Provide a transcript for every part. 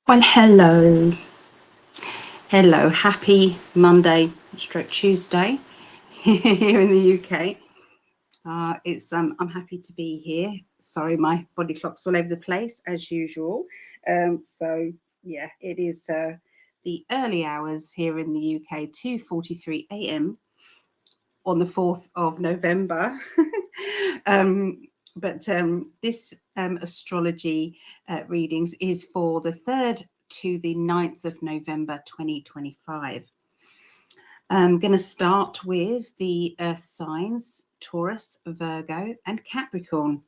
Well, hello, happy Monday stroke Tuesday here in the UK. I'm happy to be here. Sorry, my body clock's all over the place as usual. So yeah, it is the early hours here in the UK, 2:43 a.m. on the 4th of November. This astrology readings is for the 3rd to the 9th of November 2025. I'm going to start with the earth signs, Taurus, Virgo, and Capricorn.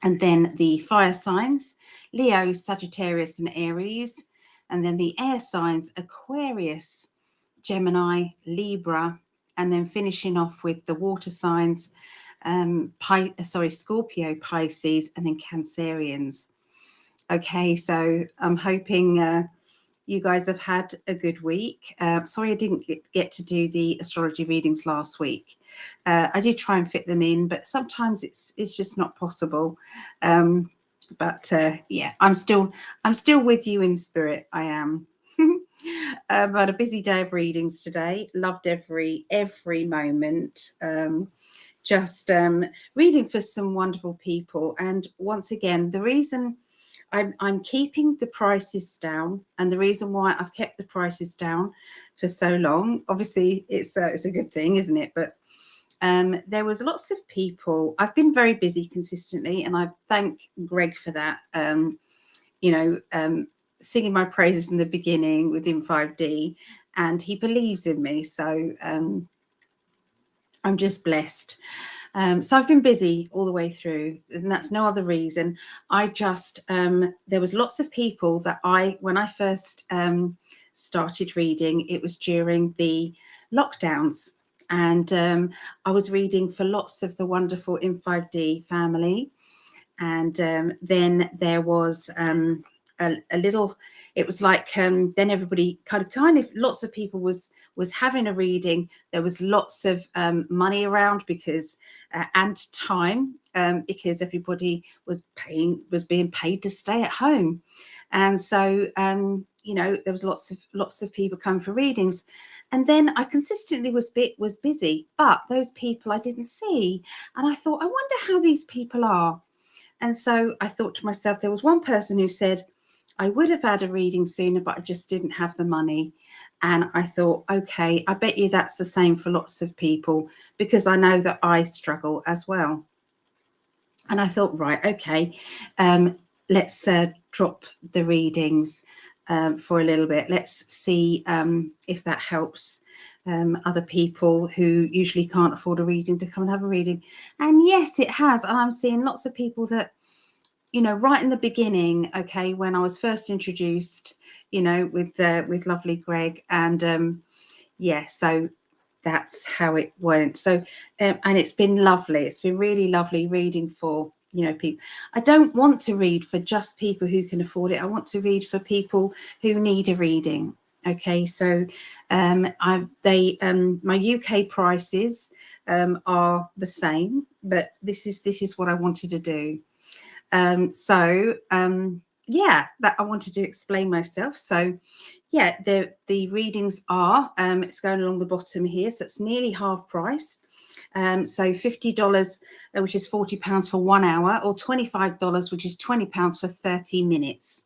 And then the fire signs, Leo, Sagittarius, and Aries. And then the air signs, Aquarius, Gemini, Libra. And then finishing off with the water signs, Scorpio, Pisces, and then Cancereans. Okay, so I'm hoping you guys have had a good week. Sorry I didn't get to do the astrology readings last week. I did try and fit them in, but sometimes it's just not possible. Yeah, I'm still with you in spirit. I am. I've had a busy day of readings today. Loved every moment. Just reading for some wonderful people. And once again, the reason I'm keeping the prices down, and the reason why I've kept the prices down for so long, obviously it's a good thing, isn't it? But there was lots of people. I've been very busy consistently, and I thank Greg for that. Singing my praises in the beginning within 5D, and he believes in me. So I'm just blessed. So I've been busy all the way through, and that's no other reason. I just, there was lots of people that when I first started reading, it was during the lockdowns. And I was reading for lots of the wonderful In5D family. And then there was a little, it was like then everybody kind of lots of people was having a reading. There was lots of money around because and time because everybody was being paid to stay at home. And so there was lots of people coming for readings. And then I consistently was busy, but those people I didn't see. And I thought, I wonder how these people are. And so I thought to myself, there was one person who said, I would have had a reading sooner, but I just didn't have the money. And I thought, okay, I bet you that's the same for lots of people, because I know that I struggle as well. And I thought, right, okay, let's drop the readings for a little bit. Let's see if that helps other people who usually can't afford a reading to come and have a reading. And yes, it has. And I'm seeing lots of people that, right in the beginning, okay, when I was first introduced, with lovely Greg, and yeah, so that's how it went. So and it's been lovely. It's been really lovely reading for people. I don't want to read for just people who can afford it. I want to read for people who need a reading. Okay, so my UK prices are the same, but this is what I wanted to do. Yeah, that I wanted to explain myself. So yeah, the readings are it's going along the bottom here, so it's nearly half price. So $50, which is £40 for 1 hour, or $25, which is £20 for 30 minutes.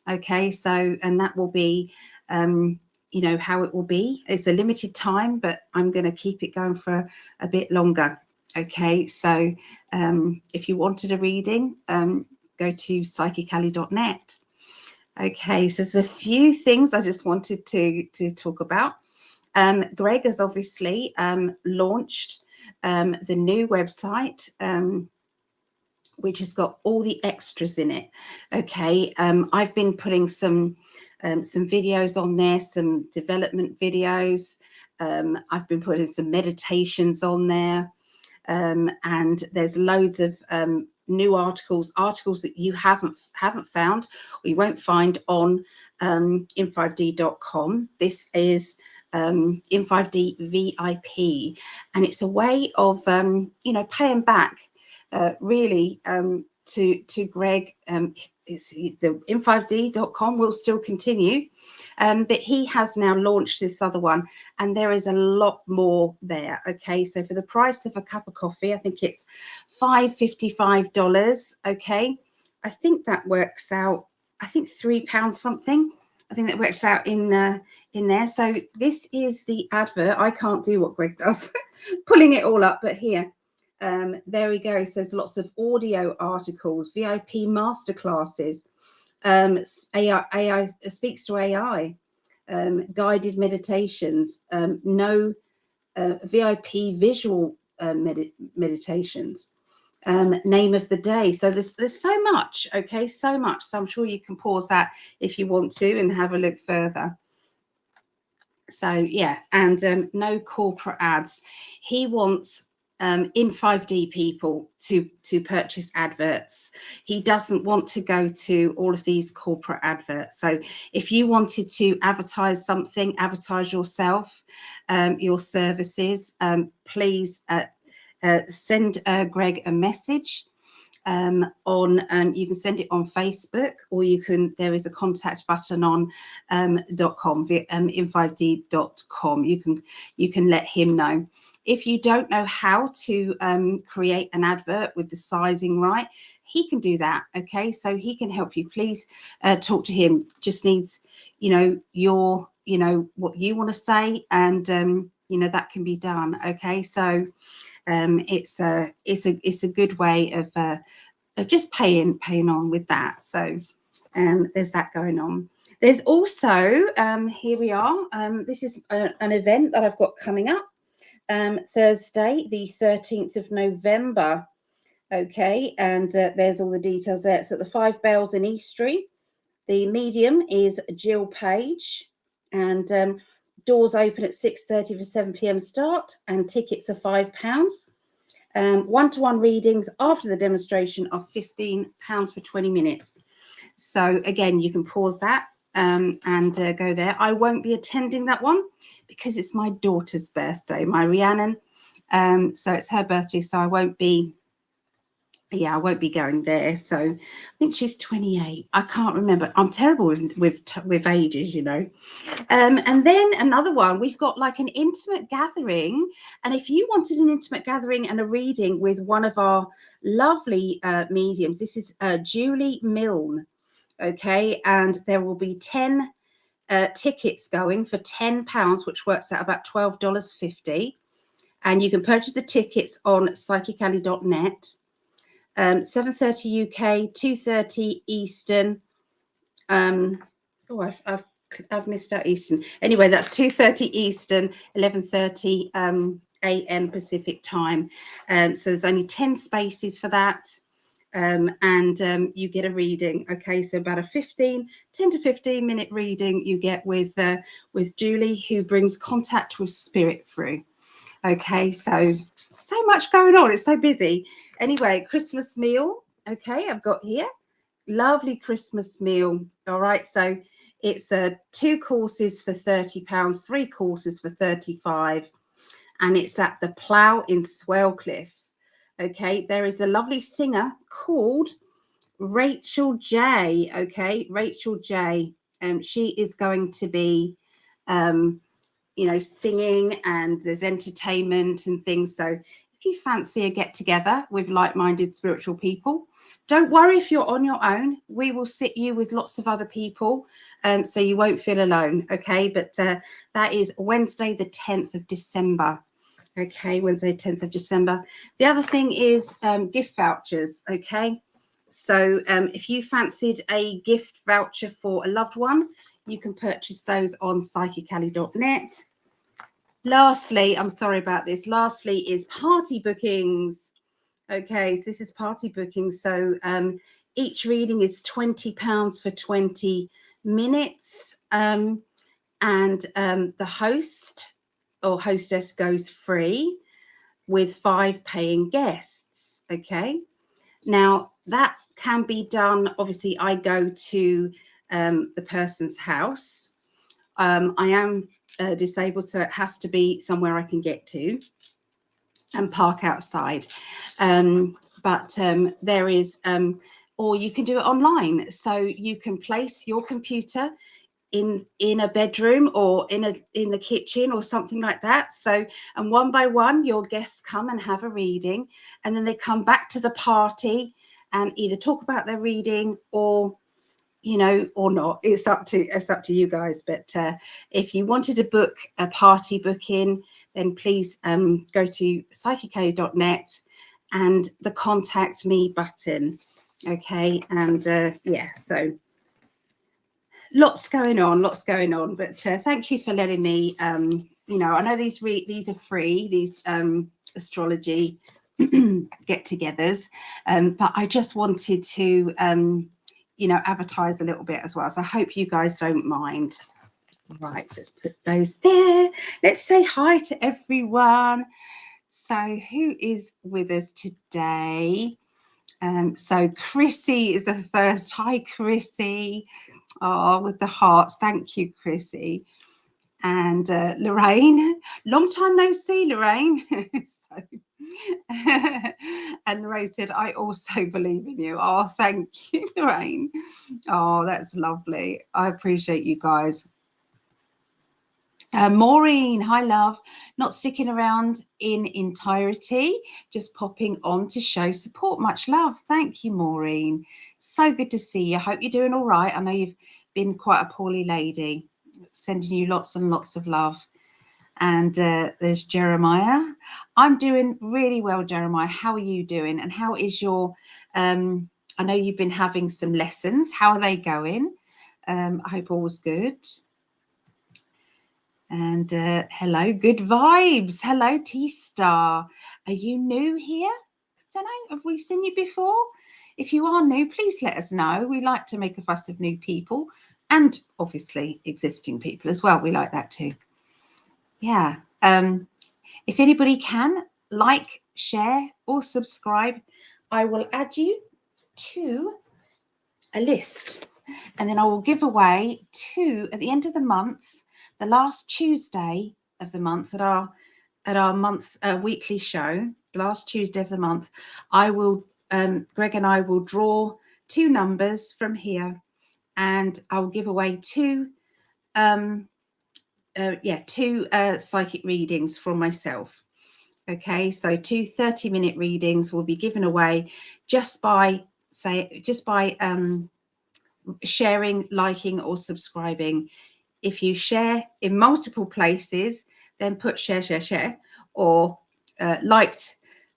Okay, so and that will be how it will be. It's a limited time, but I'm going to keep it going for a bit longer. Okay, so if you wanted a reading, go to psychically.net. Okay, so there's a few things I just wanted to talk about. Greg has obviously launched the new website, which has got all the extras in it. Okay, I've been putting some videos on there, some development videos. I've been putting some meditations on there. And there's loads of new articles that you haven't found, or you won't find on in5d.com. This is in5d VIP, and it's a way of paying back really to Greg it's the in5d.com will still continue, but he has now launched this other one, and there is a lot more there. Okay, so for the price of a cup of coffee, I think it's $5.55. Okay, I think that works out, I think £3 something. I think that works out in there. So this is the advert. I can't do what Greg does, pulling it all up, but here. There we go. So there's lots of audio articles, VIP masterclasses, AI speaks to AI, guided meditations, VIP visual meditations, name of the day. So there's so much. Okay, so much. So I'm sure you can pause that if you want to and have a look further. So yeah, and no corporate ads. He wants in 5D people to purchase adverts. He doesn't want to go to all of these corporate adverts. So if you wanted to advertise something, advertise yourself, your services, please send Greg a message. You can send it on Facebook, or you can, there is a contact button on .com, in5d.com. You can let him know. If you don't know how to create an advert with the sizing right, he can do that. Okay, so he can help you. Please talk to him. Just needs, your, what you want to say, and that can be done. Okay, so it's a good way of just paying on with that. So there's that going on. There's also here we are. This is an event that I've got coming up Thursday, the 13th of November. Okay, and there's all the details there. So the 5 Bells in Eastry. The medium is Jill Page, and doors open at 6:30 for 7 p.m. start, and tickets are £5. One-to-one readings after the demonstration are £15 for 20 minutes. So again, you can pause that and go there. I won't be attending that one because it's my daughter's birthday, my Rhiannon. So it's her birthday, so I won't be going there. So I think she's 28. I can't remember. I'm terrible with ages, And then another one, we've got like an intimate gathering. And if you wanted an intimate gathering and a reading with one of our lovely mediums, this is Julie Milne. Okay, and there will be 10 tickets going for £10, which works out about $12.50. And you can purchase the tickets on psychically.net. 7:30 UK, 2:30 Eastern. I've missed out Eastern. Anyway, that's 2:30 Eastern, 11:30 AM Pacific time. So there's only 10 spaces for that. And you get a reading. Okay, so about a 10 to 15 minute reading you get with Julie, who brings contact with spirit through. Okay, so much going on. It's so busy. Anyway, Christmas meal. Okay, I've got here lovely Christmas meal. All right, so it's 2 courses for £30, 3 courses for £35, and it's at the Plough in Swellcliffe. Okay, there is a lovely singer called Rachel J. Okay, Rachel J. She is going to be singing, and there's entertainment and things. So if you fancy a get together with like-minded spiritual people, don't worry if you're on your own. We will sit you with lots of other people, so you won't feel alone. Okay, but that is Wednesday the 10th of December. Okay, Wednesday 10th of December. The other thing is gift vouchers. Okay, so if you fancied a gift voucher for a loved one, you can purchase those on psychically.net. Lastly, I'm sorry about this. Lastly is party bookings. Okay, so this is party bookings. So each reading is £20 for 20 minutes. And the host or hostess goes free with 5 paying guests. Okay, now that can be done. Obviously, I go to the person's house. I am disabled, so it has to be somewhere I can get to and park outside. But there is or you can do it online. So you can place your computer in a bedroom or in the kitchen or something like that. So, and one by one your guests come and have a reading, and then they come back to the party and either talk about their reading or, you know, or not. It's up to you guys. But if you wanted to book a party booking, then please go to psychic.net and the contact me button. Okay, and yeah, so lots going on, but thank you for letting me, you know, I know these are free, these astrology get-togethers, but I just wanted to, you know, advertise a little bit as well. So I hope you guys don't mind. Right, let's put those there. Let's say hi to everyone. So who is with us today? So Chrissy is the first. Hi, Chrissy. Oh, with the hearts. Thank you, Chrissy. And Lorraine, long time no see, Lorraine. So, and Lorraine said, I also believe in you. Oh, thank you, Lorraine. Oh, that's lovely. I appreciate you guys. Maureen, hi love, not sticking around in entirety, just popping on to show support. Much love. Thank you, Maureen. So good to see you. Hope you're doing all right. I know you've been quite a poorly lady. Sending you lots and lots of love. And there's Jeremiah. I'm doing really well, Jeremiah. How are you doing? And how is your, I know you've been having some lessons. How are they going? I hope all was good. And hello, good vibes. Hello, T-Star. Are you new here? I don't know. Have we seen you before? If you are new, please let us know. We like to make a fuss of new people and obviously existing people as well. We like that too. Yeah. If anybody can like, share or subscribe, I will add you to a list. And then I will give away at the end of the month, the last Tuesday of the month at our month weekly show, the last Tuesday of the month, I will, Greg and I will draw 2 numbers from here, and I will give away 2 psychic readings from myself. Okay, so 2 30-minute readings will be given away just by sharing, liking or subscribing. If you share in multiple places, then put share, or liked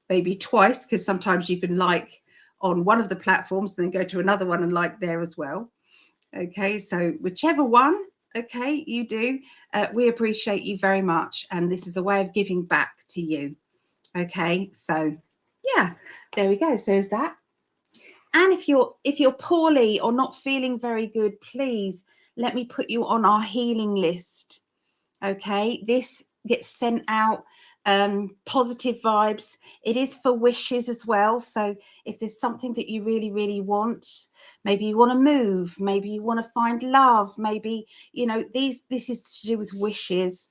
maybe twice, because sometimes you can like on one of the platforms and then go to another one and like there as well. Okay, so whichever one, okay, you do, we appreciate you very much, and this is a way of giving back to you. Okay, so yeah, there we go. So is that. And if you're poorly or not feeling very good, please let me put you on our healing list. Okay, this gets sent out, positive vibes. It is for wishes as well. So if there's something that you really, really want, maybe you want to move, maybe you want to find love, maybe, you know, this is to do with wishes.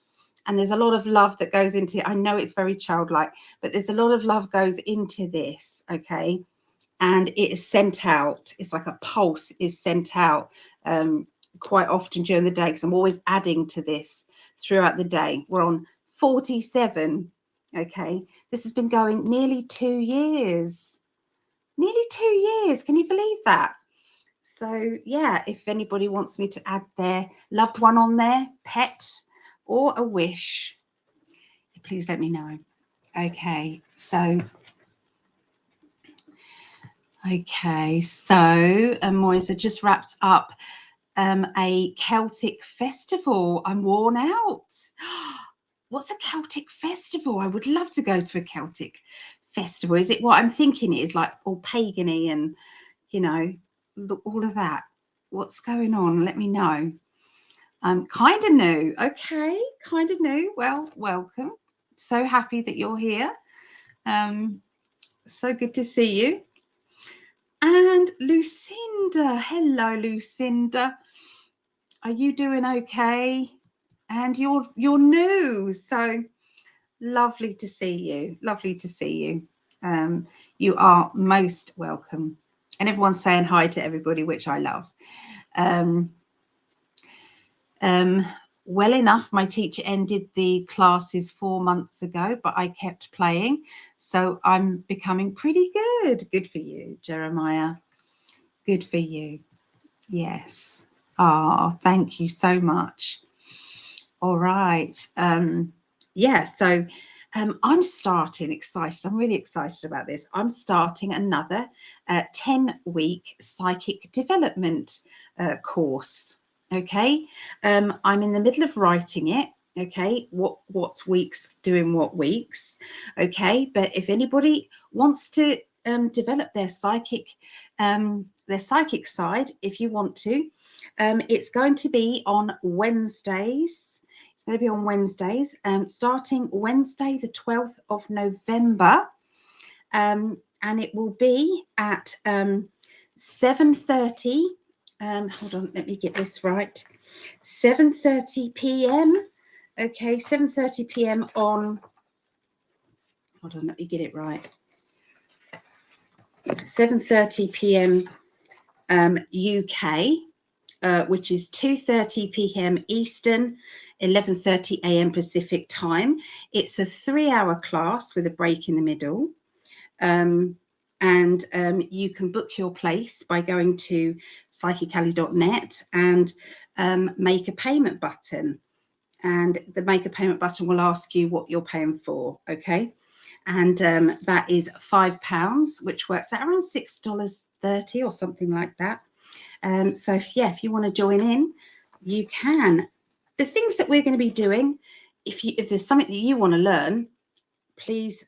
And there's a lot of love that goes into it. I know it's very childlike, but there's a lot of love goes into this. Okay. And it is sent out. It's like a pulse is sent out quite often during the day, because I'm always adding to this throughout the day. We're on 47. Okay, this has been going nearly 2 years. Nearly 2 years. Can you believe that? So yeah, if anybody wants me to add their loved one on there, pet or a wish, please let me know. Okay, so Moisa just wrapped up a Celtic festival. I'm worn out. What's a Celtic festival? I would love to go to a Celtic festival. Is it what I'm thinking it is, like all pagany and, you know, all of that? What's going on? Let me know. I'm kind of new. Okay, kind of new. Well, welcome. So happy that you're here. So good to see you. And Lucinda. Hello, Lucinda. Are you doing okay? And you're new, so lovely to see you. Lovely to see you. You are most welcome. And everyone's saying hi to everybody, which I love. Well enough, my teacher ended the classes 4 months ago, but I kept playing. So I'm becoming pretty good. Good for you, Jeremiah. Good for you. Yes. Oh, thank you so much. All right. Yeah, so I'm starting excited. I'm really excited about this. I'm starting another 10-week psychic development course. Okay. I'm in the middle of writing it. Okay. What weeks doing what weeks. Okay. But if anybody wants to develop their psychic side, if you want to, it's going to be on Wednesdays. It's going to be on Wednesdays, starting Wednesday, the 12th of November. And it will be at 7:30. Hold on, let me get this right. 7:30 p.m. Okay, 7:30 p.m. on. Hold on, let me get it right. 7:30 p.m. UK. Which is 2:30 p.m. Eastern, 11:30 a.m. Pacific time. It's a 3-hour class with a break in the middle. And you can book your place by going to psychically.net and make a payment button. And the make a payment button will ask you what you're paying for, okay? And that is £5, which works out around $6.30 or something like that. So if you want to join in, you can. The things that we're going to be doing, if there's something that you want to learn, please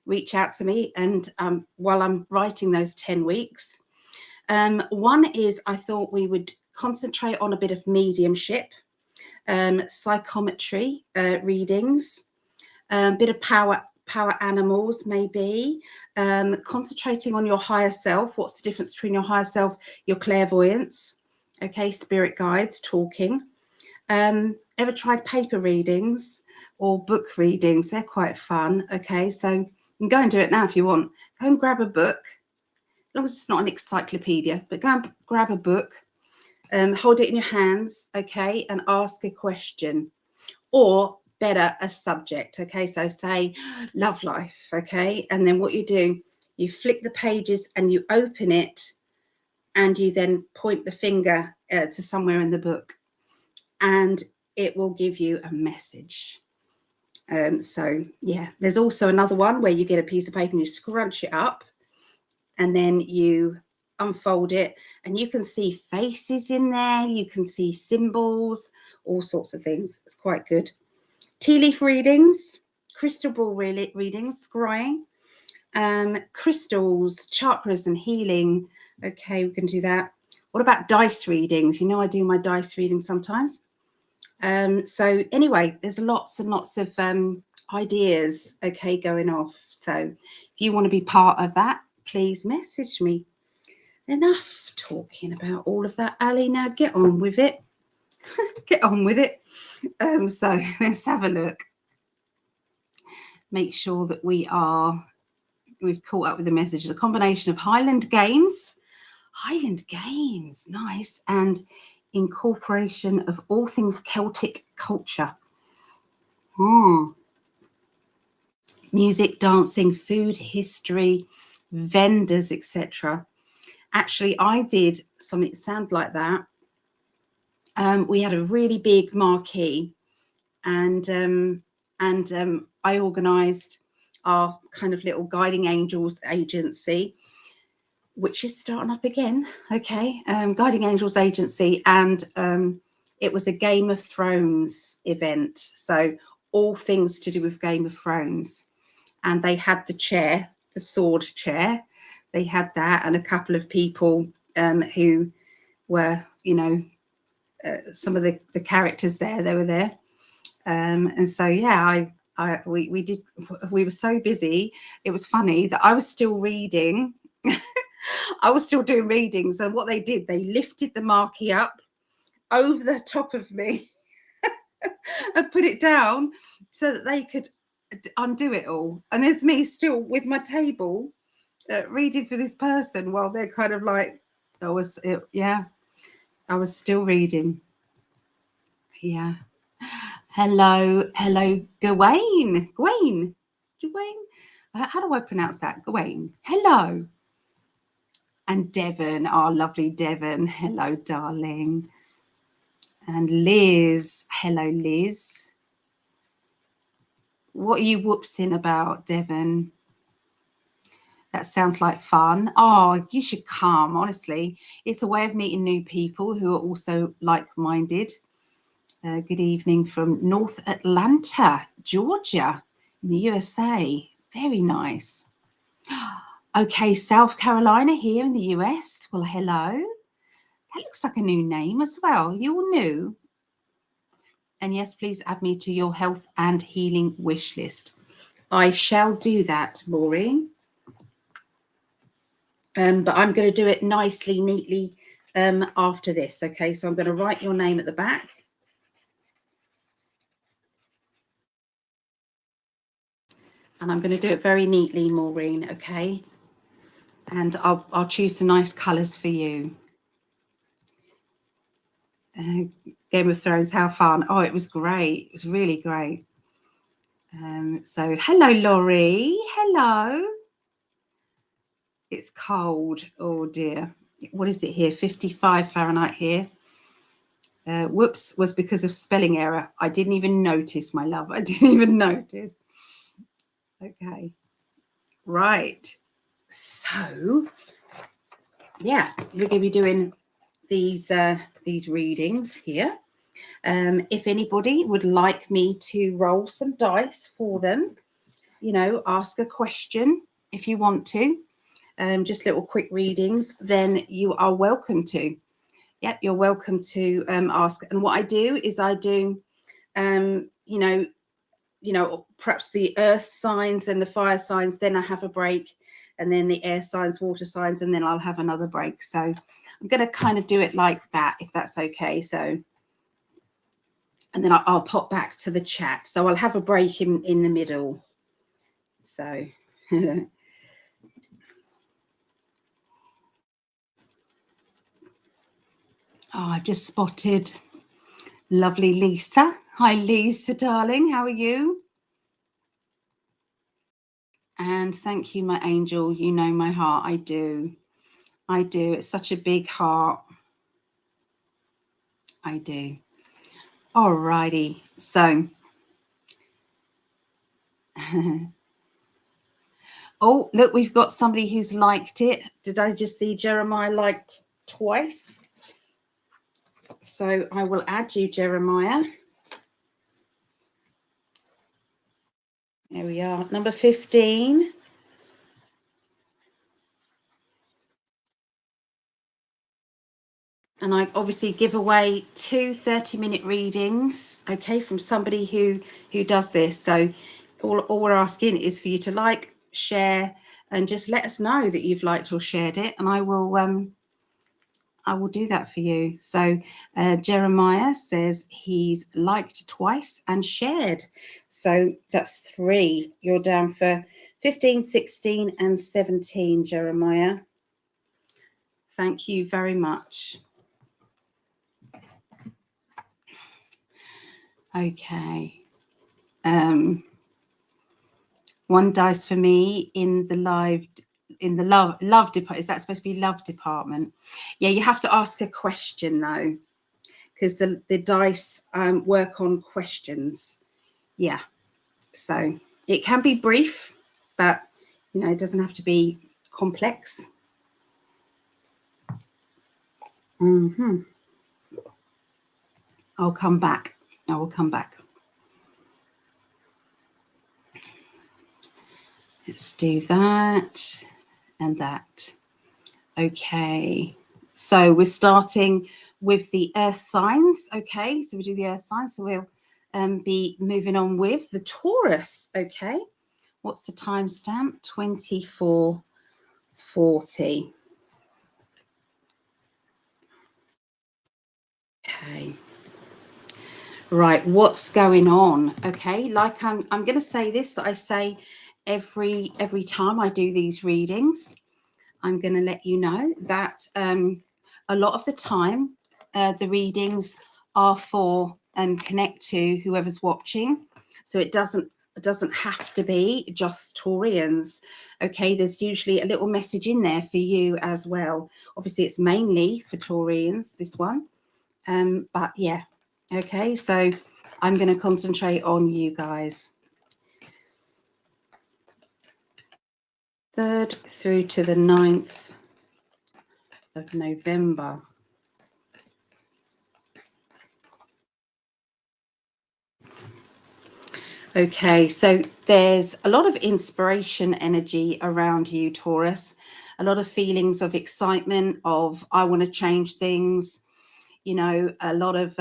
reach out to me. And while I'm writing those 10 weeks, one is I thought we would concentrate on a bit of mediumship, psychometry readings, a bit of power animals, maybe concentrating on your higher self. What's the difference between your higher self, your clairvoyance, okay, spirit guides talking. Ever tried paper readings or book readings? They're quite fun. Okay, so you can go and do it now if you want. Go and grab a book, as long as it's not an encyclopedia, but go and grab a book, hold it in your hands, okay, and ask a question, or better, a subject. Okay, so say love life. Okay, and then what you do, you flick the pages and you open it, and you then point the finger to somewhere in the book, and it will give you a message. So yeah, there's also another one where you get a piece of paper and you scrunch it up, and then you unfold it, and you can see faces in there, you can see symbols, all sorts of things. It's quite good. Tea leaf readings, crystal ball readings, scrying, crystals, chakras and healing. Okay, we can do that. What about dice readings? You know, I do my dice readings sometimes. So anyway, there's lots and lots of ideas, okay, going off. So if you want to be part of that, please message me. Enough talking about all of that, Ali. Now get on with it. Get on with it. So let's have a look. Make sure that we've caught up with the message. A combination of Highland Games, nice, and incorporation of all things Celtic culture. Music, dancing, food, history, vendors, etc. Actually, I did something that sounded like that. We had a really big marquee, and I organised our kind of little guiding angels agency, which is starting up again. Okay, guiding angels agency, and it was a Game of Thrones event, so all things to do with Game of Thrones. And they had the chair, the sword chair, they had that, and a couple of people who were, you know, some of the characters there, they were there. And so yeah, we were so busy. It was funny that I was still reading. I was still doing readings, and what they did, they lifted the marquee up over the top of me and put it down so that they could undo it all. And there's me still with my table reading for this person while they're kind of like, yeah, I was still reading. Yeah. Hello, Gawain. Gawain. How do I pronounce that? Gawain. Hello. And Devon, our lovely Devon. Hello, darling. And Liz. Hello, Liz. What are you whoopsing about, Devon? That sounds like fun. Oh, you should come, honestly. It's a way of meeting new people who are also like-minded. Good evening from North Atlanta, Georgia, in the USA. Very nice. Okay, South Carolina here in the US. Well, hello. That looks like a new name as well. You all new? And yes, please add me to your health and healing wish list. I shall do that, Maureen. But I'm going to do it nicely, neatly after this. Okay, so I'm going to write your name at the back. And I'm going to do it very neatly, Maureen, okay? And I'll choose some nice colours for you. Game of Thrones, how fun. Oh, it was great. It was really great. So hello, Laurie. Hello. It's cold. Oh, dear. What is it here? 55 Fahrenheit here. Whoops, was because of spelling error. I didn't even notice, my love. I didn't even notice. Okay. Right. So, yeah, we're going to be doing these readings here. If anybody would like me to roll some dice for them, you know, ask a question if you want to, just little quick readings, then you are welcome to. Yep, you're welcome to ask. And what I do is I do, you know, perhaps the earth signs and the fire signs, then I have a break, and then the air signs, water signs, and then I'll have another break. So I'm going to kind of do it like that, if that's okay. So, and then I'll pop back to the chat. So I'll have a break in the middle. So oh, I've just spotted lovely Lisa. Hi, Lisa, darling. How are you? And thank you, my angel. You know my heart. I do. I do. It's such a big heart. I do. All righty. So, oh, look, we've got somebody who's liked it. Did I just see Jeremiah liked twice? So I will add you, Jeremiah. There we are. Number 15. And I obviously give away 2 30-minute readings, okay, from somebody who does this. So all we're asking is for you to like, share, and just let us know that you've liked or shared it, and I will do that for you. So Jeremiah says he's liked twice and shared. So that's 3. You're down for 15, 16, and 17, Jeremiah. Thank you very much. Okay. 1 dice for me in the love department. Is that supposed to be love department? Yeah, you have to ask a question though, because the dice work on questions. Yeah, so it can be brief, but you know, it doesn't have to be complex. I'll come back. I will come back. Let's do that and that. Okay, so we're starting with the earth signs. Okay, so we do the earth signs. So we'll be moving on with the Taurus. Okay, what's the timestamp? 24:40. Okay. Right, what's going on? Okay, like I'm going to say this that I say every time I do these readings, I'm going to let you know that a lot of the time the readings are for and connect to whoever's watching. So it doesn't have to be just Taurians. Okay, there's usually a little message in there for you as well. Obviously, it's mainly for Taurians, this one. But yeah, okay, so I'm going to concentrate on you guys. 3rd through to the 9th of November. Okay, so there's a lot of inspiration energy around you, Taurus. A lot of feelings of excitement, of I want to change things, you know, a lot of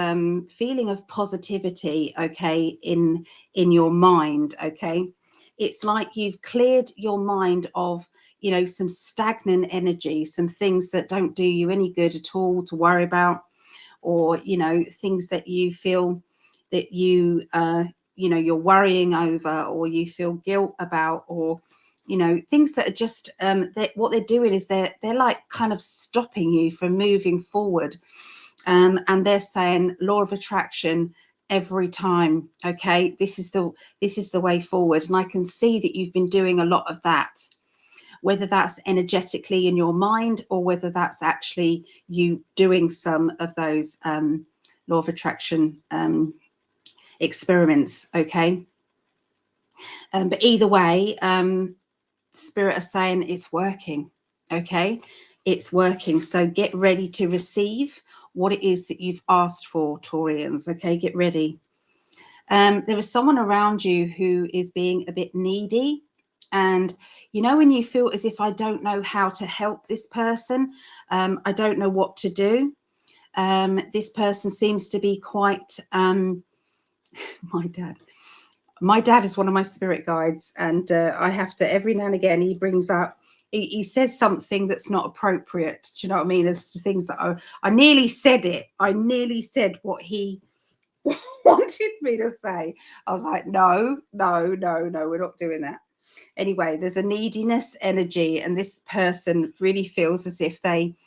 feeling of positivity, okay, in your mind, okay. It's like you've cleared your mind of, you know, some stagnant energy, some things that don't do you any good at all to worry about, or, you know, things that you feel that you know, you're worrying over, or you feel guilt about, or, you know, things that are just what they're doing is they're like kind of stopping you from moving forward. And they're saying law of attraction every time. Okay, this is the way forward. And I can see that you've been doing a lot of that, whether that's energetically in your mind, or whether that's actually you doing some of those law of attraction experiments. Okay, but either way, spirit are saying it's working. Okay, it's working. So get ready to receive what it is that you've asked for, Taurians. Okay, get ready. There is someone around you who is being a bit needy, and you know, when you feel as if I don't know how to help this person, I don't know what to do. This person seems to be quite my dad is one of my spirit guides, and I have to, every now and again, he brings up, he says something that's not appropriate. Do you know what I mean? There's things that I nearly said it. I nearly said what he wanted me to say. I was like, no, we're not doing that. Anyway, there's a neediness energy, and this person really feels as if they're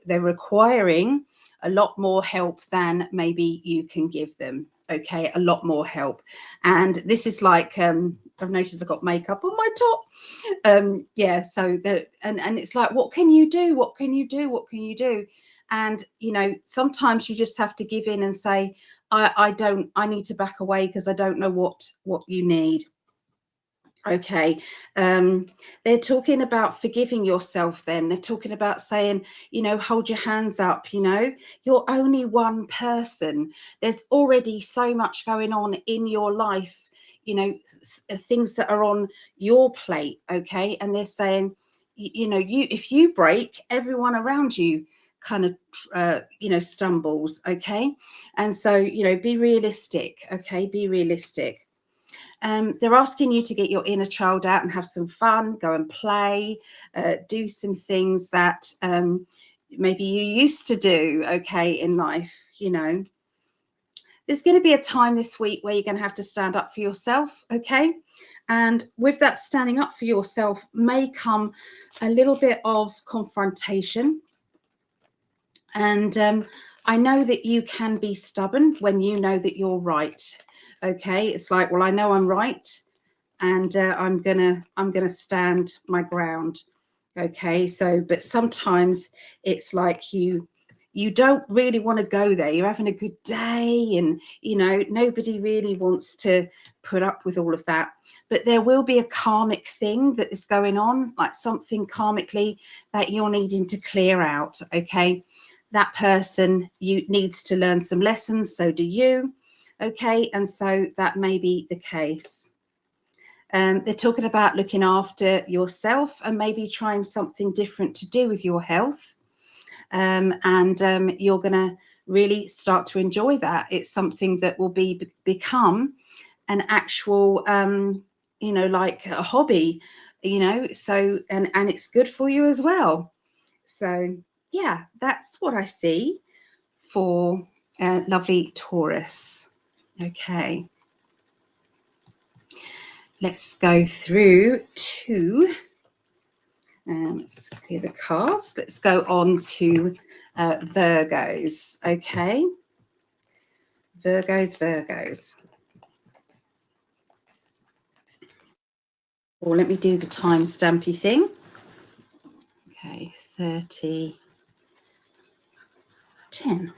requiring a lot more help than maybe you can give them. Okay, a lot more help. And this is like I've noticed I've got makeup on my top. Yeah, so and it's like, what can you do? What can you do? What can you do? And you know, sometimes you just have to give in and say, I need to back away because I don't know what you need. Okay, they're talking about forgiving yourself. Then they're talking about saying, you know, hold your hands up. You know, you're only one person. There's already so much going on in your life, you know, things that are on your plate. Okay, and they're saying, you know, if you break, everyone around you kind of you know, stumbles. Okay, and so, you know, be realistic. Okay, be realistic. They're asking you to get your inner child out and have some fun, go and play, do some things that maybe you used to do, okay, in life. You know, there's going to be a time this week where you're going to have to stand up for yourself, okay? And with that standing up for yourself may come a little bit of confrontation. And I know that you can be stubborn when you know that you're right. Okay, it's like, well, I know I'm right, and I'm gonna stand my ground. Okay, so but sometimes it's like you don't really want to go there. You're having a good day, and you know, nobody really wants to put up with all of that. But there will be a karmic thing that is going on, like something karmically that you're needing to clear out. Okay, that person needs to learn some lessons, so do you. Okay, and so that may be the case. They're talking about looking after yourself and maybe trying something different to do with your health. And you're going to really start to enjoy that. It's something that will become an actual, you know, like a hobby, you know, so, and it's good for you as well. So, yeah, that's what I see for lovely Taurus. Okay. let's go through to, let's clear the cards. Let's go on to Virgos, okay? Virgos. Or let me do the time stampy thing. Okay, 30, 10.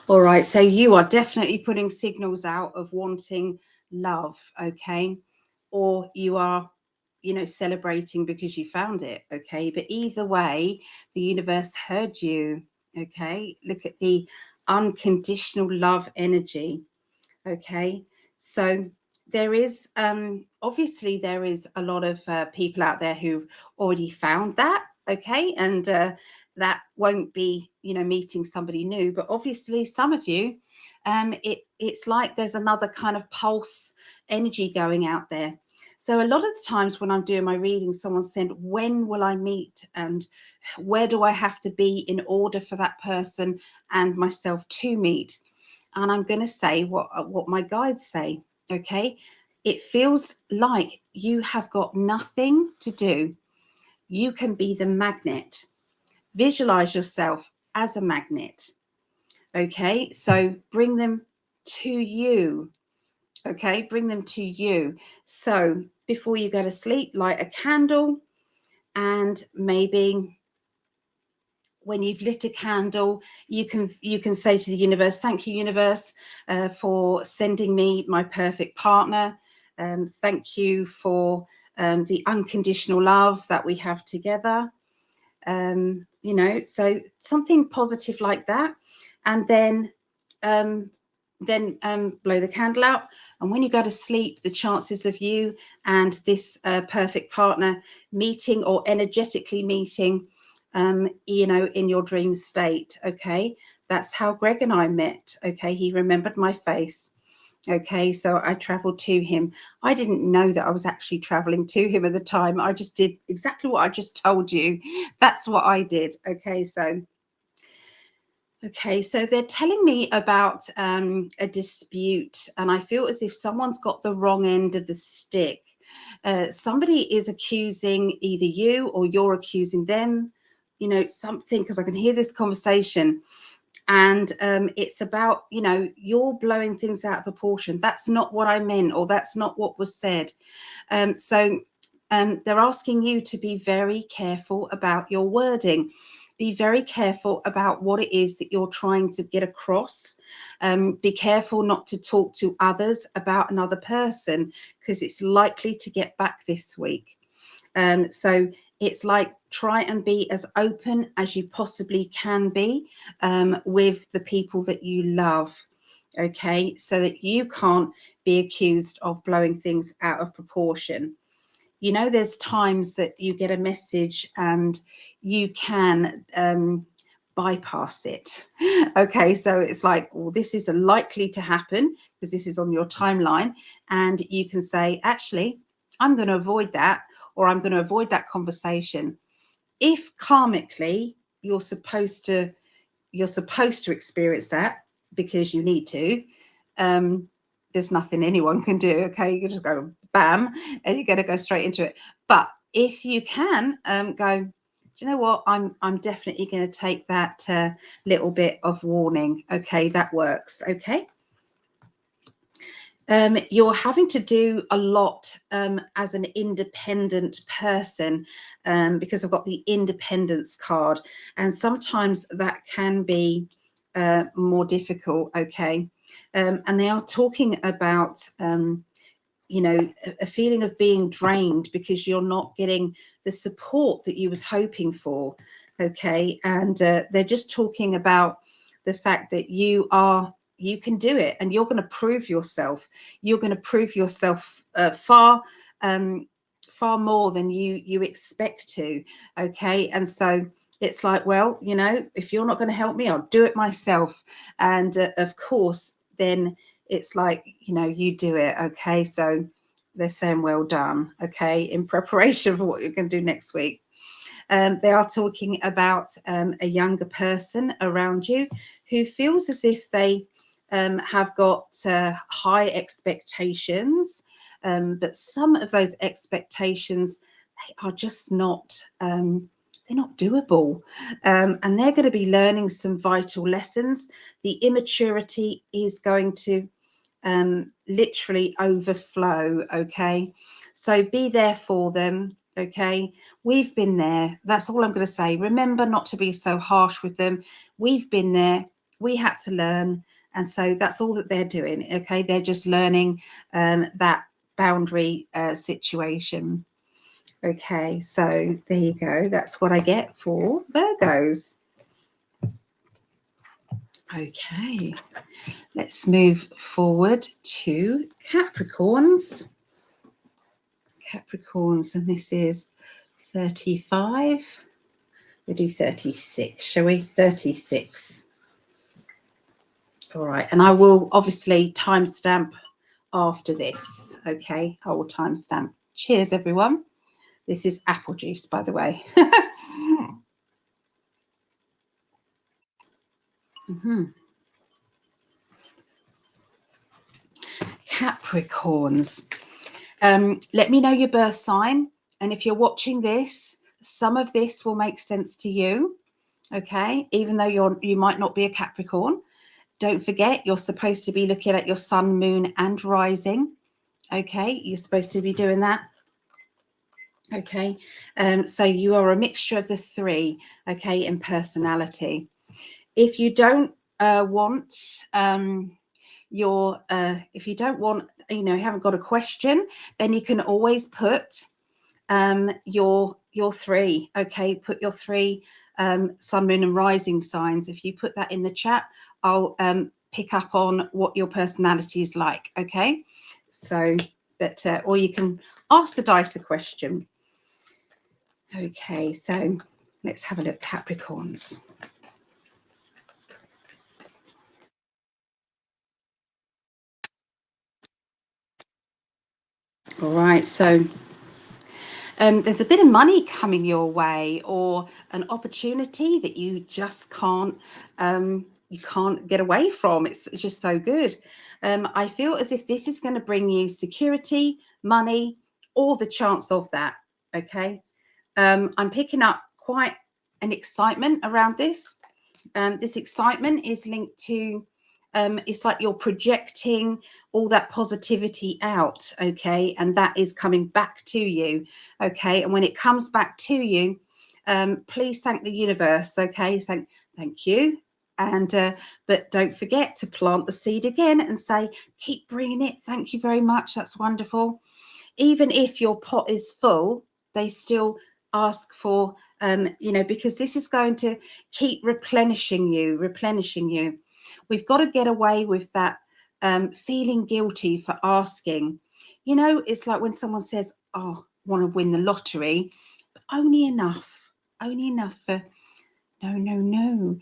All right, so you are definitely putting signals out of wanting love, okay? Or you are, you know, celebrating because you found it, okay? But either way, the universe heard you, okay? Look at the unconditional love energy, okay? So there is, obviously there is a lot of people out there who've already found that, okay? And that won't be, you know, meeting somebody new, but obviously some of you, it's like there's another kind of pulse energy going out there. So a lot of the times when I'm doing my reading, someone said, when will I meet and where do I have to be in order for that person and myself to meet? And I'm going to say what my guides say, okay? It feels like you have got nothing to do. You can be the magnet. Visualize yourself as a magnet, okay? So bring them to you, okay? Bring them to you. So before you go to sleep, light a candle, and maybe when you've lit a candle, you can say to the universe, thank you, universe, for sending me my perfect partner. Thank you for the unconditional love that we have together. You know, so something positive like that. And then blow the candle out. And when you go to sleep, the chances of you and this perfect partner meeting or energetically meeting, you know, in your dream state. Okay, that's how Greg and I met. Okay, he remembered my face. Okay, so I traveled to him. I didn't know that I was actually traveling to him at the time. I just did exactly what I just told you. That's what I did. Okay, so they're telling me about a dispute, and I feel as if someone's got the wrong end of the stick. Somebody is accusing either you or you're accusing them, you know, something, because I can hear this conversation. And it's about, you know, you're blowing things out of proportion. That's not what I meant, or that's not what was said. So they're asking you to be very careful about your wording. Be very careful about what it is that you're trying to get across. Be careful not to talk to others about another person, because it's likely to get back this week. So it's like, try and be as open as you possibly can be with the people that you love. Okay, so that you can't be accused of blowing things out of proportion. You know, there's times that you get a message and you can bypass it. Okay, so it's like, well, this is likely to happen because this is on your timeline, and you can say, actually, I'm going to avoid that, or I'm going to avoid that conversation. If karmically you're supposed to experience that because you need to, there's nothing anyone can do. Okay, you can just go bam and you're going to go straight into it. But if you can go, do you know what, I'm definitely going to take that little bit of warning. Okay, that works. Okay. You're having to do a lot as an independent person, because I've got the independence card, and sometimes that can be more difficult. Okay. And they are talking about, you know, a feeling of being drained because you're not getting the support that you was hoping for. Okay. And they're just talking about the fact that you can do it, and you're going to prove yourself. You're going to prove yourself far more than you expect to. Okay. And so it's like, well, you know, if you're not going to help me, I'll do it myself. And of course, then it's like, you know, you do it. Okay. So they're saying well done, okay, in preparation for what you're going to do next week. They are talking about a younger person around you who feels as if they have got high expectations, but some of those expectations, they are just not they're not doable, and they're going to be learning some vital lessons. The immaturity is going to literally overflow, okay? So be there for them, okay? We've been there. That's all I'm going to say. Remember not to be so harsh with them. We've been there. We had to learn. And so that's all that they're doing, okay? They're just learning that boundary situation. Okay, so there you go. That's what I get for Virgos. Okay, let's move forward to Capricorns. Capricorns, and this is 35. We'll do 36, shall we? 36. All right, and I will obviously timestamp after this, okay? I will timestamp. Cheers, everyone. This is apple juice, by the way. Capricorns. Let me know your birth sign, and if you're watching this, some of this will make sense to you, okay? Even though you might not be a Capricorn. Don't forget, you're supposed to be looking at your sun, moon, and rising, okay? You're supposed to be doing that, okay? So you are a mixture of the three, okay, in personality. If you don't want if you don't want, you haven't got a question, then you can always put your three, okay? Put your three sun, moon, and rising signs. If you put that in the chat, I'll pick up on what your personality is like, okay? So, but or you can ask the dice a question. Okay, so let's have a look. Capricorns. All right, so there's a bit of money coming your way, or an opportunity that you just can't get away from. It's just so good. I feel as if this is going to bring you security, money, or the chance of that. Okay, I'm picking up quite an excitement around this. This excitement is linked to it's like you're projecting all that positivity out, okay, and that is coming back to you, okay. And when it comes back to you, please thank the universe, okay. Thank you. And but don't forget to plant the seed again and say, keep bringing it, thank you very much, that's wonderful. Even if your pot is full, they still ask for because this is going to keep replenishing you. We've got to get away with that feeling guilty for asking. It's like when someone says, oh, I want to win the lottery, but only enough for no.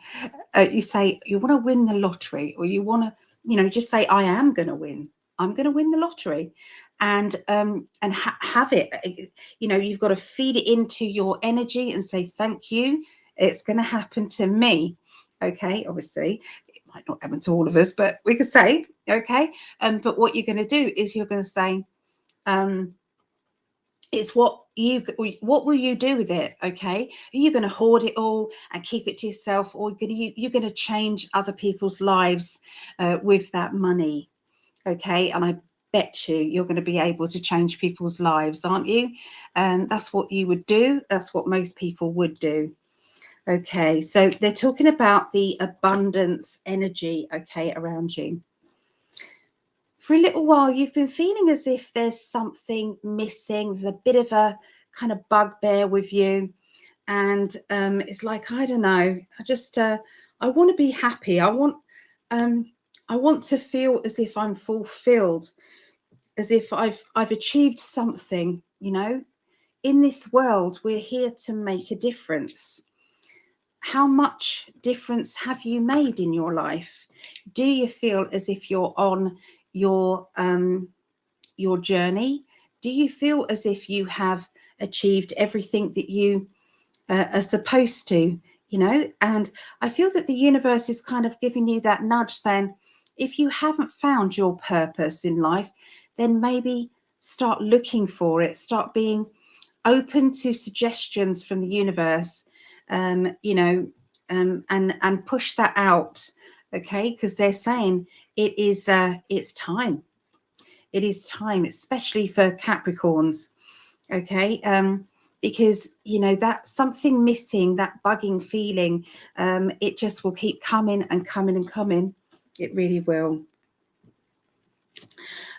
You say you want to win the lottery, or you want to, just say, I am going to win. I'm going to win the lottery, and have it. You've got to feed it into your energy and say, thank you. It's going to happen to me. Okay, obviously it might not happen to all of us, but we could say, okay. But what you're going to do is you're going to say, it's what will you do with it? Okay, are you going to hoard it all and keep it to yourself, or you're going to change other people's lives with that money? Okay, and I bet you're going to be able to change people's lives, aren't you? That's what you would do. That's what most people would do. Okay, so they're talking about the abundance energy, okay, around you. For a little while, you've been feeling as if there's something missing. There's a bit of a kind of bugbear with you. And it's like, I don't know, I want to be happy. I want to feel as if I'm fulfilled, as if I've achieved something, In this world, we're here to make a difference. How much difference have you made in your life? Do you feel as if you're on your journey? Do you feel as if you have achieved everything that you are supposed to, you know? And I feel that the universe is kind of giving you that nudge saying, if you haven't found your purpose in life, then maybe start looking for it, start being open to suggestions from the universe, you know, and push that out, okay? Because they're saying it's time. It is time, especially for Capricorns, okay? Because, you know, that something missing, that bugging feeling, it just will keep coming and coming and coming. It really will.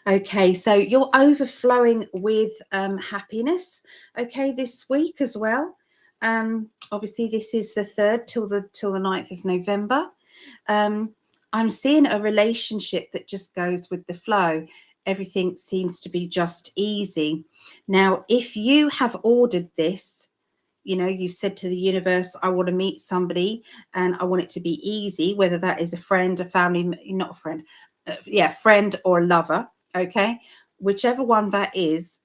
Okay, so you're overflowing with happiness, okay, this week as well. Obviously, this is the 3rd till the 9th of November. I'm seeing a relationship that just goes with the flow. Everything seems to be just easy. Now, if you have ordered this, you know, you said to the universe, I want to meet somebody and I want it to be easy, whether that is a friend, a family, not a friend, friend or a lover, okay? Whichever one that is,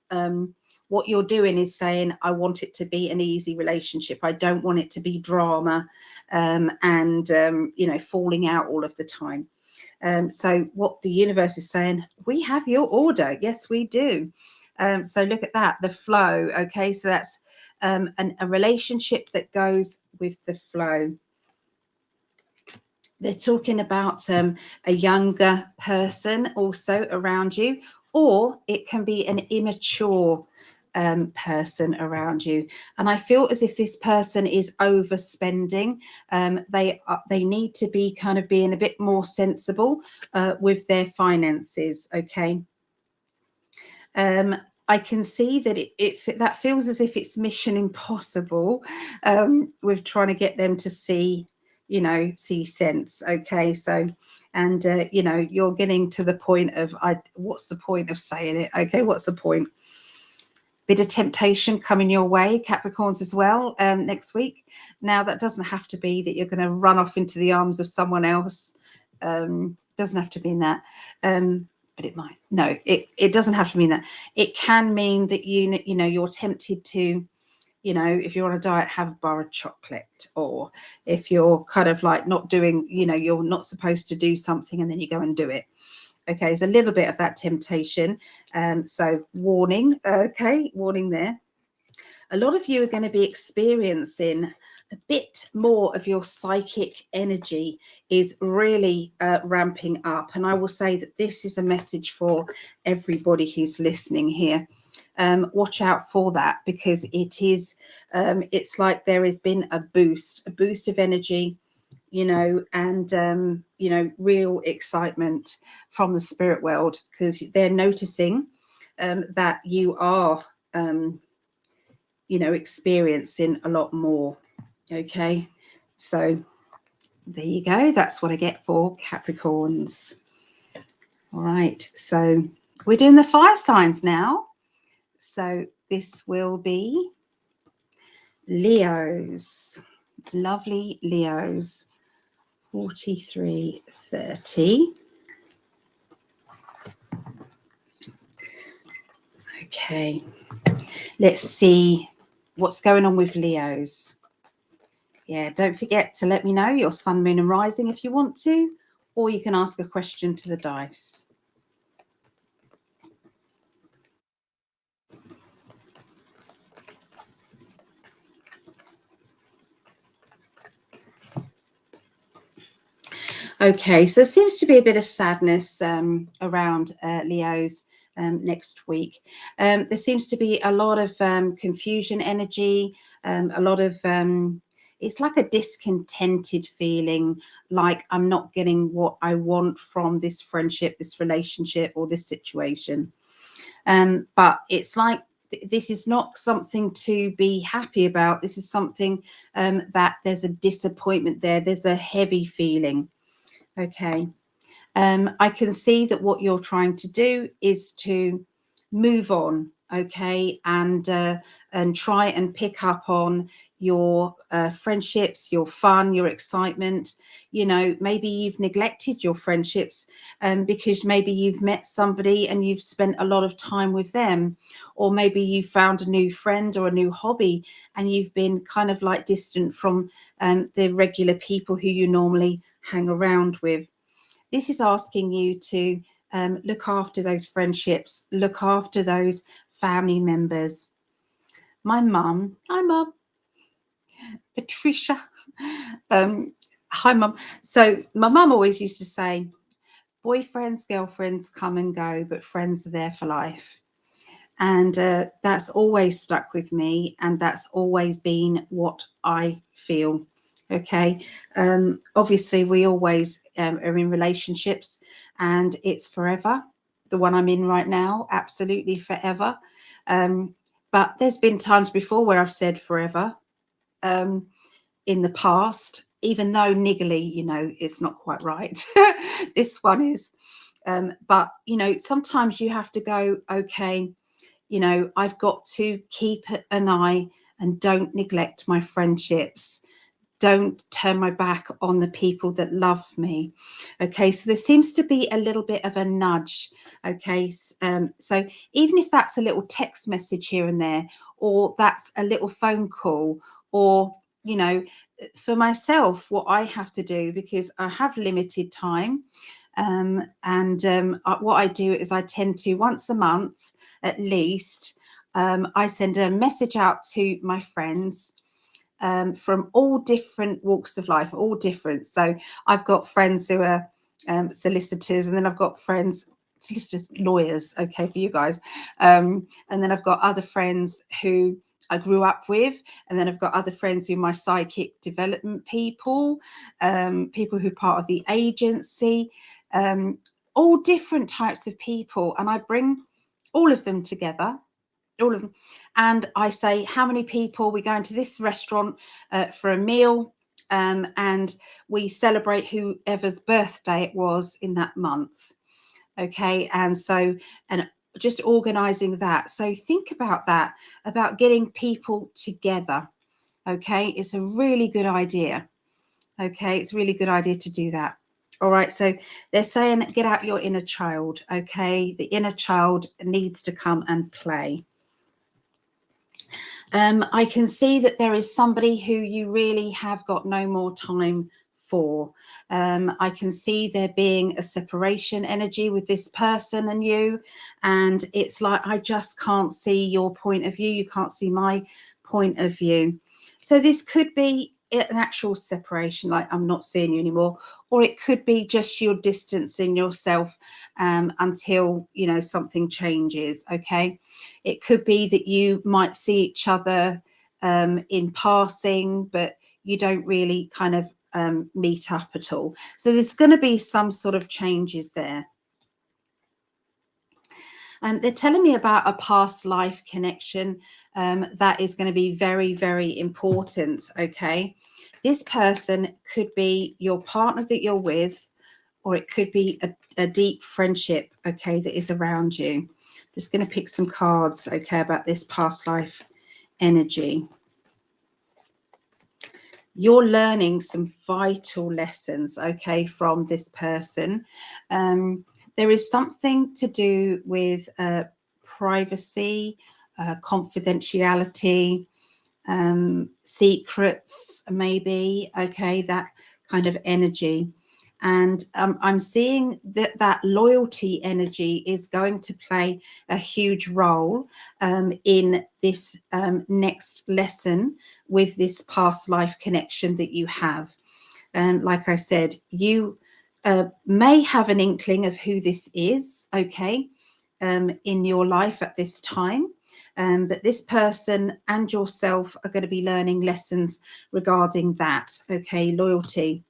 what you're doing is saying, I want it to be an easy relationship. I don't want it to be drama and, you know, falling out all of the time. So what the universe is saying, we have your order. Yes, we do. So look at that, the flow. Okay, so that's a relationship that goes with the flow. They're talking about a younger person also around you, or it can be an immature person around you. And I feel as if this person is overspending. They need to be kind of being a bit more sensible with their finances. Okay. I can see that that feels as if it's mission impossible with trying to get them to see, you know, see sense. Okay, so, and you know, you're getting to the point of, what's the point of saying it? Okay, what's the point? Bit of temptation coming your way, Capricorns, as well, next week. Now, that doesn't have to be that you're going to run off into the arms of someone else. Doesn't have to mean that. But it might. No, it doesn't have to mean that. It can mean that you know, you're tempted to, you know, if you're on a diet, have a bar of chocolate, or if you're kind of like not doing, you know, you're not supposed to do something and then you go and do it. Okay, there's a little bit of that temptation. So warning, okay, warning there. A lot of you are going to be experiencing a bit more of your psychic energy is really ramping up. And I will say that this is a message for everybody who's listening here. Watch out for that, because it is, it's like there has been a boost of energy, you know, and, you know, real excitement from the spirit world, because they're noticing that you are, you know, experiencing a lot more. Okay, so there you go. That's what I get for Capricorns. All right, so we're doing the fire signs now. So this will be Leos, lovely Leos, 4330. Okay, let's see what's going on with Leos. Yeah, don't forget to let me know your sun, moon and rising if you want to, or you can ask a question to the dice. Okay, so there seems to be a bit of sadness around Leos next week. There seems to be a lot of confusion energy, a lot of... it's like a discontented feeling, like I'm not getting what I want from this friendship, this relationship, or this situation. But it's like this is not something to be happy about. This is something that there's a disappointment there. There's a heavy feeling. Okay. I can see that what you're trying to do is to move on. okay, and try and pick up on your friendships, your fun, your excitement. You know, maybe you've neglected your friendships because maybe you've met somebody and you've spent a lot of time with them, or maybe you found a new friend or a new hobby and you've been kind of like distant from the regular people who you normally hang around with. This is asking you to look after those friendships, look after those family members. My mum, hi mum, Patricia. Hi mum. So my mum always used to say, boyfriends, girlfriends come and go, but friends are there for life. And that's always stuck with me, and that's always been what I feel. Okay. Obviously we always are in relationships, and it's forever. The one I'm in right now, absolutely forever. But there's been times before where I've said forever in the past, even though niggly, you know, it's not quite right. This one is. But, you know, sometimes you have to go, okay, you know, I've got to keep an eye and don't neglect my friendships. Don't turn my back on the people that love me. Okay, so there seems to be a little bit of a nudge. Okay, so even if that's a little text message here and there, or that's a little phone call, or, you know, for myself, what I have to do, because I have limited time, what I do is I tend to once a month at least, I send a message out to my friends from all different walks of life, all different. So I've got friends who are solicitors, and then I've got friends, solicitors, lawyers, okay, for you guys. And then I've got other friends who I grew up with, and then I've got other friends who are my psychic development people, people who are part of the agency, all different types of people. And I bring all of them together, all of them, and I say, how many people, we go into this restaurant for a meal, and we celebrate whoever's birthday it was in that month. Okay, and so, and just organizing that. So think about that, about getting people together. Okay, it's a really good idea. Okay, it's a really good idea to do that. All right, so they're saying get out your inner child. Okay, the inner child needs to come and play. I can see that there is somebody who you really have got no more time for. I can see there being a separation energy with this person and you, and it's like, I just can't see your point of view. You can't see my point of view. So this could be an actual separation, like I'm not seeing you anymore, or it could be just you're distancing yourself until, you know, something changes. Okay, it could be that you might see each other in passing, but you don't really kind of meet up at all. So there's going to be some sort of changes there. They're telling me about a past life connection that is going to be very, very important. Okay, this person could be your partner that you're with, or it could be a deep friendship, okay, that is around you. I'm just going to pick some cards, okay, about this past life energy. You're learning some vital lessons, okay, from this person. There is something to do with privacy, confidentiality, secrets, maybe, okay, that kind of energy. And I'm seeing that that loyalty energy is going to play a huge role in this next lesson with this past life connection that you have. And like I said, you may have an inkling of who this is, okay, in your life at this time. But this person and yourself are going to be learning lessons regarding that, okay, loyalty.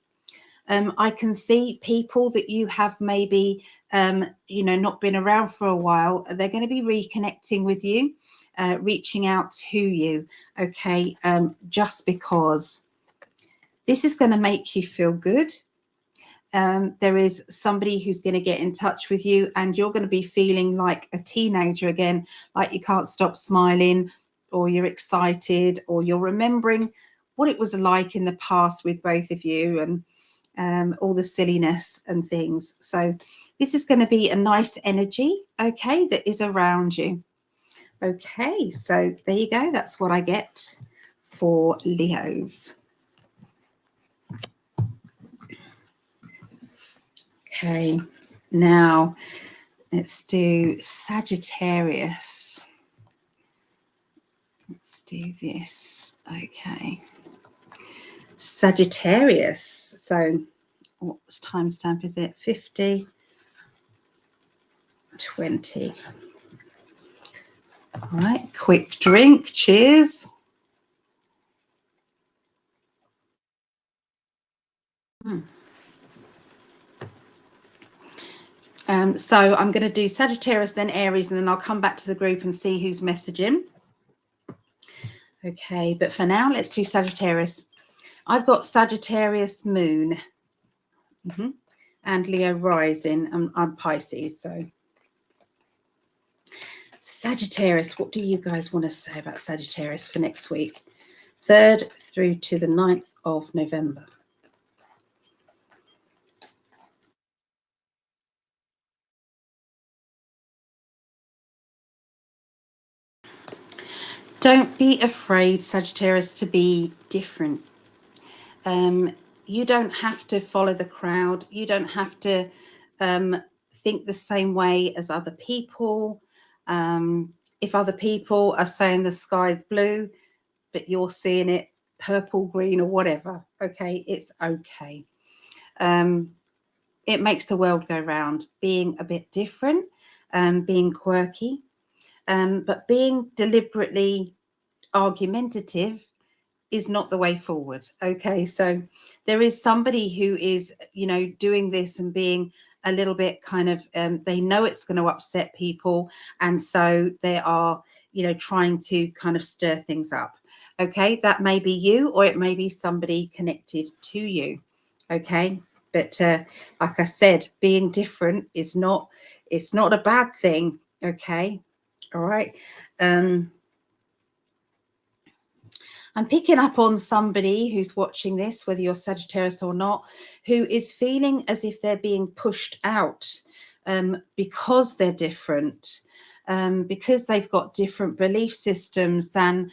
I can see people that you have maybe, you know, not been around for a while. They're going to be reconnecting with you, reaching out to you, okay, just because this is going to make you feel good. There is somebody who's going to get in touch with you, and you're going to be feeling like a teenager again, like you can't stop smiling, or you're excited, or you're remembering what it was like in the past with both of you, and all the silliness and things. So this is going to be a nice energy, okay, that is around you. Okay, so there you go. That's what I get for Leos. Okay, now let's do Sagittarius. Let's do this. Okay, Sagittarius. So what timestamp is it? 50, 20. All right, quick drink. Cheers. So I'm going to do Sagittarius, then Aries, and then I'll come back to the group and see who's messaging. Okay, but for now, let's do Sagittarius. I've got Sagittarius moon and Leo rising. I'm Pisces, so Sagittarius, what do you guys want to say about Sagittarius for next week? 3rd through to the 9th of November. Don't be afraid, Sagittarius, to be different. You don't have to follow the crowd. You don't have to think the same way as other people. If other people are saying the sky's blue, but you're seeing it purple, green, or whatever, okay, it's okay. It makes the world go round. Being a bit different, being quirky, but being deliberately argumentative is not the way forward. Okay, so there is somebody who is, you know, doing this and being a little bit kind of, they know it's going to upset people, and so they are, you know, trying to kind of stir things up. Okay, that may be you, or it may be somebody connected to you. Okay, but like I said, being different is not, it's not a bad thing. Okay, all right. I'm picking up on somebody who's watching this, whether you're Sagittarius or not, who is feeling as if they're being pushed out because they're different, because they've got different belief systems than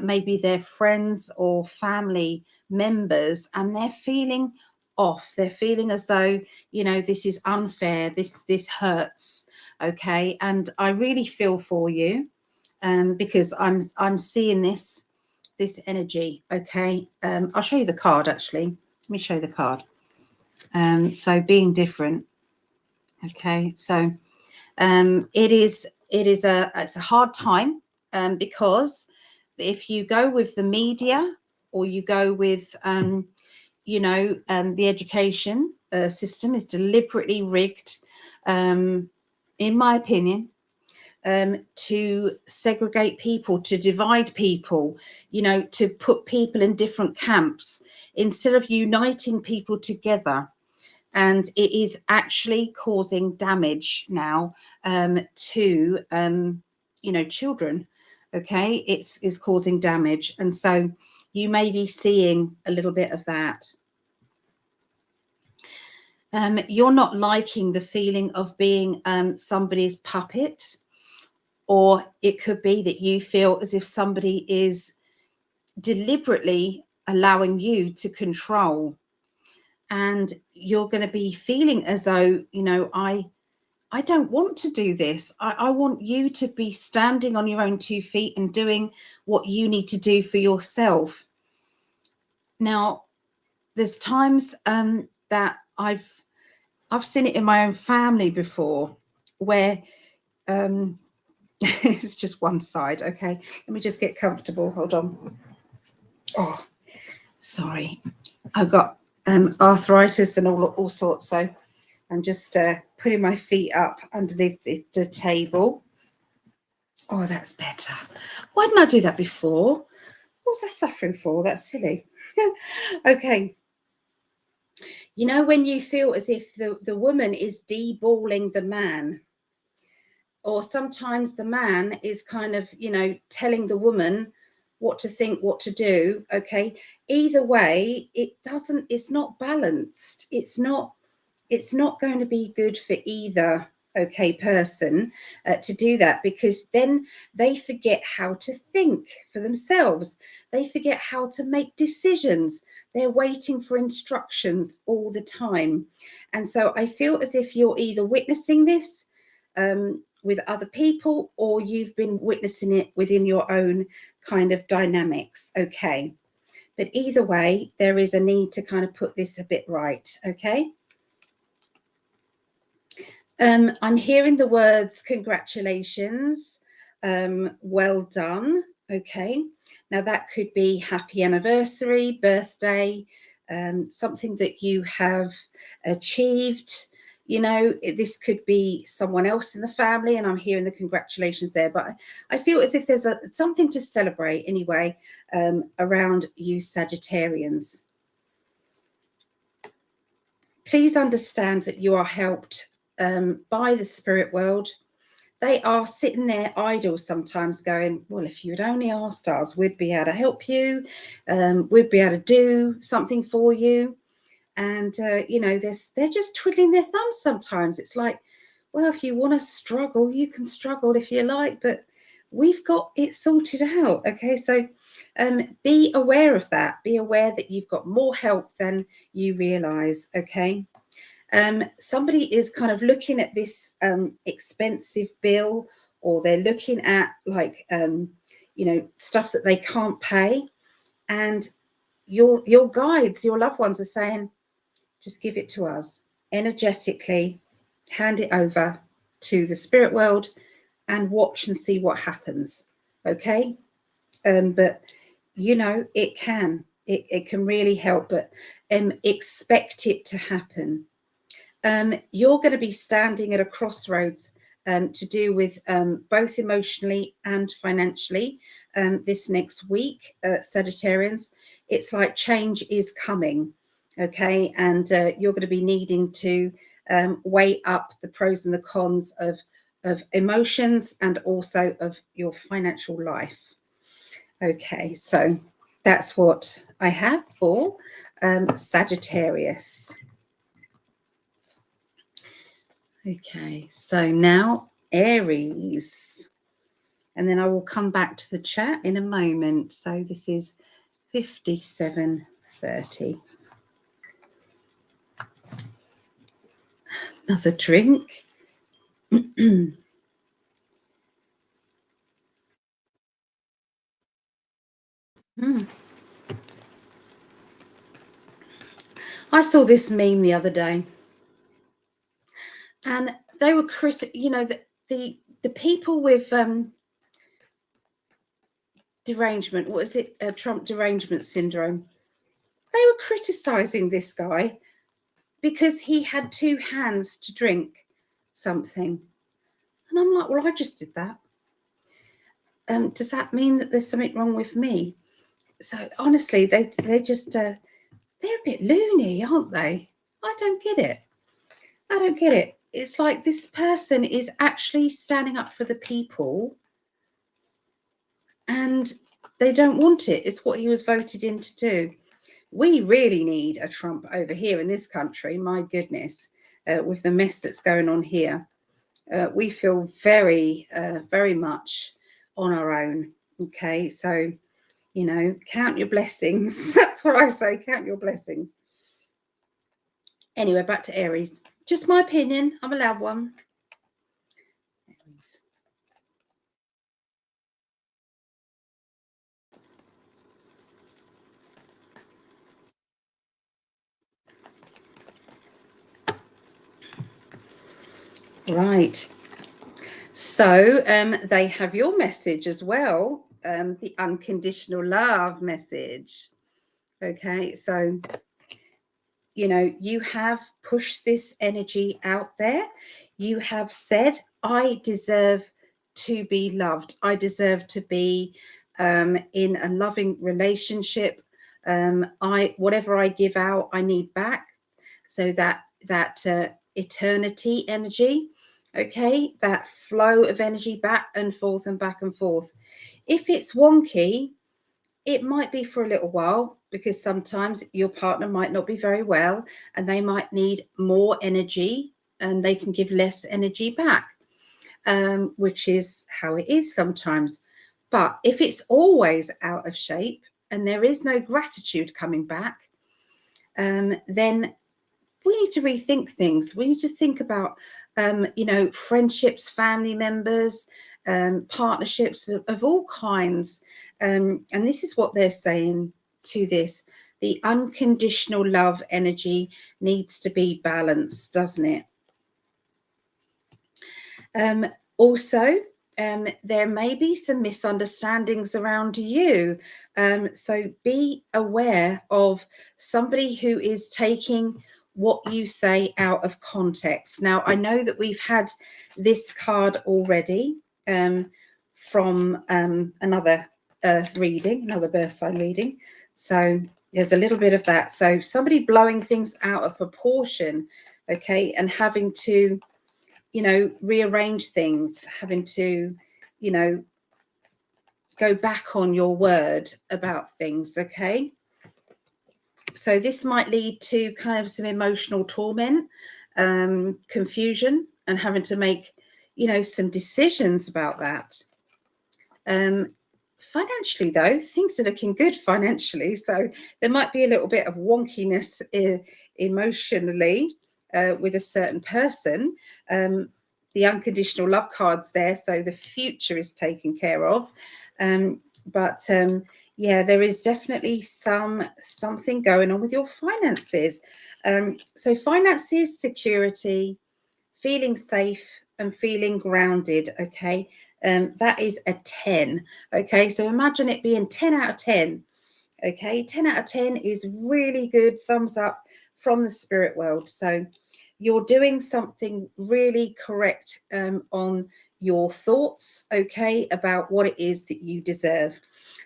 maybe their friends or family members, and they're feeling off. They're feeling as though, you know, this is unfair, this hurts. Okay, and I really feel for you because I'm seeing this energy. Okay, I'll show you the card. Actually, let me show you the card. So being different. Okay, so it's a hard time because if you go with the media, or you go with you know, the education system is deliberately rigged, in my opinion, to segregate people, to divide people, you know, to put people in different camps instead of uniting people together. And it is actually causing damage now to, you know, children. Okay, it's causing damage. And so you may be seeing a little bit of that. You're not liking the feeling of being somebody's puppet. Or it could be that you feel as if somebody is deliberately allowing you to control. And you're going to be feeling as though, you know, I don't want to do this. I want you to be standing on your own 2 feet and doing what you need to do for yourself. Now, there's times that I've seen it in my own family before, where it's just one side. Okay, let me just get comfortable. Hold on. Oh, sorry. I've got arthritis and all sorts. So I'm just putting my feet up underneath the table. Oh, that's better. Why didn't I do that before? What was I suffering for? That's silly. Okay. You know, when you feel as if the woman is de-balling the man, or sometimes the man is kind of, you know, telling the woman what to think, what to do. Okay. Either way, it's not balanced. It's not going to be good for either person to do that, because then they forget how to think for themselves. They forget how to make decisions. They're waiting for instructions all the time. And so I feel as if you're either witnessing this with other people, or you've been witnessing it within your own kind of dynamics. Okay. But either way, there is a need to kind of put this a bit right. Okay. I'm hearing the words congratulations, well done. Okay. Now that could be happy anniversary, birthday, something that you have achieved. You know, this could be someone else in the family, and I'm hearing the congratulations there. But I feel as if there's something to celebrate anyway around you Sagittarians. Please understand that you are helped by the spirit world. They are sitting there idle sometimes going, well, if you'd only asked us, we'd be able to help you. We'd be able to do something for you. And, you know, they're just twiddling their thumbs sometimes. It's like, well, if you want to struggle, you can struggle if you like, but we've got it sorted out. Okay, so be aware of that. Be aware that you've got more help than you realize. Okay. Somebody is kind of looking at this expensive bill, or they're looking at like, you know, stuff that they can't pay. And your guides, your loved ones are saying, just give it to us energetically, hand it over to the spirit world and watch and see what happens. Okay. But you know, it can really help, but expect it to happen. You're going to be standing at a crossroads to do with both emotionally and financially this next week, Sagittarians. It's like change is coming. Okay, and you're going to be needing to weigh up the pros and the cons of emotions and also of your financial life. Okay, so that's what I have for Sagittarius. Okay, so now Aries, and then I will come back to the chat in a moment. So this is 57:30. Another drink. I saw this meme the other day, and they were you know, the people with derangement, what is it, Trump derangement syndrome, they were criticizing this guy because he had two hands to drink something. And I'm like, well, I just did that. Does that mean that there's something wrong with me? So honestly, they're just they're a bit loony, aren't they? I don't get it. I don't get it. It's like this person is actually standing up for the people, and they don't want it. It's what he was voted in to do. We really need a Trump over here in this country. My goodness, with the mess that's going on here, we feel very, very much on our own. Okay, so, you know, count your blessings. That's what I say, count your blessings. Anyway, back to Aries. Just my opinion. I'm allowed one. Aries. Right. So they have your message as well, the unconditional love message. Okay, so, you know, you have pushed this energy out there. You have said, I deserve to be loved. I deserve to be in a loving relationship. Whatever I give out, I need back. So that eternity energy, okay, that flow of energy back and forth and back and forth. If it's wonky, it might be for a little while, because sometimes your partner might not be very well and they might need more energy and they can give less energy back, which is how it is sometimes. But if it's always out of shape and there is no gratitude coming back, then we need to rethink things. We need to think about, friendships, family members, partnerships of all kinds. And this is what they're saying to this. The unconditional love energy needs to be balanced, doesn't it? Also, there may be some misunderstandings around you. So be aware of somebody who is taking what you say out of context. Now, I know that we've had this card already from another reading, another birth sign reading. So there's a little bit of that. So somebody blowing things out of proportion, okay, and having to, rearrange things, having to, go back on your word about things, okay? So this might lead to kind of some emotional torment, confusion, and having to make, some decisions about that. Financially, though, things are looking good financially. So there might be a little bit of wonkiness emotionally with a certain person. The unconditional love card's there, so the future is taken care of. Yeah, there is definitely something going on with your finances. So finances, security, feeling safe and feeling grounded, okay? That is a 10, okay? So imagine it being 10 out of 10, okay? 10 out of 10 is really good, thumbs up from the spirit world. So you're doing something really correct on your thoughts, okay, about what it is that you deserve.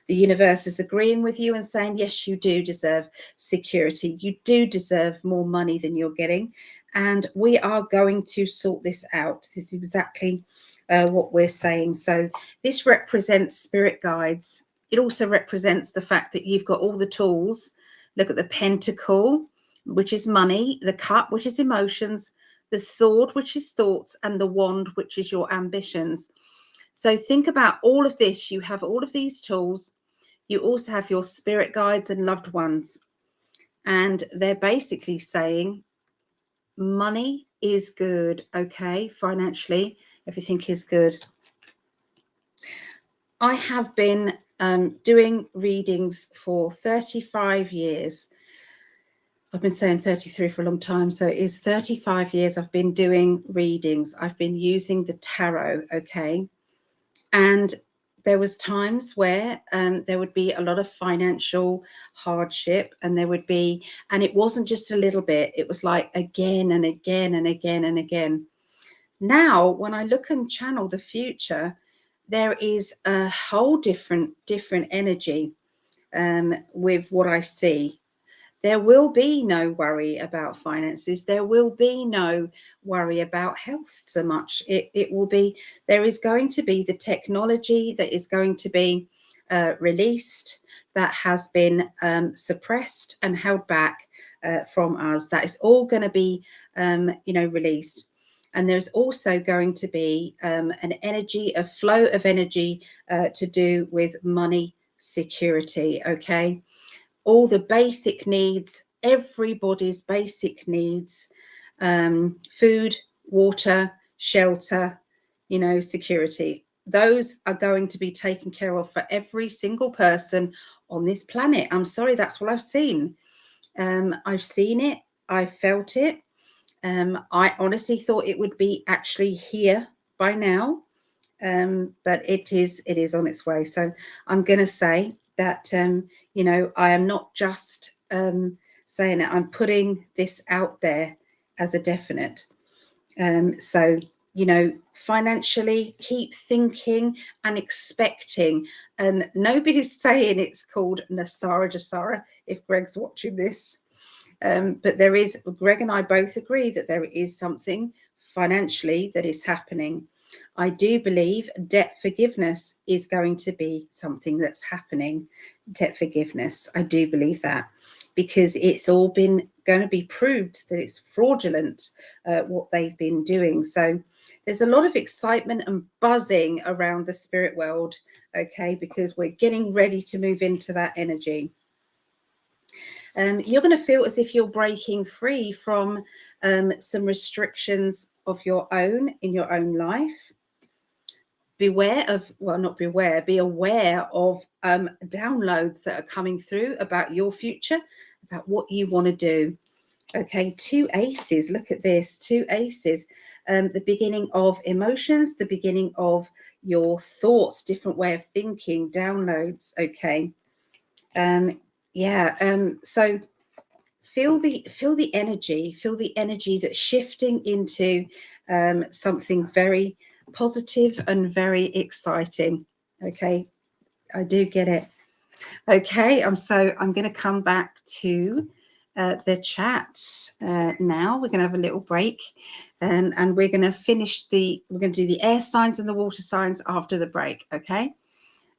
The universe is agreeing with you and saying, yes, you do deserve security. You do deserve more money than you're getting. And we are going to sort this out. This is exactly what we're saying. So this represents spirit guides. It also represents the fact that you've got all the tools. Look at the pentacle, which is money, the cup, which is emotions, the sword, which is thoughts, and the wand, which is your ambitions. So think about all of this. You have all of these tools. You also have your spirit guides and loved ones. And they're basically saying money is good, okay? Financially, everything is good. I have been doing readings for 35 years. I've been saying 33 for a long time. So it is 35 years I've been doing readings. I've been using the tarot, okay? And there was times where there would be a lot of financial hardship, and there would be, and it wasn't just a little bit, it was like again and again and again and again. Now, when I look and channel the future, there is a whole different energy with what I see. There will be no worry about finances. There will be no worry about health so much. It will be, there is going to be the technology that is going to be released, that has been suppressed and held back from us. That is all going to be, released. And there's also going to be an energy, a flow of energy to do with money security, okay? All the basic needs, everybody's basic needs, food, water, shelter, security. Those are going to be taken care of for every single person on this planet. I'm sorry, that's what I've seen. I've seen it. I felt it. I honestly thought it would be actually here by now, but it is on its way. So I'm going to say that, I am not just saying it, I'm putting this out there as a definite. So, financially, keep thinking and expecting. And nobody's saying it's called Nasara Jasara, if Greg's watching this. But there is, Greg and I both agree that there is something financially that is happening. I do believe debt forgiveness is going to be something that's happening. Debt forgiveness, I do believe that, because it's all been going to be proved that it's fraudulent, what they've been doing. So there's a lot of excitement and buzzing around the spirit world, okay, because we're getting ready to move into that energy. You're going to feel as if you're breaking free from some restrictions of your own in your own life. Beware of, well, not beware, be aware of downloads that are coming through about your future, about what you want to do. Okay, 2 aces, look at this, 2 aces. The beginning of emotions, the beginning of your thoughts, different way of thinking, downloads, okay. So feel the energy that's shifting into something very positive and very exciting. Okay, I do get it. Okay, I'm going to come back to the chat now. We're going to have a little break, and we're going to we're going to do the air signs and the water signs after the break. Okay,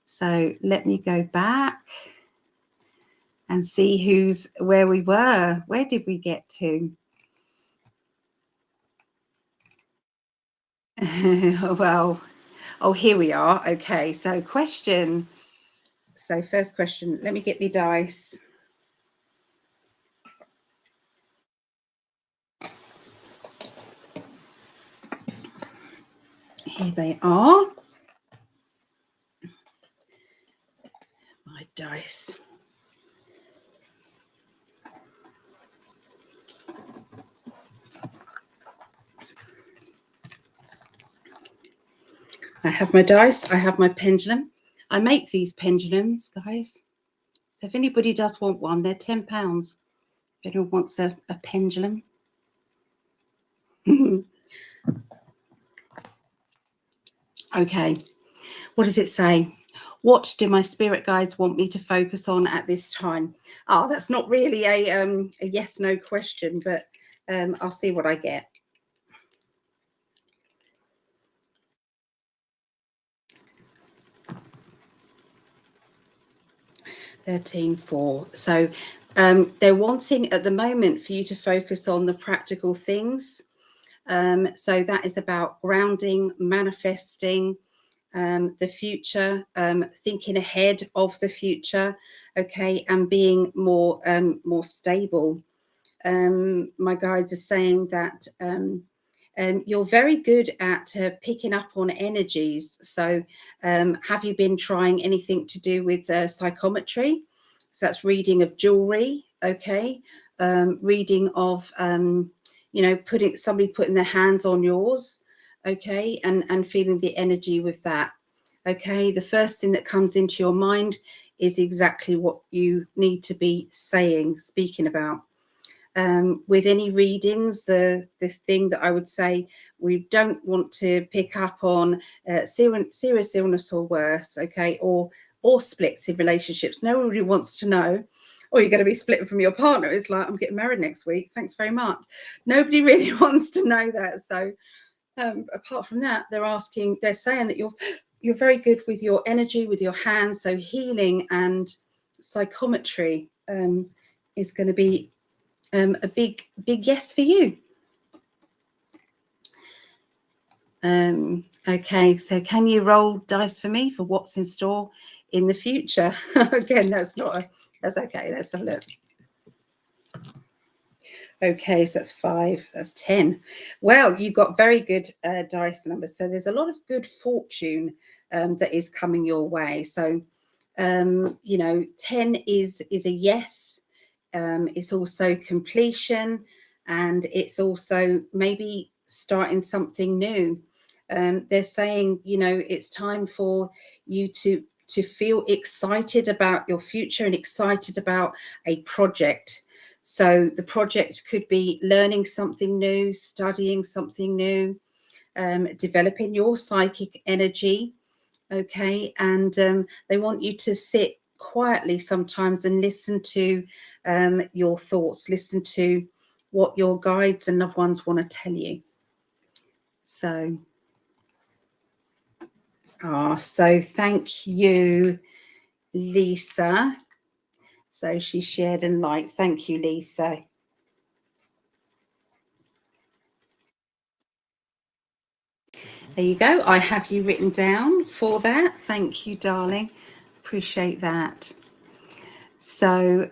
so let me go back and see where we were. Where did we get to? Well, oh, here we are. Okay, so question. So first question, let me get me dice. Here they are. My dice. I have my dice. I have my pendulum. I make these pendulums, guys. So if anybody does want one, they're £10. If anyone wants a pendulum. Okay. What does it say? What do my spirit guides want me to focus on at this time? Oh, that's not really a yes/no question, but I'll see what I get. $13.4. So they're wanting at the moment for you to focus on the practical things. So that is about grounding, manifesting the future, thinking ahead of the future, okay, and being more stable. My guides are saying that you're very good at picking up on energies. So have you been trying anything to do with psychometry? So that's reading of jewelry, okay, reading of putting their hands on yours, okay, and feeling the energy with that. Okay, the first thing that comes into your mind is exactly what you need to be speaking about. With any readings, the thing that I would say, we don't want to pick up on serious illness or worse, okay, or splits in relationships. Nobody wants to know, or you're going to be splitting from your partner. It's like, I'm getting married next week. Thanks very much. Nobody really wants to know that. So apart from that, they're saying that you're very good with your energy, with your hands. So healing and psychometry is going to be a big yes for you. Okay, so can you roll dice for me for what's in store in the future? Again, that's okay. Let's have a look. Okay, so that's 5, that's 10. Well, you got very good dice numbers. So there's a lot of good fortune that is coming your way. So, 10 is a yes. It's also completion, and it's also maybe starting something new. They're saying, it's time for you to feel excited about your future and excited about a project. So the project could be learning something new, studying something new, developing your psychic energy. Okay, and they want you to sit quietly sometimes and listen to your thoughts, listen to what your guides and loved ones want to tell you. So, so thank you, Lisa. So she shared and liked. Thank you, Lisa. There you go. I have you written down for that. Thank you, darling. Appreciate that. So,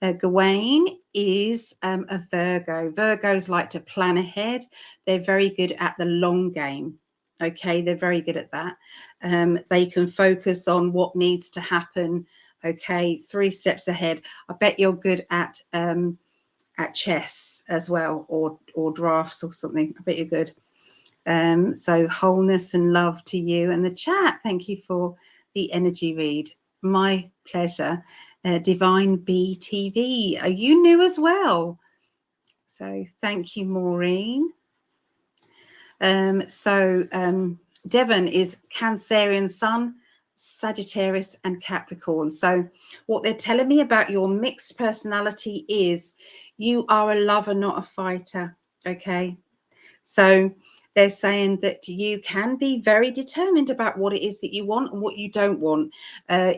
Gawain is a Virgo. Virgos like to plan ahead. They're very good at the long game. Okay, they're very good at that. They can focus on what needs to happen. Okay, 3 steps ahead. I bet you're good at chess as well, or drafts or something. I bet you're good. So wholeness and love to you and the chat. Thank you for the energy read. My pleasure. Divine BTV. Are you new as well? So thank you, Maureen. Devon is Cancerian Sun, Sagittarius and Capricorn. So what they're telling me about your mixed personality is you are a lover, not a fighter. Okay. So they're saying that you can be very determined about what it is that you want and what you don't want.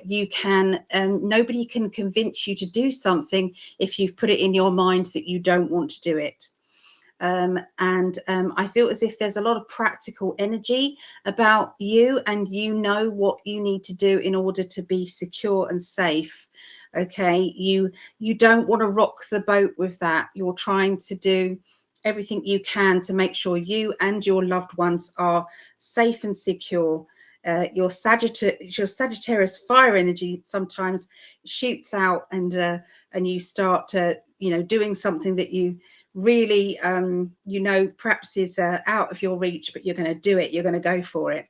You can, nobody can convince you to do something if you've put it in your mind that you don't want to do it. I feel as if there's a lot of practical energy about you, and you know what you need to do in order to be secure and safe. Okay, you don't want to rock the boat with that. You're trying to do everything you can to make sure you and your loved ones are safe and secure. Your Sagittarius fire energy sometimes shoots out, and you start doing something that you really perhaps is out of your reach, but you're going to do it. You're going to go for it.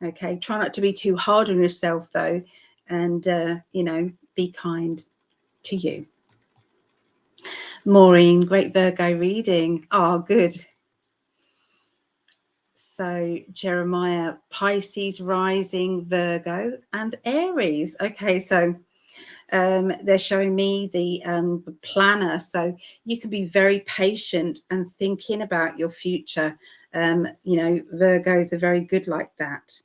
Okay, try not to be too hard on yourself though, and be kind to you. Maureen, great Virgo reading. Oh, good. So Jeremiah, Pisces rising, Virgo and Aries. Okay, so they're showing me the planner. So you can be very patient and thinking about your future. Virgos are very good like that.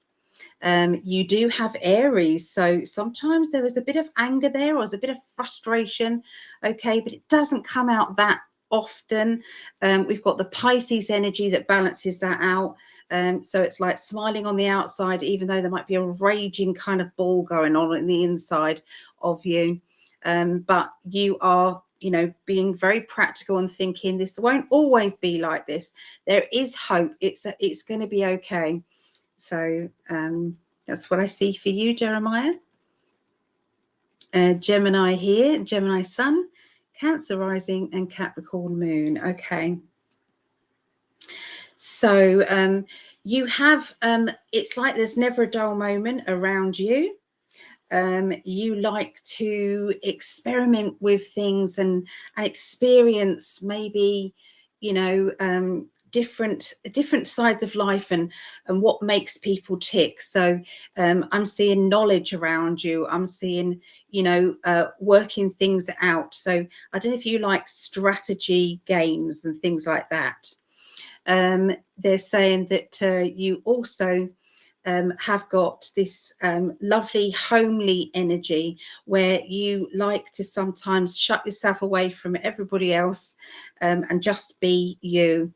You do have Aries, so sometimes there is a bit of anger there, or there's a bit of frustration. Okay, but it doesn't come out that often. We've got the Pisces energy that balances that out. So it's like smiling on the outside, even though there might be a raging kind of ball going on in the inside of you. But you are, being very practical and thinking this won't always be like this. There is hope. It's going to be okay. So that's what I see for you, Jeremiah. Gemini here, Gemini Sun, Cancer rising and Capricorn moon. Okay. So you have, it's like there's never a dull moment around you. You like to experiment with things and experience maybe, different sides of life and what makes people tick. So I'm seeing knowledge around you. I'm seeing, working things out. So I don't know if you like strategy games and things like that. They're saying that you also have got this lovely homely energy where you like to sometimes shut yourself away from everybody else and just be you.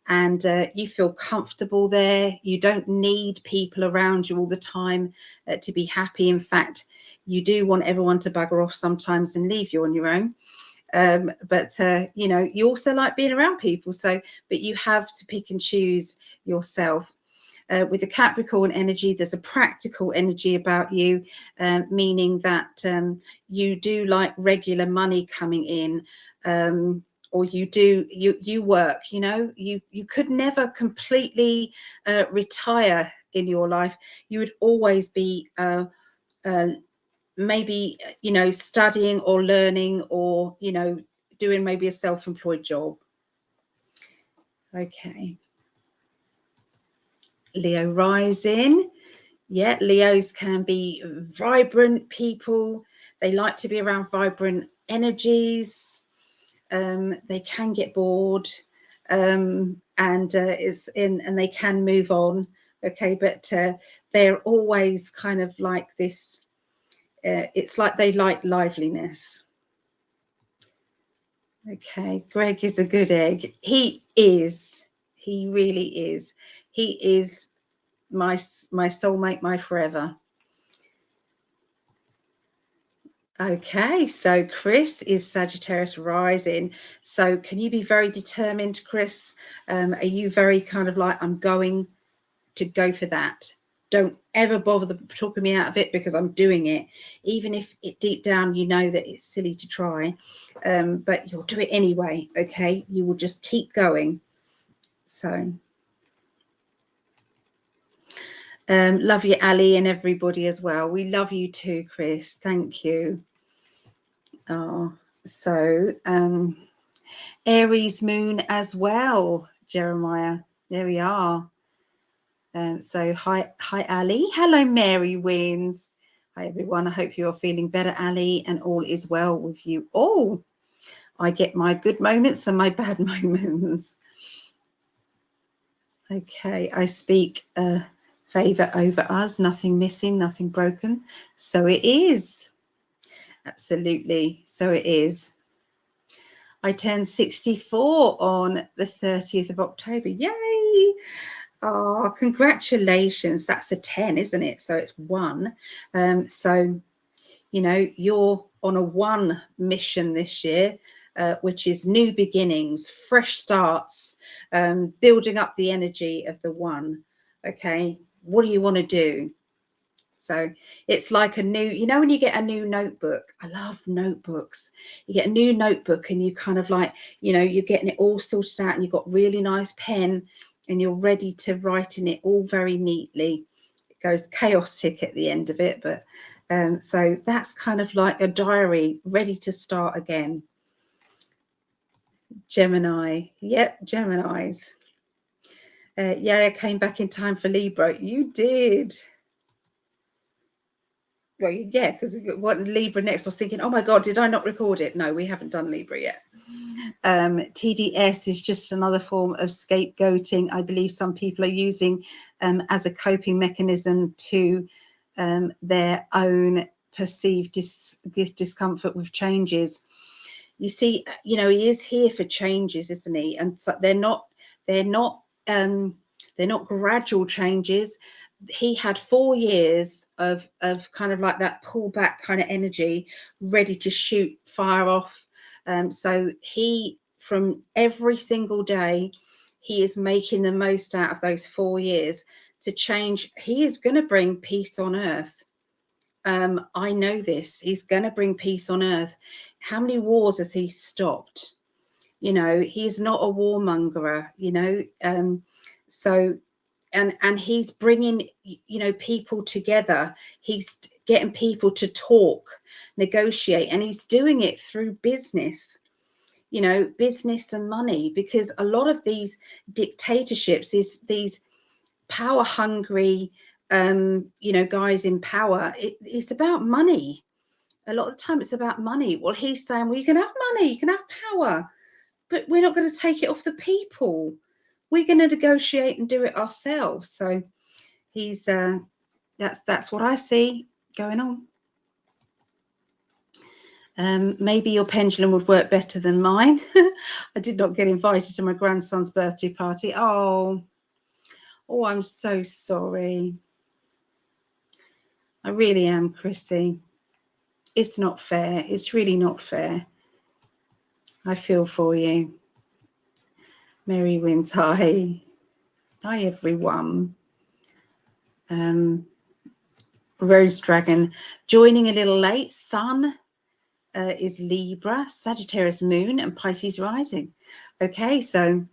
And you feel comfortable there. You don't need people around you all the time to be happy. In fact, you do want everyone to bugger off sometimes and leave you on your own. But you also like being around people. But you have to pick and choose yourself. With the Capricorn energy, there's a practical energy about you, meaning that you do like regular money coming in, or you work. You could never completely retire in your life. You would always be maybe studying or learning, or doing maybe a self-employed job. Okay. Leo rising, Yeah, Leos can be vibrant people. They like to be around vibrant energies. They can get bored, and they can move on. Okay, but they're always kind of like this. It's like they like liveliness. Okay, Greg is a good egg. He is. He really is. He is my soulmate, my forever. Okay, so Chris is Sagittarius rising. So can you be very determined, Chris? Are you very kind of like, I'm going to go for that? Don't ever bother talking me out of it, because I'm doing it. Even if it deep down you know that it's silly to try, but you'll do it anyway, okay? You will just keep going. So love you, Ali, and everybody as well. We love you too, Chris. Thank you. Oh, so Aries moon as well, Jeremiah. There we are. So hi Ali. Hello, Mary Wins. Hi everyone. I hope you're feeling better, Ali, and all is well with you all. I get my good moments and my bad moments. Okay, I speak favor over us. Nothing missing, nothing broken. So it is. Absolutely. So it is. I turned 64 on the 30th of October. Yay! Oh, congratulations. That's a 10, isn't it? So it's 1. So, you know, you're on a 1 mission this year, which is new beginnings, fresh starts, building up the energy of the 1. Okay. What do you want to do? So it's like a new, you know, when you get a new notebook, I love notebooks. You get a new notebook and you kind of like, you know, you're getting it all sorted out and you've got really nice pen and you're ready to write in it all very neatly. It goes chaotic at the end of it. But so that's kind of like a diary ready to start again. Gemini. Yep, Geminis. Yeah, I came back in time for Libra. You did. Well, yeah, because what Libra next? I was thinking, oh my God, did I not record it? No, we haven't done Libra yet. TDS is just another form of scapegoating. I believe some people are using as a coping mechanism to their own perceived discomfort with changes. You see, you know, he is here for changes, isn't he? And so they're not gradual changes. He had 4 years of kind of like that pullback kind of energy, ready to shoot fire off. So he, from every single day, he is making the most out of those 4 years to change. He is going to bring peace on earth. I know this. He's going to bring peace on earth. How many wars has he stopped? You know, he's not a warmonger, you know. So and he's bringing, you know, people together. He's getting people to talk, negotiate, and he's doing it through business, you know, business and money, because a lot of these dictatorships is these power hungry you know, guys in power. It's about money. A lot of the time it's about money. Well, he's saying, well, you can have money, you can have power, but we're not going to take it off the people. We're going to negotiate and do it ourselves. So he's that's what I see going on. Maybe your pendulum would work better than mine. I did not get invited to my grandson's birthday party. Oh, I'm so sorry. I really am, Chrissy. It's not fair. It's really not fair. I feel for you. Mary wins. Hi. Hi, everyone. Rose Dragon joining a little late. Sun is Libra, Sagittarius moon, and Pisces rising. Okay, so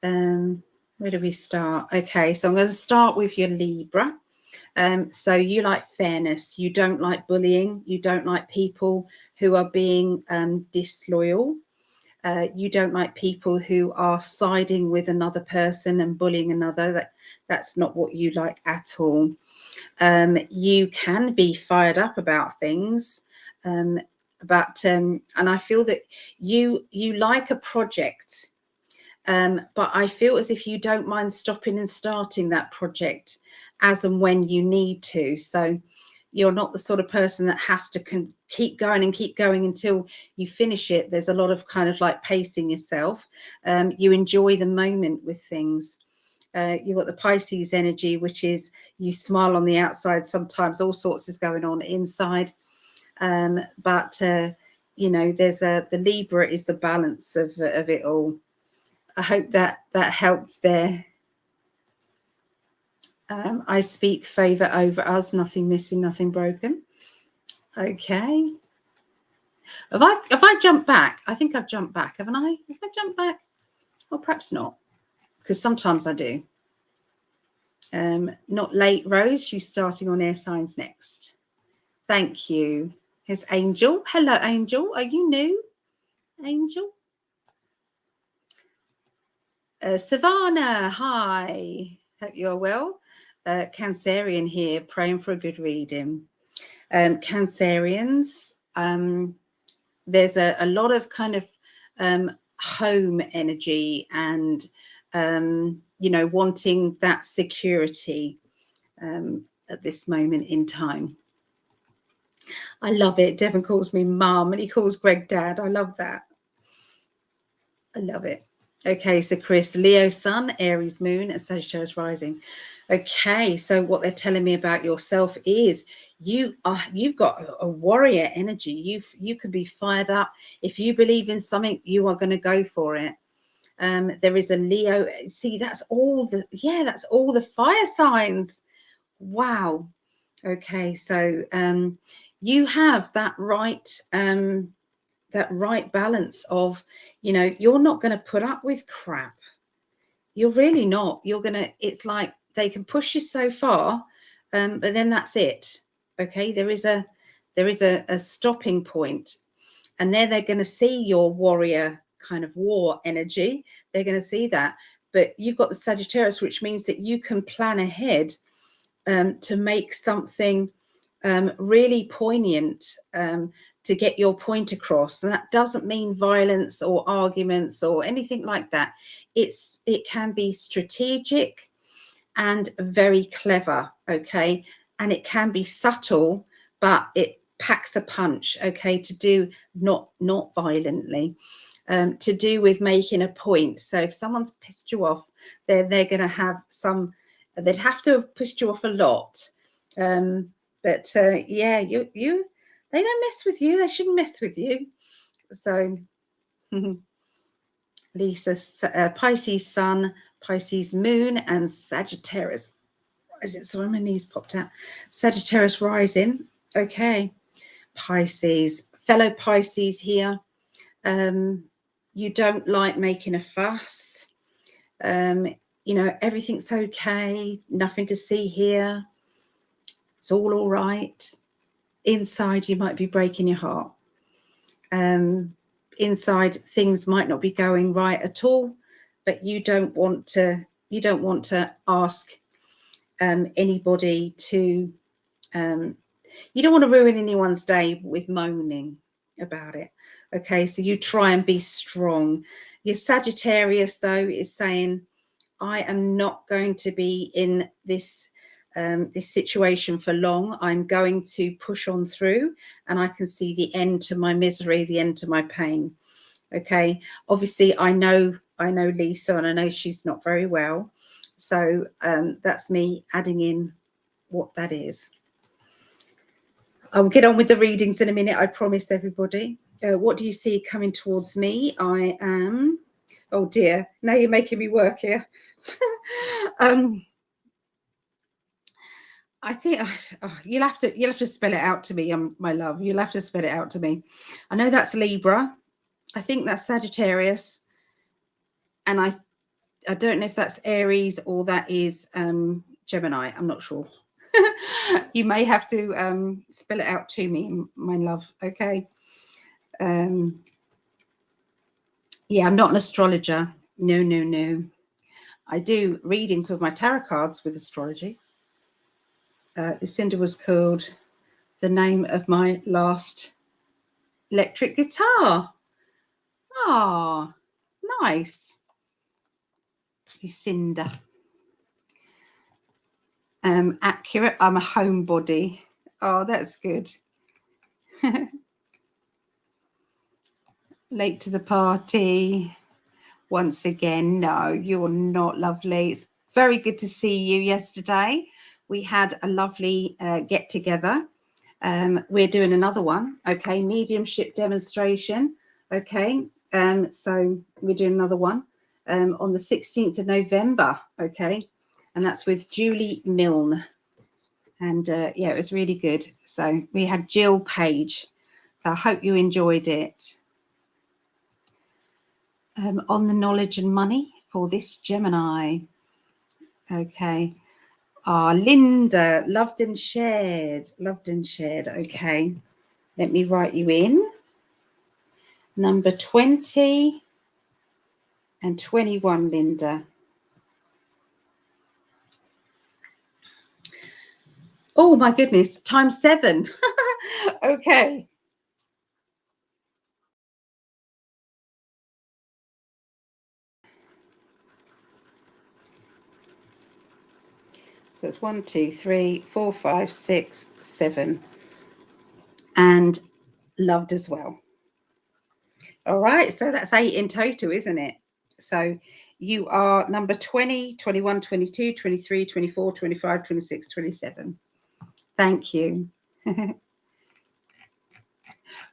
where do we start? Okay, so I'm going to start with your Libra. So you like fairness. You don't like bullying. You don't like people who are being disloyal. You don't like people who are siding with another person and bullying another. That's not what you like at all. You can be fired up about things, and I feel that you like a project, but I feel as if you don't mind stopping and starting that project as and when you need to. So you're not the sort of person that has to keep going until you finish it. There's a lot of kind of like pacing yourself. You enjoy the moment with things. You've got the Pisces energy, which is you smile on the outside. Sometimes all sorts is going on inside. But you know, there's the Libra is the balance of it all. I hope that helped there. I speak favor over us, nothing missing, nothing broken. Okay. Have I jumped back? I think I've jumped back, haven't I? Have I jumped back? Or perhaps not, because sometimes I do. Not late, Rose. She's starting on air signs next. Thank you. Here's Angel. Hello, Angel. Are you new, Angel? Savannah, hi. Hope you're well. Cancerian here, praying for a good reading. Cancerians, there's a lot of kind of home energy and, you know, wanting that security at this moment in time. I love it. Devon calls me mum and he calls Greg dad. I love that. I love it. Okay, so Chris, Leo sun, Aries moon, and Sagittarius rising. Okay, so what they're telling me about yourself is you've got a warrior energy. You could be fired up. If you believe in something, you are going to go for it. There is a Leo. See, that's all the fire signs. Wow. Okay, so you have that right balance of, you know, you're not going to put up with crap. You're really not. It's like they can push you so far, but then that's it. Okay, there is a stopping point, and they're going to see your warrior kind of war energy. They're going to see that, but you've got the Sagittarius, which means that you can plan ahead to make something really poignant to get your point across. And that doesn't mean violence or arguments or anything like that. It can be strategic and very clever, okay? And it can be subtle, but it packs a punch, okay, to do not violently, to do with making a point. So if someone's pissed you off, they're going to have they'd have to have pushed you off a lot. But yeah, they don't mess with you. They shouldn't mess with you. So Lisa, Pisces sun, Pisces moon, and Sagittarius rising. Sorry, my knees popped out. Sagittarius rising. Okay, Pisces, fellow Pisces here. You don't like making a fuss. You know, everything's okay. Nothing to see here. It's all right. Inside, you might be breaking your heart. Inside, things might not be going right at all, but you don't want to ask anybody to. You don't want to ruin anyone's day with moaning about it. Okay, so you try and be strong. Your Sagittarius, though, is saying, I am not going to be in this situation for long. I'm going to push on through, and I can see the end to my misery, the end to my pain. Okay, obviously I know Lisa, and I know she's not very well, so that's me adding in what that is. I'll get on with the readings in a minute, I promise everybody. What do you see coming towards me? I am, oh dear, now you're making me work here. I think you'll have to spell it out to me, my love. You'll have to spell it out to me. I know that's Libra. I think that's Sagittarius, and I don't know if that's Aries or that is Gemini. I'm not sure. You may have to spell it out to me, my love. Okay. Yeah, I'm not an astrologer. No, no, no. I do readings with my tarot cards with astrology. Lucinda was called the name of my last electric guitar. Ah, nice. Lucinda. Accurate. I'm a homebody. Oh, that's good. Late to the party. Once again, no, you're not, lovely. It's very good to see you yesterday. We had a lovely get together. We're doing another one. Okay, mediumship demonstration. Okay, so we're doing another one on the 16th of November. Okay, and that's with Julie Milne. And yeah, it was really good. So we had Jill Page. So I hope you enjoyed it. On the knowledge and money for this Gemini. Okay. Linda, loved and shared. Loved and shared. Okay. Let me write you in. Number 20 and 21, Linda. Oh, my goodness. Times 7. Okay. So it's 1, 2, 3, 4, 5, 6, 7. And loved as well. All right. So that's 8 in total, isn't it? So you are number 20, 21, 22, 23, 24, 25, 26, 27. Thank you.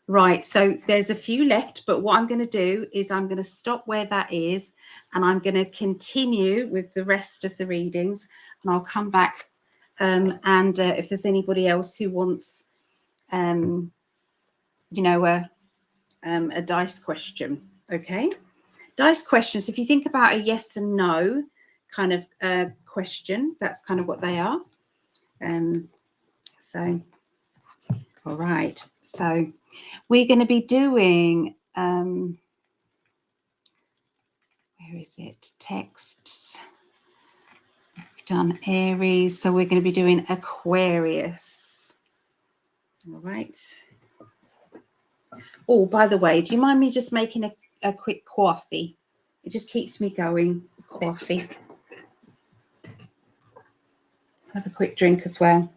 Right, so there's a few left, but what I'm going to do is I'm going to stop where that is, and I'm going to continue with the rest of the readings, and I'll come back and if there's anybody else who wants, you know, a dice question. Okay, dice questions. If you think about a yes and no kind of question, that's kind of what they are. So, all right. So we're going to be doing, where is it? Texts. We've done Aries. So we're going to be doing Aquarius. All right. Oh, by the way, do you mind me just making a quick coffee? It just keeps me going. Coffee. Have a quick drink as well.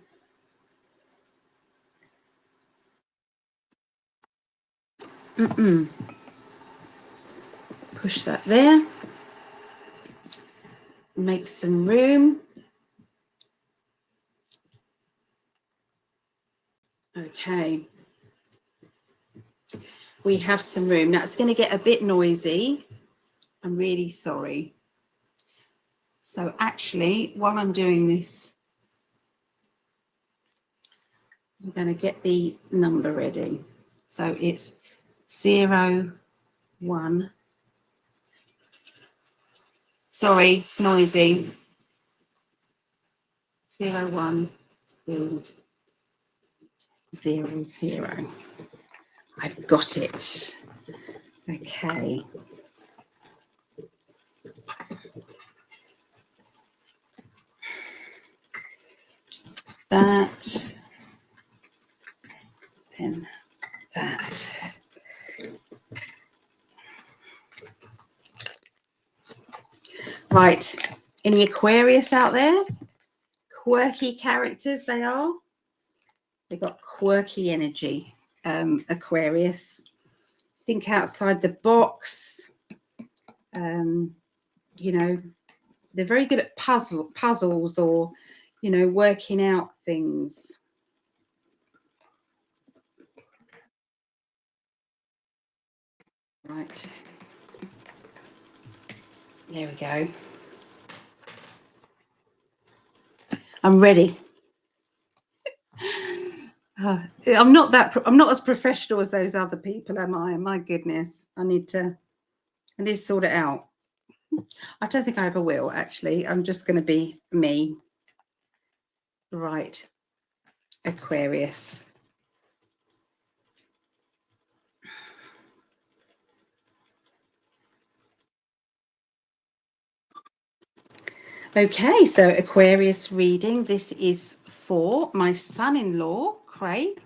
Push that there. Make some room. Okay. We have some room. Now it's going to get a bit noisy. I'm really sorry. So actually, while I'm doing this, I'm going to get the number ready. So it's 0, 1. Sorry, it's noisy. 0, 1, 2, 0, 0. I've got it. Okay. That. Then that. Right. Any Aquarius out there? Quirky characters they are. They got quirky energy. Aquarius. Think outside the box. You know, they're very good at puzzles or, you know, working out things. Right. There we go. I'm ready. I'm not as professional as those other people, am I? My goodness. I need to sort it out. I don't think I ever will, actually. I'm just going to be me. Right. Aquarius. Okay, so Aquarius reading. This is for my son-in-law, Craig,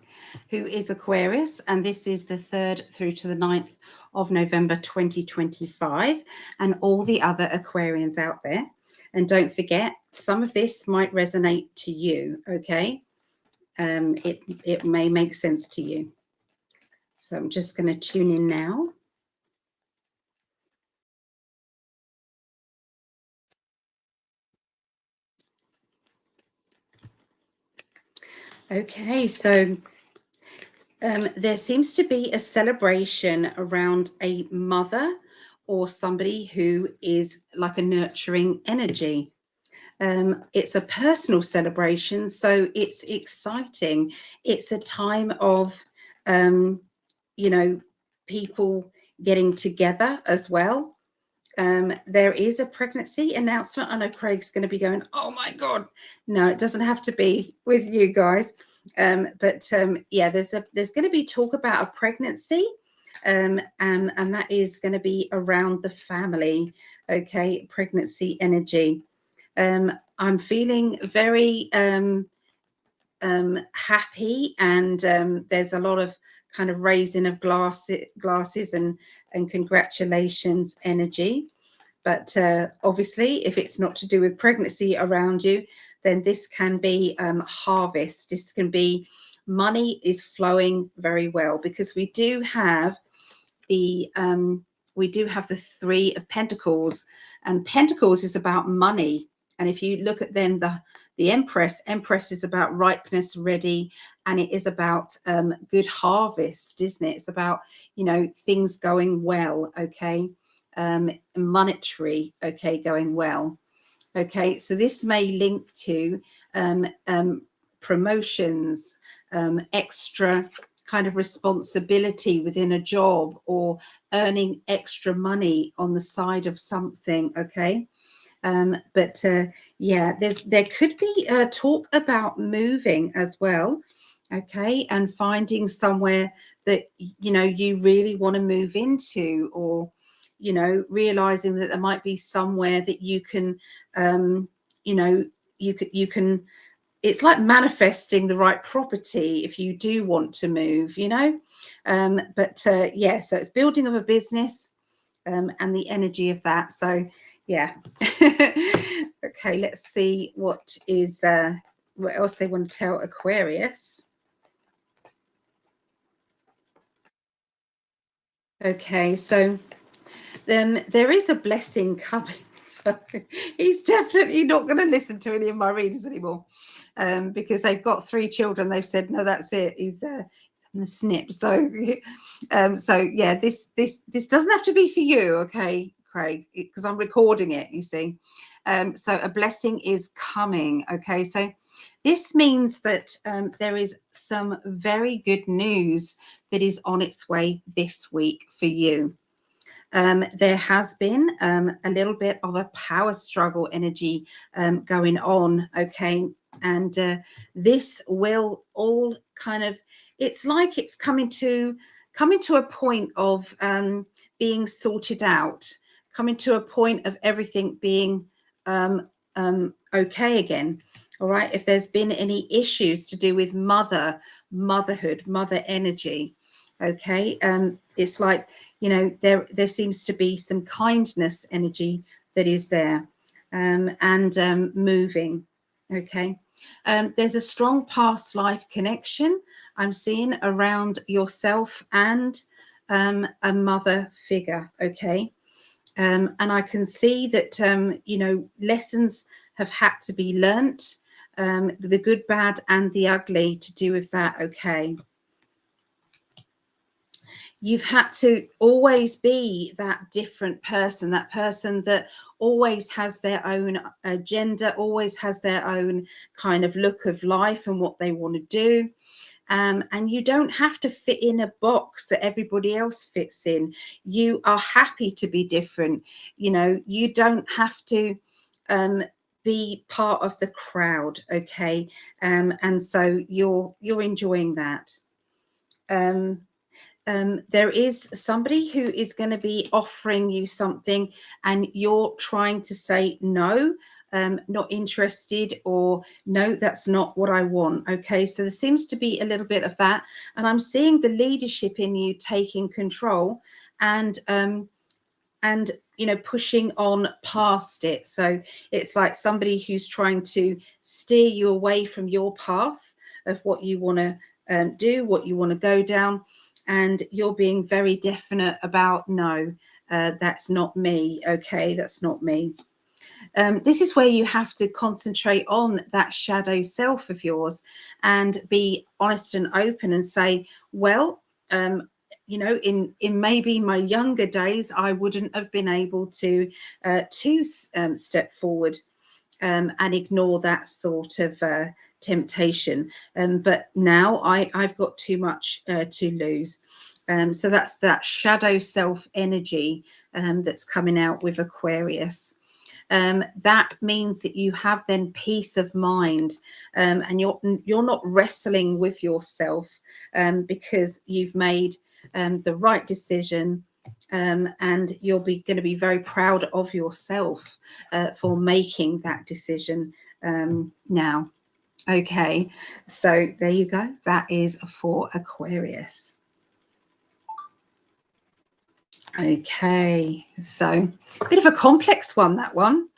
who is Aquarius, and this is the 3rd through to the 9th of November 2025, and all the other Aquarians out there. And don't forget, some of this might resonate to you, okay? It may make sense to you. So I'm just going to tune in now. Okay, so there seems to be a celebration around a mother or somebody who is like a nurturing energy. It's a personal celebration, so it's exciting. It's a time of, you know, people getting together as well. There is a pregnancy announcement. I know Craig's going to be going, oh my God. No, it doesn't have to be with you guys. But yeah, there's going to be talk about a pregnancy. And that is going to be around the family. Okay, pregnancy energy. I'm feeling very happy, and there's a lot of kind of raising of glasses and congratulations energy. But obviously, if it's not to do with pregnancy around you, then this can be harvest. This can be money is flowing very well, because we do have the 3 of Pentacles, and Pentacles is about money. And if you look at then the Empress is about ripeness, ready, and it is about good harvest, isn't it? It's about, you know, things going well, okay, monetary, okay, going well. Okay, so this may link to promotions, extra kind of responsibility within a job, or earning extra money on the side of something. Okay, but yeah, there could be talk about moving as well. Okay, and finding somewhere that, you know, you really want to move into, or, you know, realizing that there might be somewhere that you can, you know, you can, it's like manifesting the right property if you do want to move, you know. But yeah, so it's building of a business, and the energy of that. So yeah. Okay, let's see what else they want to tell Aquarius. Okay, so there is a blessing coming. He's definitely not going to listen to any of my readings anymore, because they've got 3 children. They've said, no, that's it. He's having a snip. So, so yeah, this doesn't have to be for you, okay, Craig, because I'm recording it. You see, so a blessing is coming. Okay, so this means that there is some very good news that is on its way this week for you. There has been a little bit of a power struggle energy going on, okay, and this will all kind of, it's like it's coming to a point of being sorted out, coming to a point of everything being okay again. All right, if there's been any issues to do with motherhood, mother energy, okay, it's like, you know, there seems to be some kindness energy that is there, and moving. Okay, there's a strong past life connection I'm seeing around yourself and a mother figure. Okay, and I can see that you know, lessons have had to be learnt, the good, bad, and the ugly to do with that. Okay. You've had to always be that different person, that person that always has their own agenda, always has their own kind of look of life and what they want to do. And you don't have to fit in a box that everybody else fits in. You are happy to be different. You know, you don't have to be part of the crowd. Okay. And so you're enjoying that. there is somebody who is going to be offering you something and you're trying to say no, not interested, or no, that's not what I want. Okay, so there seems to be a little bit of that, and I'm seeing the leadership in you taking control and you know, pushing on past it. So it's like somebody who's trying to steer you away from your path of what you want to do, what you want to go down, and you're being very definite about no, that's not me. Okay, that's not me. This is where you have to concentrate on that shadow self of yours and be honest and open and say, well, you know, in maybe my younger days, I wouldn't have been able to step forward and ignore that sort of temptation. But now I've got too much to lose. So that's that shadow self energy that's coming out with Aquarius. That means that you have then peace of mind, and you're not wrestling with yourself because you've made the right decision, and you'll be going to be very proud of yourself for making that decision now. Okay, so there you go. That is for Aquarius. Okay, so a bit of a complex one, that one.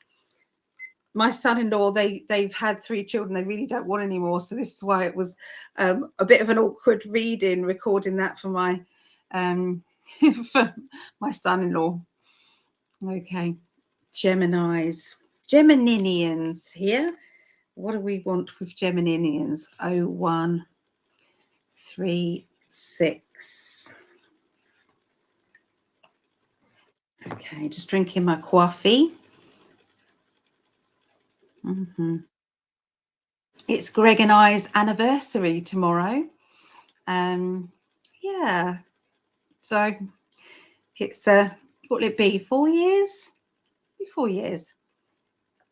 My son-in-law, they've had 3 children. They really don't want any more. So this is why it was a bit of an awkward reading, recording that for my for my son-in-law. Okay, Geminis, Geminians here. What do we want with Geminians? 0136. Okay, just drinking my coffee. It's Greg and I's anniversary tomorrow. Yeah, so it's what will it be, 4 years? 4 years.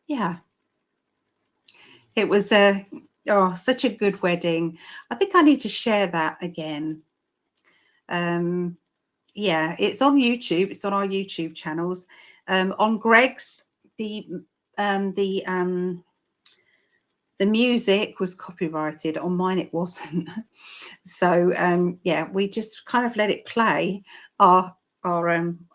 Yeah, it was such a good wedding. I think I need to share that again. Yeah, it's on YouTube. It's on our YouTube channels. On Gregg's, the music was copyrighted. On mine it wasn't. So yeah, we just kind of let it play our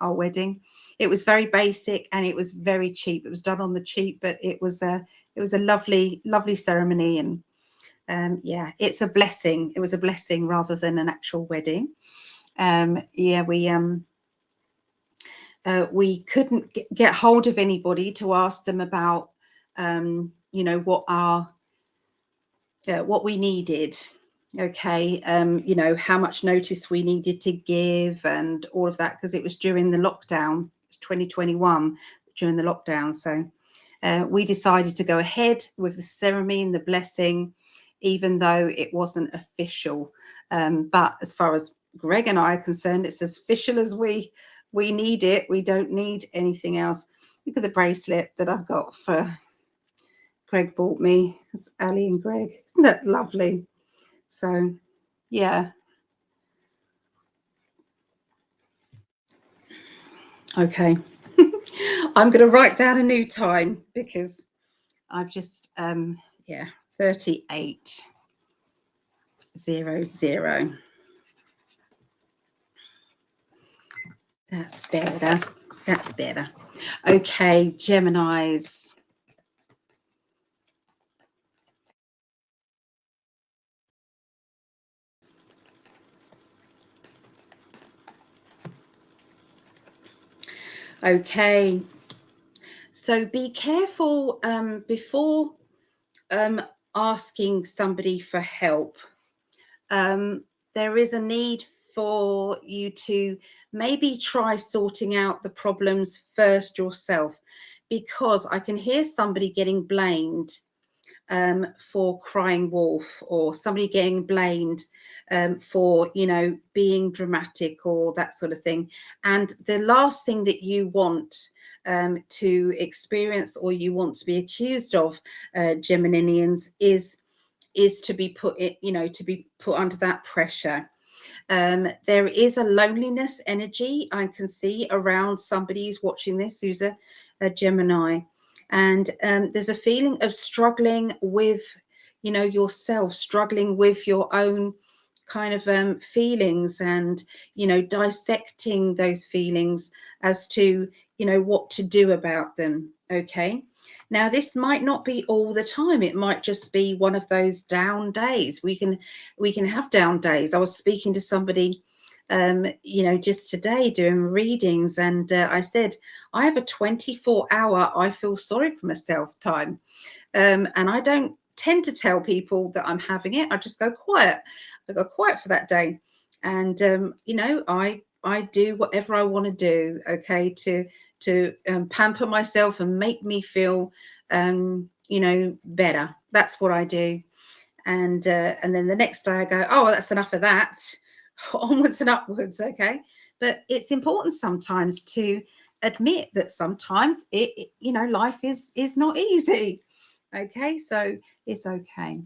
wedding. It was very basic and it was very cheap. It was done on the cheap, but it was a lovely ceremony, and yeah, it's a blessing. It was a blessing rather than an actual wedding. Yeah, we couldn't get hold of anybody to ask them about you know, what we needed. Okay, you know, how much notice we needed to give and all of that, because it was during the lockdown. It's 2021 during the lockdown. So we decided to go ahead with the ceremony and the blessing, even though it wasn't official. But as far as Greg and I are concerned, it's as official as we need it. We don't need anything else. Look at the bracelet that I've got for Greg bought me. It's Ali and Greg. Isn't that lovely? So, yeah. Okay. I'm going to write down a new time because I've just, yeah, 38:00. That's better. That's better. Okay, Geminis. Okay, so be careful before asking somebody for help. There is a need for you to maybe try sorting out the problems first yourself, because I can hear somebody getting blamed for crying wolf, or somebody getting blamed for, you know, being dramatic or that sort of thing. And the last thing that you want to experience, or you want to be accused of, Geminians, is to be put, you know, to be put under that pressure. There is a loneliness energy I can see around somebody who's watching this, who's a Gemini. And there's a feeling of struggling with, you know, yourself, struggling with your own kind of feelings, and, you know, dissecting those feelings as to, you know, what to do about them. Okay. Now, this might not be all the time. It might just be one of those down days. We can have down days. I was speaking to somebody, you know, just today doing readings, and I said, I have a 24-hour I feel sorry for myself time. And I don't tend to tell people that I'm having it. I just go quiet. I go quiet for that day. And, you know, I do whatever I want to do, okay, to pamper myself and make me feel, you know, better. That's what I do. And then the next day I go, oh, that's enough of that. Onwards and upwards, okay. But it's important sometimes to admit that sometimes it you know, life is not easy. Okay, so it's okay.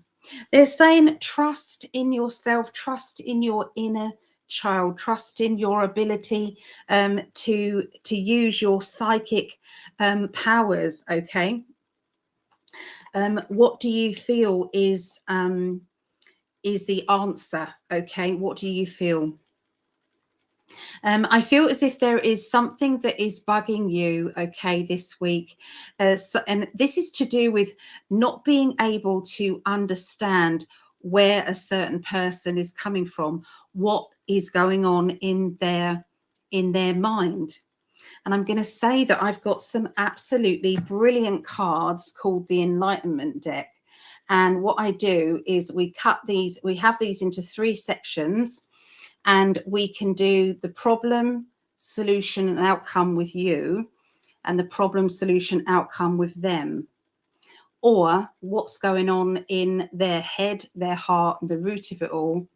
They're saying trust in yourself, trust in your inner child, trust in your ability to use your psychic powers. Okay. What do you feel is the answer? Okay, what do you feel? I feel as if there is something that is bugging you, okay, this week. And this is to do with not being able to understand where a certain person is coming from, what is going on in their mind. And I'm going to say that I've got some absolutely brilliant cards called the Enlightenment deck. And what I do is we have these into 3 sections. And we can do the problem, solution, and outcome with you, and the problem, solution, outcome with them, or what's going on in their head, their heart, and the root of it all.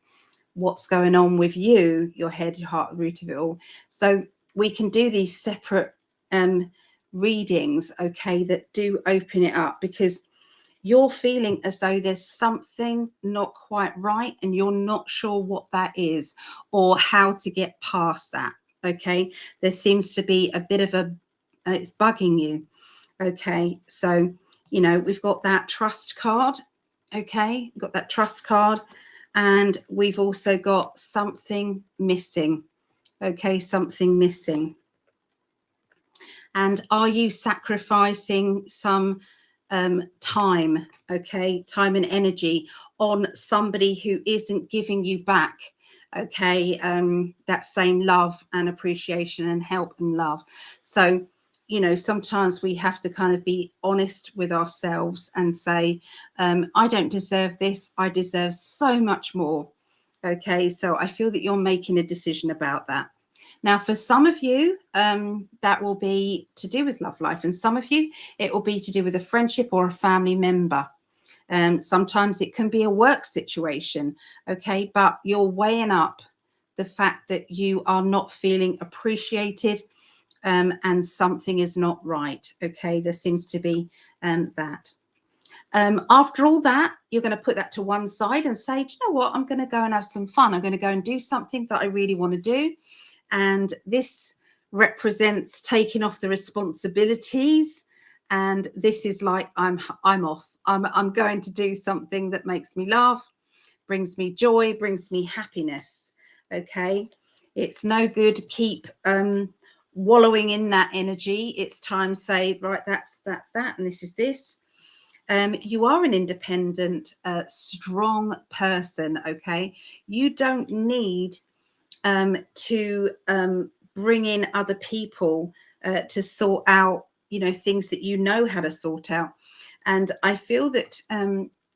What's going on with you, your head, your heart, root of it all. So we can do these separate readings, okay, that do open it up, because you're feeling as though there's something not quite right and you're not sure what that is or how to get past that. Okay, there seems to be a bit of it's bugging you. Okay, so, you know, we've got that trust card. Okay, we've got that trust card, and we've also got something missing. Okay, something missing. And are you sacrificing some time, okay, time and energy on somebody who isn't giving you back, okay, that same love and appreciation and help and love? So, you know, sometimes we have to kind of be honest with ourselves and say, I don't deserve this. I deserve so much more. Okay, so I feel that you're making a decision about that. Now, for some of you, that will be to do with love life, and some of you, it will be to do with a friendship or a family member. Sometimes it can be a work situation, okay, but you're weighing up the fact that you are not feeling appreciated, and something is not right, okay. There seems to be that. After all that, you're going to put that to one side and say, do you know what, I'm going to go and have some fun. I'm going to go and do something that I really want to do. And this represents taking off the responsibilities. And this is like, I'm off. I'm going to do something that makes me laugh, brings me joy, brings me happiness. Okay. It's no good keep wallowing in that energy. It's time to say, right, that's that. And this is this. You are an independent, strong person. Okay. You don't need to bring in other people to sort out, you know, things that you know how to sort out. And I feel that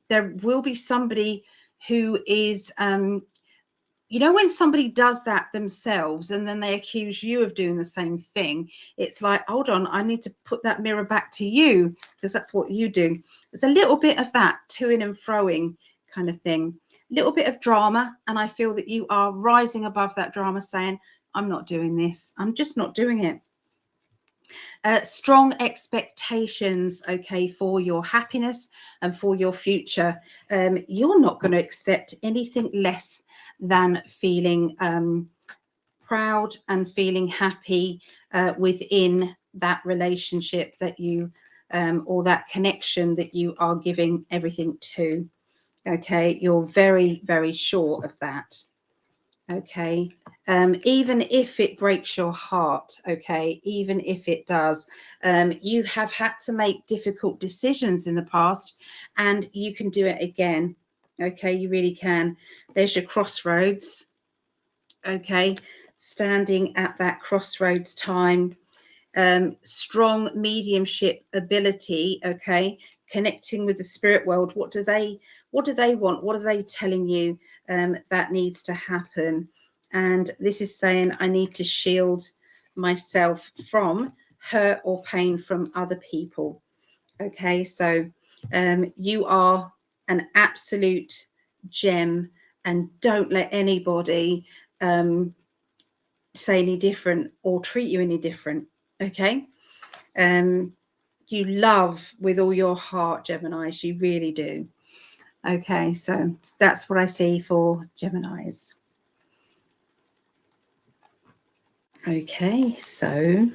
there will be somebody who is, you know, when somebody does that themselves and then they accuse you of doing the same thing, it's like, hold on, I need to put that mirror back to you, because that's what you do. There's a little bit of that to-ing and fro-ing kind of thing, a little bit of drama. And I feel that you are rising above that drama, saying, I'm not doing this. I'm just not doing it. Strong expectations, okay, for your happiness and for your future. You're not going to accept anything less than feeling proud and feeling happy within that relationship that you or that connection that you are giving everything to. Okay, you're very, very sure of that. Okay, even if it breaks your heart, okay, even if it does, you have had to make difficult decisions in the past, and you can do it again. Okay, you really can. There's your crossroads. Okay, standing at that crossroads time. Strong mediumship ability. Okay, connecting with the spirit world. What do they want? What are they telling you that needs to happen? And this is saying, I need to shield myself from hurt or pain from other people. Okay, so you are an absolute gem, and don't let anybody say any different or treat you any different. Okay, you love with all your heart, Geminis, you really do. Okay, so that's what I see for Geminis. Okay, so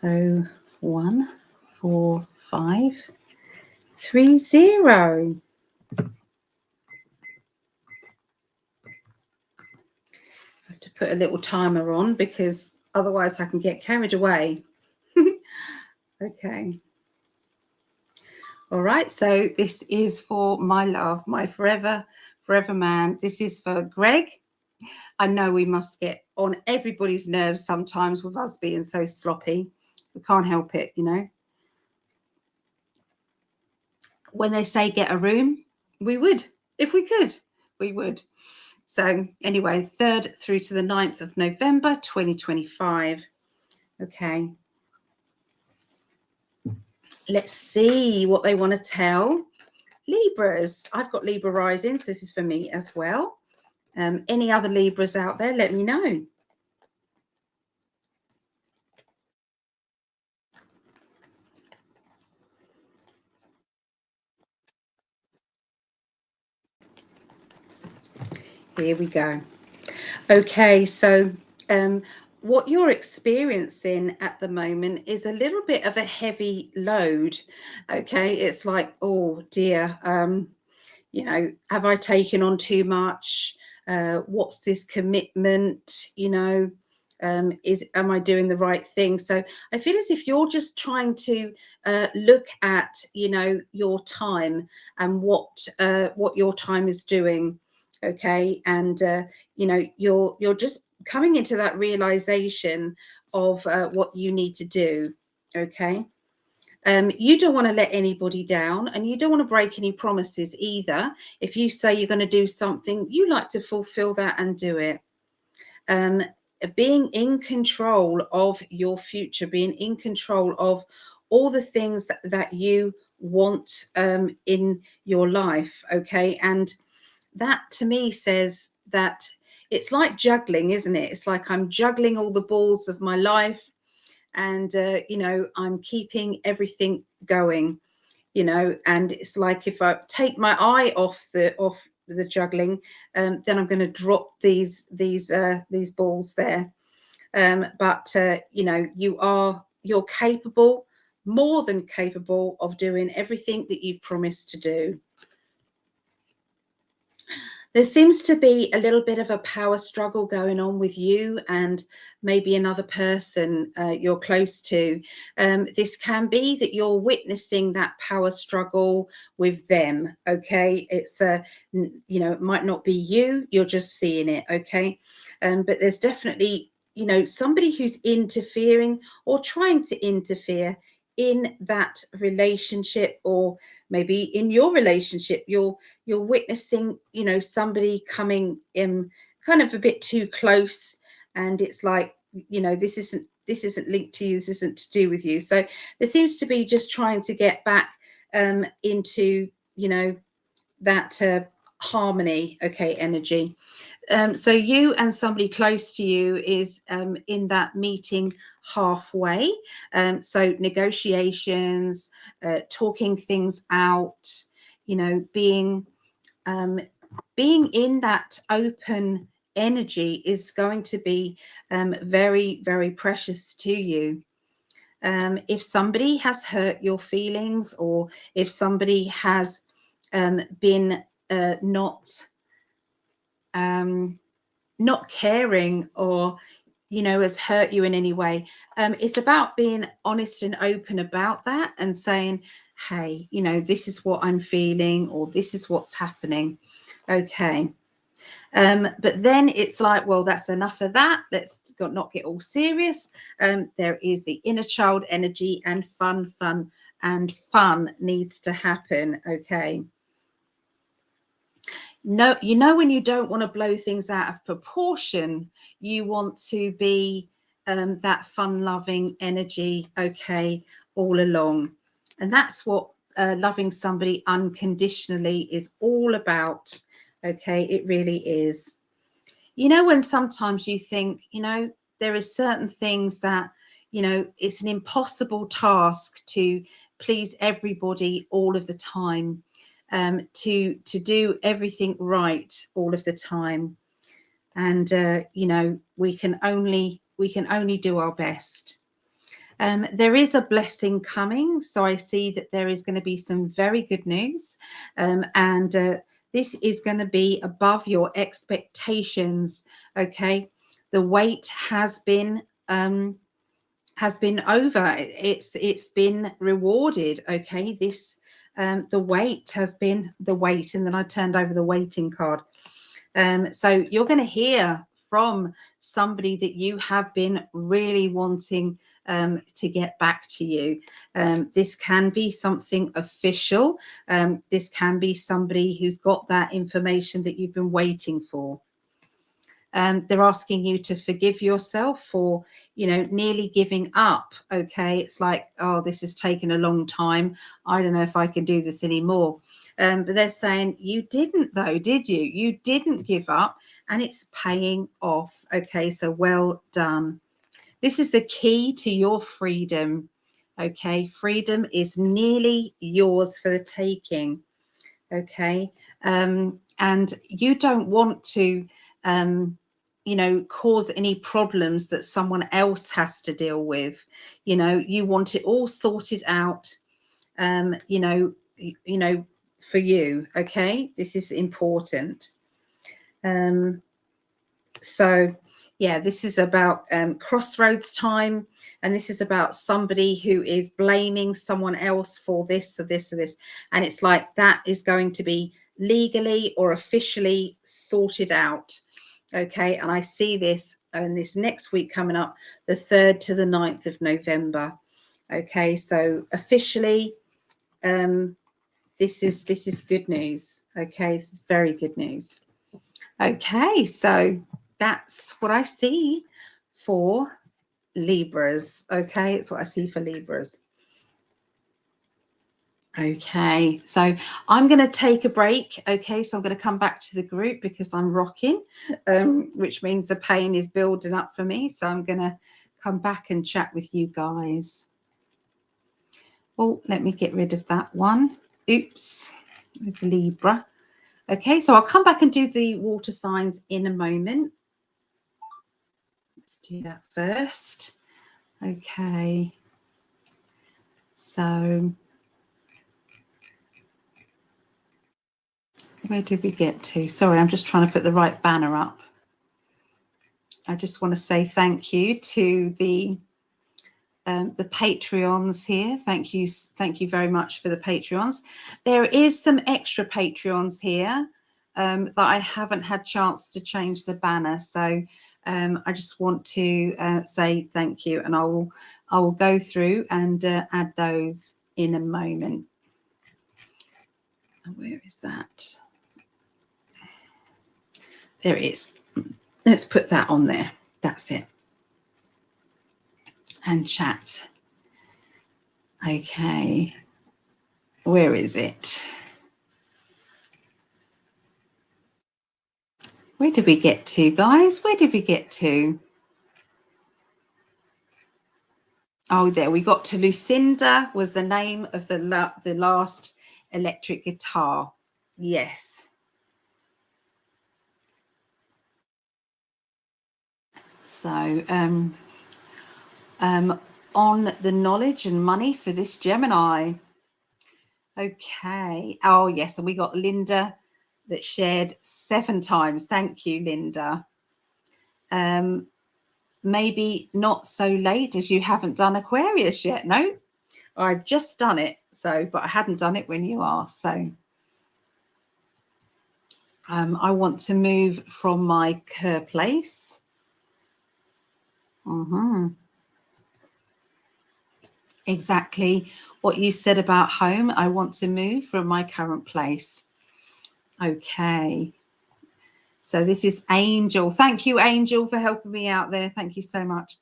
014530. I have to put a little timer on because otherwise I can get carried away. Okay. All right, so this is for my love, my forever man. This is for Greg. I know we must get on everybody's nerves sometimes with us being so sloppy. We can't help it, you know. When they say get a room, we would. If we could, we would. So anyway, 3rd through to the 9th of November, 2025. Okay. Let's see what they want to tell Libras. I've got Libra rising, so this is for me as well. Any other Libras out there, let me know. Here we go. Okay, so what you're experiencing at the moment is a little bit of a heavy load. Okay, it's like, oh dear, you know, have I taken on too much? What's this commitment? You know, am I doing the right thing? So I feel as if you're just trying to look at, you know, your time and what your time is doing. Okay, and you know, you're just coming into that realization of what you need to do. Okay. You don't want to let anybody down, and you don't want to break any promises either. If you say you're going to do something, you like to fulfill that and do it. Being in control of your future, being in control of all the things that you want in your life. Okay. And that to me says that it's like juggling, isn't it? It's like I'm juggling all the balls of my life, and you know, I'm keeping everything going, you know, and it's like if I take my eye off the juggling, then I'm going to drop these balls there. But you know, you're capable, more than capable, of doing everything that you've promised to do. There seems to be a little bit of a power struggle going on with you and maybe another person you're close to. This can be that you're witnessing that power struggle with them. Okay, it's you know, it might not be you, you're just seeing it. Okay, but there's definitely, you know, somebody who's interfering or trying to interfere in that relationship, or maybe in your relationship. You're witnessing, you know, somebody coming in kind of a bit too close, and it's like, you know, this isn't linked to you, this isn't to do with you. So there seems to be just trying to get back into, you know, that harmony. Okay, energy. So you and somebody close to you is in that meeting halfway. So negotiations, talking things out, you know, being in that open energy is going to be very, very precious to you. If somebody has hurt your feelings, or if somebody has been not caring, or has hurt you in any way, it's about being honest and open about that and saying, hey, this is what I'm feeling, or this is what's happening. Okay. But then it's like, well, that's enough of that. Let's not get all serious. There is the inner child energy, and fun needs to happen. Okay. No, when you don't want to blow things out of proportion, you want to be that fun-loving energy, okay, all along. And that's what loving somebody unconditionally is all about. Okay, it really is. When sometimes you think, there is certain things that, it's an impossible task to please everybody all of the time, to do everything right all of the time. And, we can only do our best. There is a blessing coming. So I see that there is going to be some very good news. And this is going to be above your expectations. Okay. The wait has been over. It's been rewarded. Okay. The wait has been the wait. And then I turned over the waiting card. So you're going to hear from somebody that you have been really wanting to get back to you. This can be something official. This can be somebody who's got that information that you've been waiting for. They're asking you to forgive yourself for, nearly giving up. Okay. It's like, oh, this has taken a long time. I don't know if I can do this anymore. But they're saying, you didn't though, did you? You didn't give up, and it's paying off. Okay. So well done. This is the key to your freedom. Okay. Freedom is nearly yours for the taking. Okay. And you don't want to, cause any problems that someone else has to deal with. You want it all sorted out, for you. Okay. This is important. So yeah, this is about crossroads time, and this is about somebody who is blaming someone else for this or this or this, and it's like that is going to be legally or officially sorted out. Okay. And I see this in this next week coming up, the 3rd to the 9th of November. Okay. So officially, this is good news. Okay. This is very good news. Okay. So that's what I see for Libras. Okay. It's what I see for Libras. Okay, so I'm going to take a break. Okay, so I'm going to come back to the group because I'm rocking, which means the pain is building up for me. So I'm going to come back and chat with you guys. Oh, let me get rid of that one. Oops, there's Libra. Okay, so I'll come back and do the water signs in a moment. Let's do that first. Okay, so where did we get to? Sorry, I'm just trying to put the right banner up. I just want to say thank you to the Patreons here. Thank you very much for the Patreons. There is some extra Patreons here that I haven't had chance to change the banner, so I just want to say thank you, and I will go through and add those in a moment. Where is that? There it is. Let's put that on there. That's it. And chat. Okay. Where is it? Where did we get to, guys? Where did we get to? Oh, there we got to. Lucinda was the name of the last electric guitar. Yes. So on the knowledge and money for this Gemini. Okay. Oh, yes. And we got Linda that shared 7 times. Thank you, Linda. Maybe not so late as you haven't done Aquarius yet. No, I've just done it. So, but I hadn't done it when you asked. So I want to move from my Kerr place. Exactly what you said about home. I want to move from my current place. Okay. So this is Angel. Thank you, Angel, for helping me out there. Thank you so much.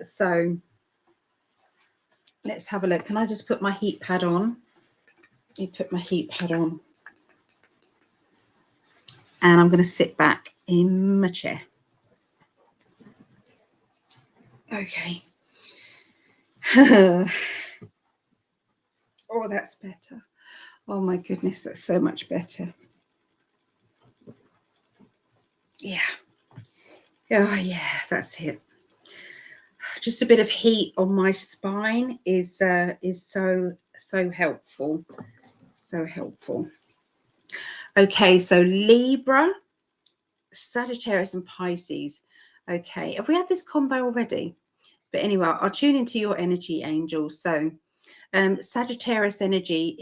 So let's have a look. Can I just put my heat pad on? Let me put my heat pad on. And I'm going to sit back in my chair. Okay. Oh, that's better. Oh, my goodness, that's so much better. Yeah. Oh, yeah, that's it. Just a bit of heat on my spine is so helpful. So helpful. Okay, so Libra, Sagittarius and Pisces. Okay, have we had this combo already? But anyway, I'll tune into your energy, Angel. So Sagittarius energy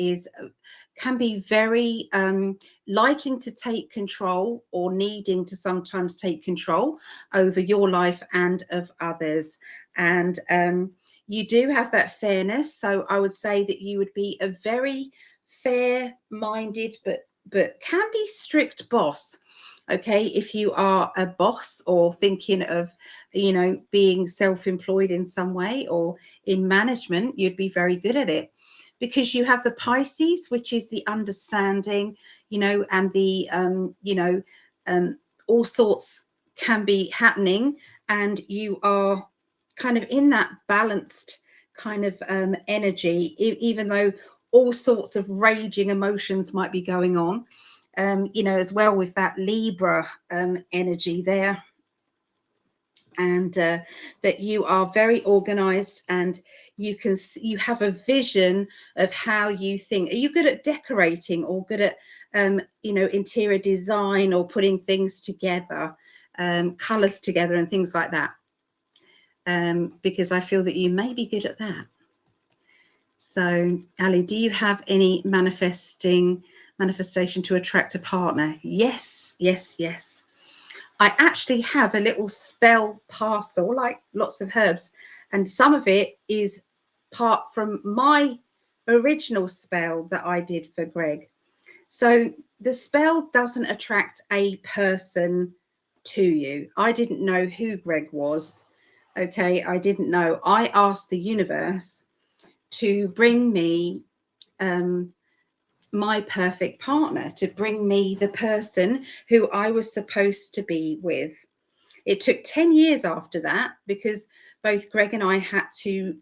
can be very liking to take control or needing to sometimes take control over your life and of others. And you do have that fairness. So I would say that you would be a very fair-minded but can be strict boss. Okay, if you are a boss or thinking of, you know, being self-employed in some way or in management, you'd be very good at it because you have the Pisces, which is the understanding, you know, and the, all sorts can be happening. And you are kind of in that balanced kind of energy, even though all sorts of raging emotions might be going on. You know, as well with that Libra energy there. And but you are very organized and you have a vision of how you think. Are you good at decorating or good at you know, interior design or putting things together, colors together and things like that? Because I feel that you may be good at that. So, Ali, do you have any manifestation to attract a partner? Yes, yes, yes. I actually have a little spell parcel, like lots of herbs, and some of it is part from my original spell that I did for GREGG. So the spell doesn't attract a person to you. I didn't know who GREGG was. Okay, I didn't know. I asked the universe to bring me my perfect partner, to bring me the person who I was supposed to be with. It took 10 years after that because both GREGG and I had to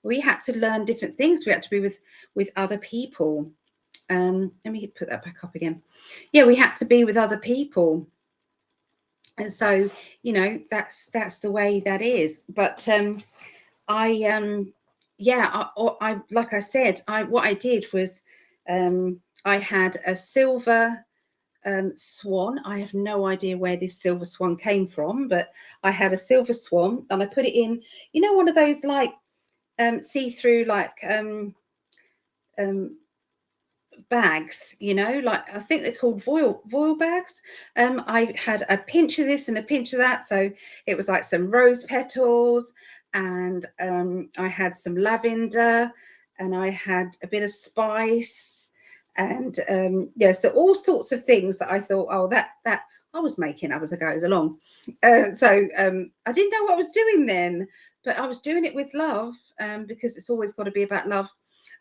we had to learn different things. We had to be with other people. Let me put that back up again. Yeah, we had to be with other people. And so, you know, that's the way that is. But yeah, I like I said, what I did was I had a silver swan. I have no idea where this silver swan came from, but I had a silver swan and I put it in, you know, one of those like see-through like bags, you know, like I think they're called voile bags. I had a pinch of this and a pinch of that, so it was like some rose petals, and I had some lavender, and I had a bit of spice, and yeah, so all sorts of things that I thought, oh, that I was making up as I goes along. So I didn't know what I was doing then, but I was doing it with love, because it's always got to be about love.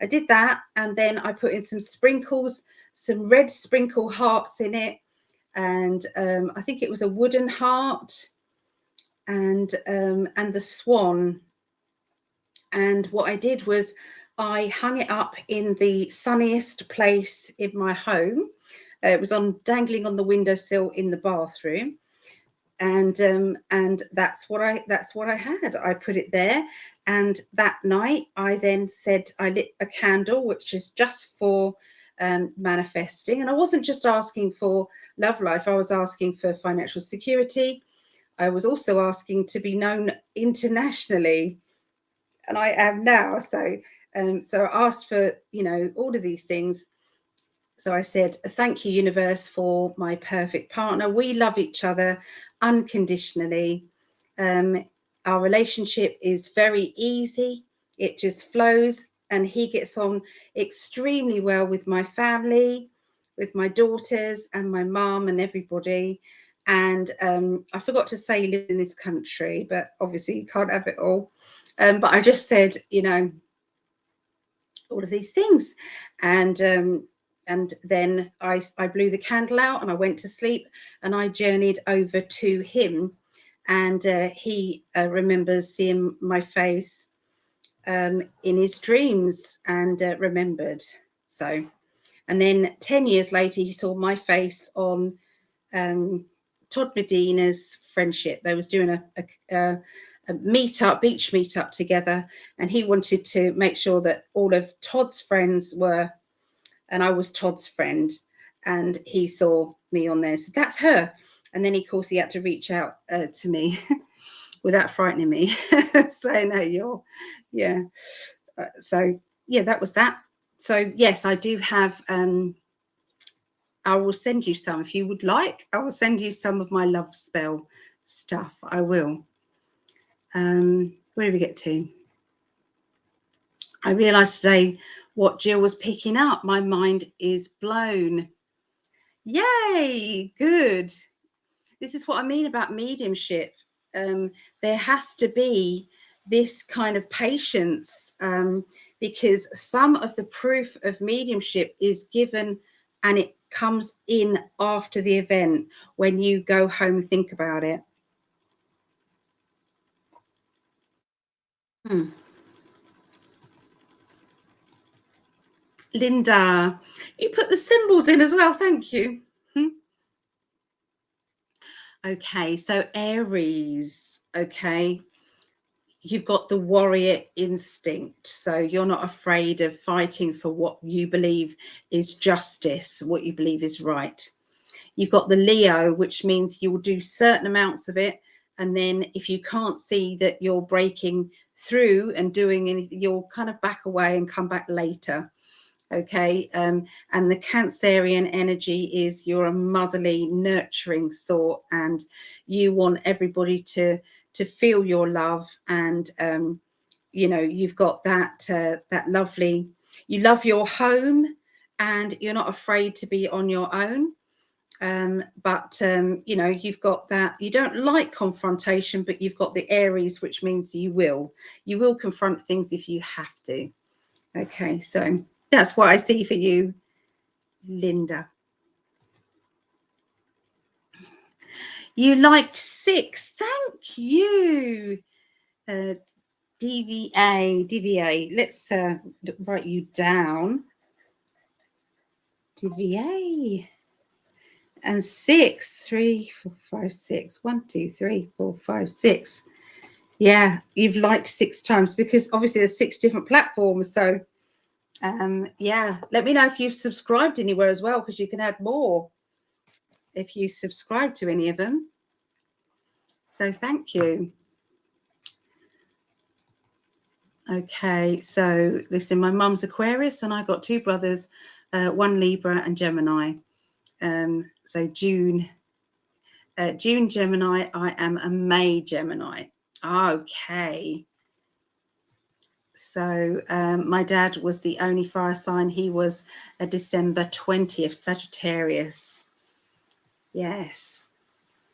I did that, and then I put in some sprinkles, some red sprinkle hearts in it, and I think it was a wooden heart, and the swan. And what I did was I hung it up in the sunniest place in my home. It was dangling on the windowsill in the bathroom, and that's what I had. I put it there, and that night I then said I lit a candle, which is just for manifesting. And I wasn't just asking for love life; I was asking for financial security. I was also asking to be known internationally, and I am now. So I asked for, all of these things. So I said, thank you, universe, for my perfect partner. We love each other unconditionally. Our relationship is very easy. It just flows, and he gets on extremely well with my family, with my daughters and my mum and everybody. And I forgot to say he lives in this country, but obviously you can't have it all. But I just said, all of these things. And then I blew the candle out and I went to sleep, and I journeyed over to him, and he remembers seeing my face in his dreams, and remembered. So, and then 10 years later, he saw my face on Todd Medina's Friendship. They was doing a meetup, beach meetup together, and he wanted to make sure that all of Todd's friends were, and I was Todd's friend, and he saw me on there. So that's her. And then, of course, he had to reach out to me without frightening me, saying, "No, yeah." So yeah, that was that. So yes, I do have. I will send you some if you would like. I will send you some of my love spell stuff. I will. Where did we get to? I realised today what Jill was picking up. My mind is blown. Yay, good. This is what I mean about mediumship. There has to be this kind of patience, because some of the proof of mediumship is given and it comes in after the event, when you go home and think about it. Linda, you put the symbols in as well. Thank you. Okay, so Aries. Okay, you've got the warrior instinct. So you're not afraid of fighting for what you believe is justice, what you believe is right. You've got the Leo, which means you will do certain amounts of it, and then if you can't see that you're breaking through and doing anything, you'll kind of back away and come back later. Okay, and the Cancerian energy is you're a motherly, nurturing sort, and you want everybody to feel your love, and you've got that that lovely, you love your home, and you're not afraid to be on your own. But you've got that, you don't like confrontation, but you've got the Aries, which means you will confront things if you have to. Okay, so that's what I see for you, Linda. You liked 6. Thank you. DVA. Let's write you down. DVA. And 6. 3, 4, 5, 6. 1, 2, 3, 4, 5, 6. Yeah, you've liked 6 times, because obviously there's 6 different platforms. So yeah, let me know if you've subscribed anywhere as well, because you can add more if you subscribe to any of them. So thank you. Okay, so listen, my mum's Aquarius, and I got 2 brothers, 1 Libra and Gemini. So June Gemini. I am a May Gemini. Okay. So my dad was the only fire sign. He was a December 20th Sagittarius. Yes.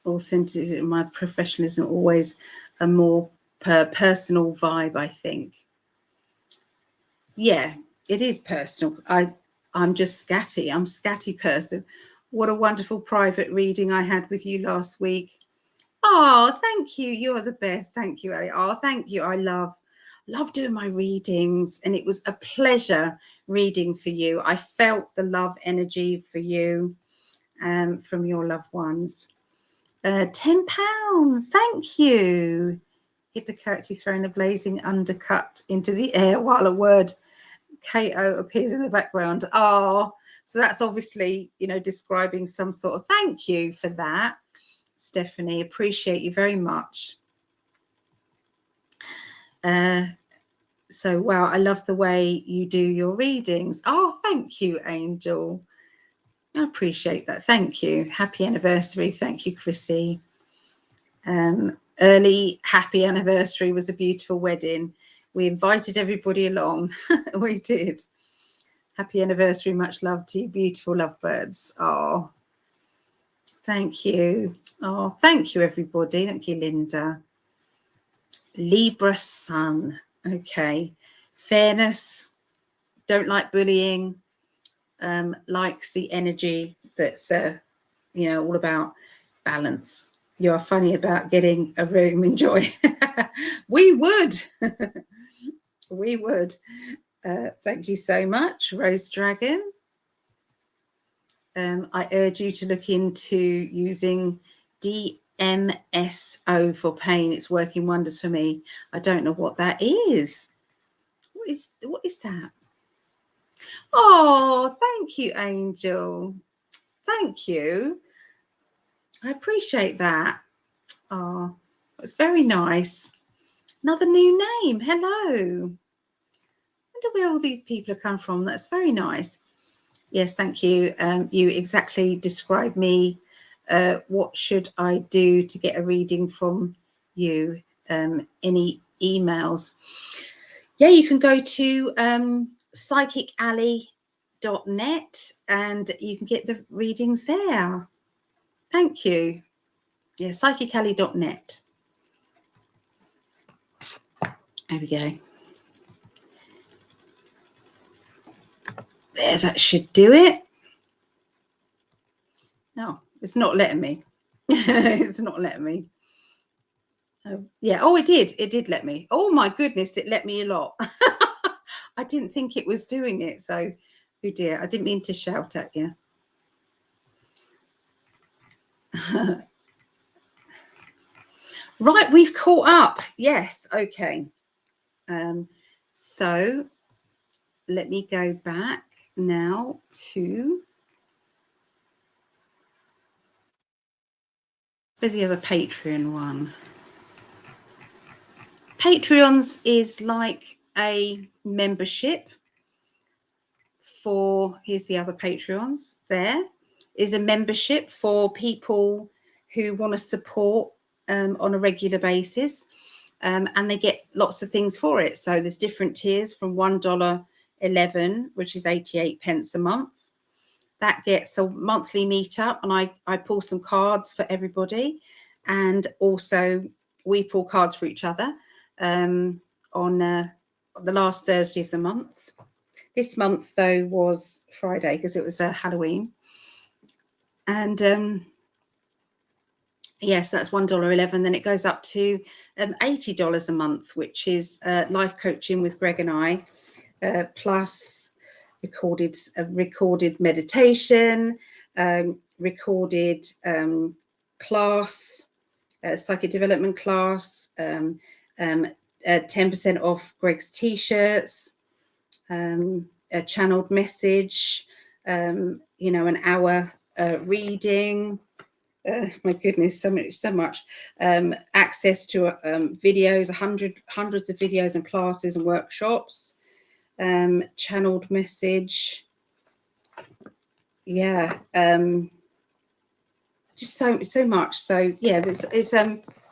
Authentic. My professionalism always a more personal vibe, I think. Yeah, it is personal. I'm just scatty. I'm a scatty person. What a wonderful private reading I had with you last week. Oh, thank you. You're the best. Thank you, Ellie. Oh, thank you. I love doing my readings, and it was a pleasure reading for you. I felt the love energy for you from your loved ones. £10. Thank you. Hippocrates throwing a blazing undercut into the air while a word KO appears in the background. Oh, so that's obviously, you know, describing some sort of thank you for that, Stephanie. Appreciate you very much. So, wow, I love the way you do your readings. Oh, thank you, Angel. I appreciate that. Thank you. Happy anniversary. Thank you, Chrissy. Early happy anniversary was a beautiful wedding. We invited everybody along. We did. Happy anniversary. Much love to you, beautiful lovebirds. Oh, thank you. Oh, thank you, everybody. Thank you, Linda. Libra sun. Okay. Fairness. Don't like bullying. Likes the energy that's, you know, all about balance. You are funny about getting a room. Enjoy. We would. We would. Thank you so much, Rose Dragon. I urge you to look into using DMSO for pain. It's working wonders for me. I don't know what that is. What is that? Oh, thank you, Angel. Thank you. I appreciate that. Oh, it was very nice. Another new name. Hello. I wonder where all these people have come from. That's very nice. Yes, thank you. You exactly described me. What should I do to get a reading from you? Any emails? Yeah, you can go to psychicalley.net and you can get the readings there. Thank you. Yeah, psychicalley.net. There we go. There's that should do it. No, it's not letting me. It's not letting me. Yeah. Oh, it did. It did let me. Oh my goodness, it let me a lot. I didn't think it was doing it. So, oh dear, I didn't mean to shout at you. Right, we've caught up. Yes. Okay. So let me go back now to. Where's the other Patreon one? Patreons is like a membership for, here's the other Patreons, there is a membership for people who want to support on a regular basis, and they get lots of things for it. So there's different tiers from $1.11, which is 88 pence a month. That gets a monthly meetup, and I pull some cards for everybody, and also we pull cards for each other on the last Thursday of the month. This month, though, was Friday because it was Halloween. And yes, that's $1.11. Then it goes up to $80 a month, which is life coaching with Greg and I, plus recorded meditation, recorded class, psychic development class, 10% off Greg's t-shirts, a channeled message, you know, an hour reading. My goodness, so much. Access to videos, hundreds of videos and classes and workshops. Channeled message. Yeah. Just so much. So yeah, it's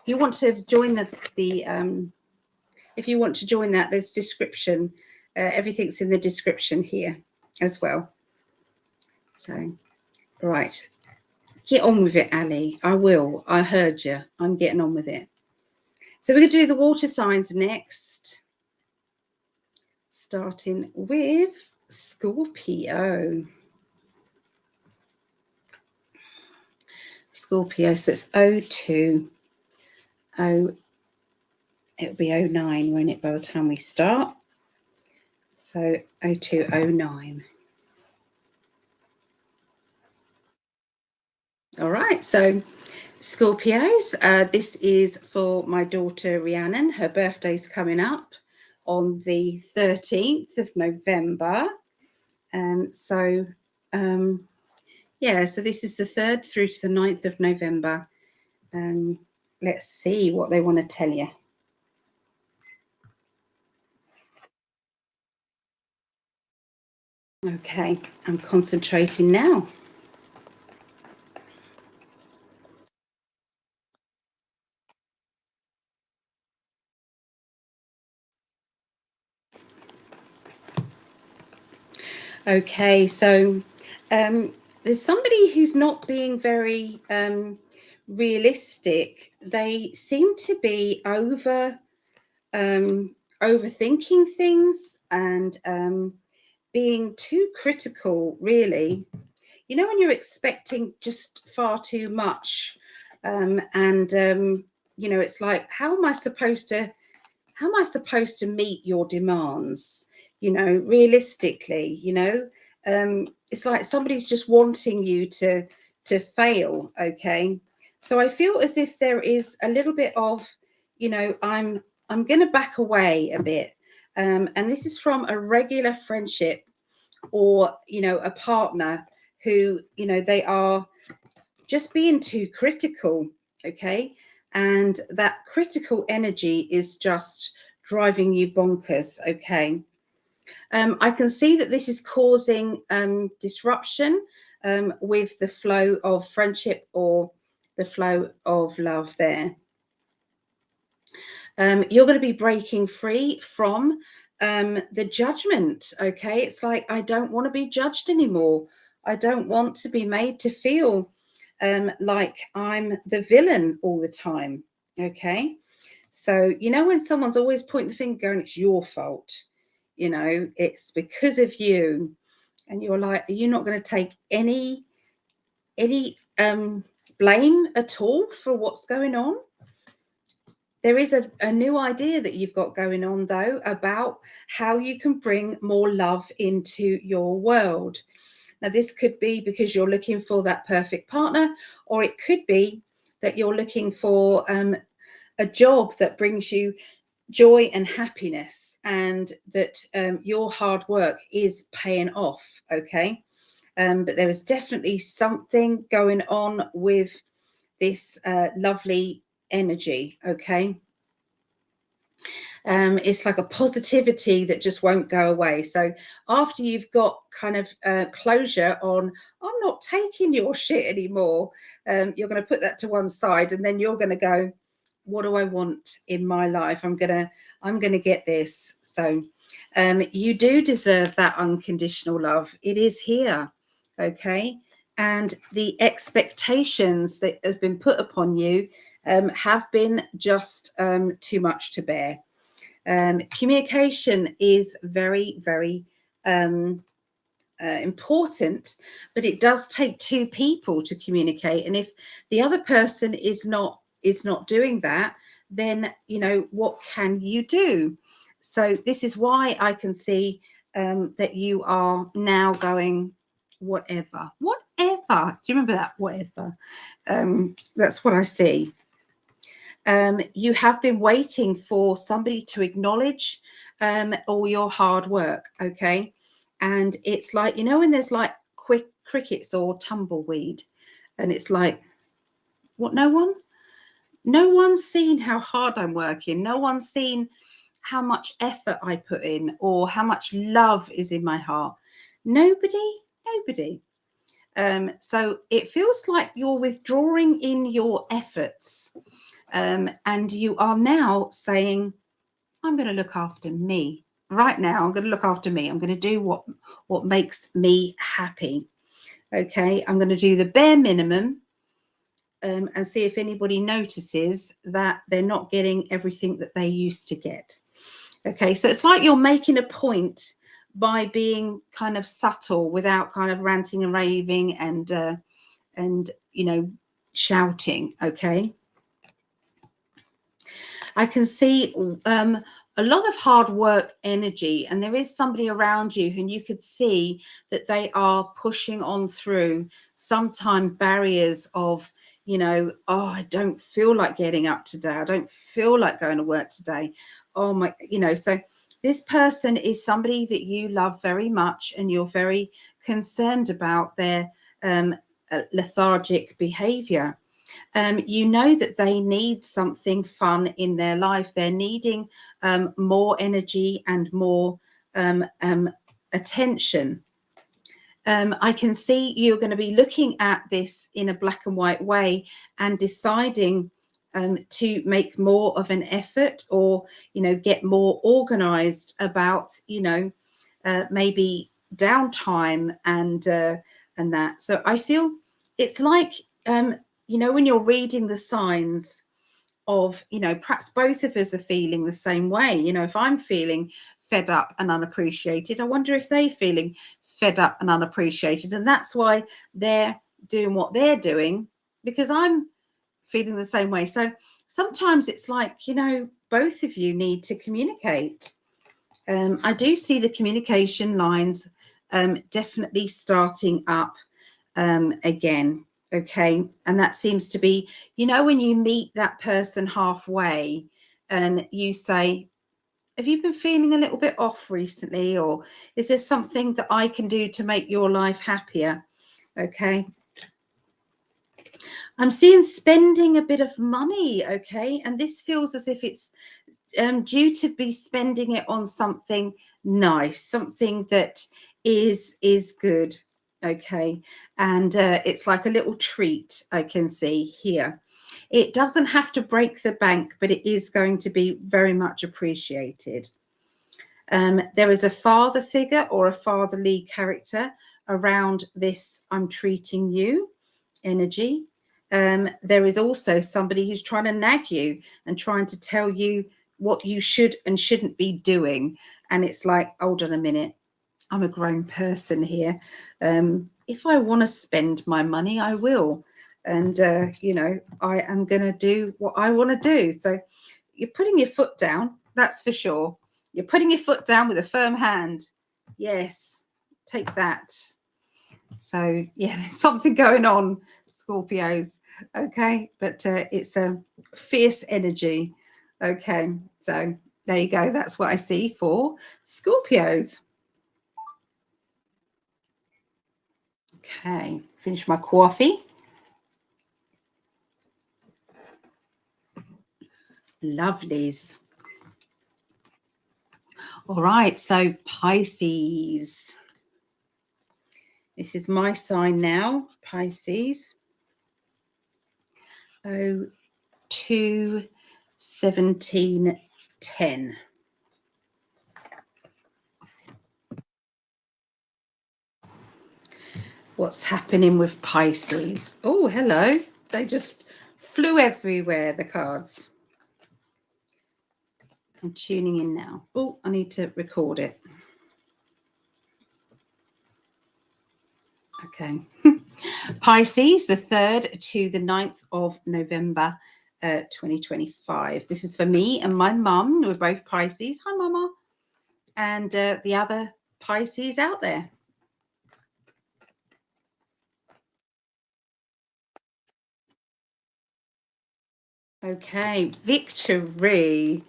you want to join the if you want to join that, there's description. Everything's in the description here as well. So, right. Get on with it, Ali. I will. I heard you. I'm getting on with it. So we're going to do the water signs next. Starting with Scorpio. Scorpio, so it's 02, it'll be 09, won't it, by the time we start? So 0209. All right, so Scorpios, this is for my daughter Rhiannon. Her birthday's coming up on the 13th of November. Yeah, so this is the 3rd through to the 9th of November. Let's see what they want to tell you. Okay, I'm concentrating now. Okay, so there's somebody who's not being very realistic. They seem to be overthinking things and being too critical, really. You know, when you're expecting just far too much, you know, it's like, how am I supposed to meet your demands? You know, realistically, you know, it's like somebody's just wanting you to fail. Okay, so I feel as if there is a little bit of, you know, I'm going to back away a bit, and this is from a regular friendship or, you know, a partner who, you know, they are just being too critical. Okay, and that critical energy is just driving you bonkers. Okay, I can see that this is causing disruption with the flow of friendship or the flow of love there. You're going to be breaking free from the judgment. Okay, it's like, I don't want to be judged anymore. I don't want to be made to feel like I'm the villain all the time. Okay, so you know, when someone's always pointing the finger going, it's your fault, you know, it's because of you, and you're like, are you not going to take any blame at all for what's going on? There is a new idea that you've got going on, though, about how you can bring more love into your world. Now, this could be because you're looking for that perfect partner, or it could be that you're looking for a job that brings you joy and happiness, and that your hard work is paying off. Okay, but there is definitely something going on with this lovely energy. Okay, it's like a positivity that just won't go away. So after you've got kind of closure on, I'm not taking your shit anymore, you're going to put that to one side, and then you're going to go, what do I want in my life? I'm gonna get this. So you do deserve that unconditional love. It is here. Okay, and the expectations that has been put upon you have been just too much to bear. Communication is very, very important, but it does take two people to communicate. And if the other person is not doing that, then, you know, what can you do? So this is why I can see that you are now going, whatever. Do you remember that? Whatever. That's what I see. You have been waiting for somebody to acknowledge all your hard work. Okay, and it's like, you know, when there's like quick crickets or tumbleweed, and it's like, what? No one's seen how hard I'm working. No one's seen how much effort I put in, or how much love is in my heart. Nobody. So it feels like you're withdrawing in your efforts, and you are now saying, I'm going to look after me. Right now, I'm going to look after me. I'm going to do what makes me happy. Okay, I'm going to do the bare minimum, and see if anybody notices that they're not getting everything that they used to get. Okay, so it's like you're making a point by being kind of subtle, without kind of ranting and raving and you know, shouting. Okay. I can see a lot of hard work energy, and there is somebody around you who you could see that they are pushing on through sometimes barriers of, you know, oh, I don't feel like getting up today. I don't feel like going to work today. Oh my, you know, so this person is somebody that you love very much, and you're very concerned about their lethargic behavior. You know that they need something fun in their life. They're needing more energy and more attention. I can see you're going to be looking at this in a black and white way and deciding to make more of an effort, or, you know, get more organized about, you know, maybe downtime and that. So I feel it's like, you know, when you're reading the signs of, you know, perhaps both of us are feeling the same way. You know, if I'm feeling fed up and unappreciated, I wonder if they're feeling fed up and unappreciated. And that's why they're doing what they're doing, because I'm feeling the same way. So sometimes it's like, you know, both of you need to communicate. I do see the communication lines definitely starting up again. Okay. And that seems to be, you know, when you meet that person halfway and you say, have you been feeling a little bit off recently? Or is there something that I can do to make your life happier? Okay. I'm seeing spending a bit of money. Okay. And this feels as if it's due to be spending it on something nice, something that is good. Okay. And it's like a little treat I can see here. It doesn't have to break the bank, but it is going to be very much appreciated. There is a father figure or a fatherly character around this I'm treating you energy. There is also somebody who's trying to nag you and trying to tell you what you should and shouldn't be doing. And it's like, hold on a minute, I'm a grown person here. If I want to spend my money, I will. And, you know, I am going to do what I want to do. So you're putting your foot down, that's for sure. You're putting your foot down with a firm hand. Yes, take that. So, yeah, there's something going on, Scorpios. Okay, but it's a fierce energy. Okay, so there you go. That's what I see for Scorpios. Okay, finish my coffee. Lovelies. All right, so Pisces. This is my sign now, Pisces. 02/17/10. What's happening with Pisces? Oh, hello. They just flew everywhere, the cards. I'm tuning in now. Oh, I need to record it. Okay. Pisces, the 3rd to the 9th of November, 2025. This is for me and my mum. We're both Pisces. Hi, Mama. And the other Pisces out there. Okay, victory,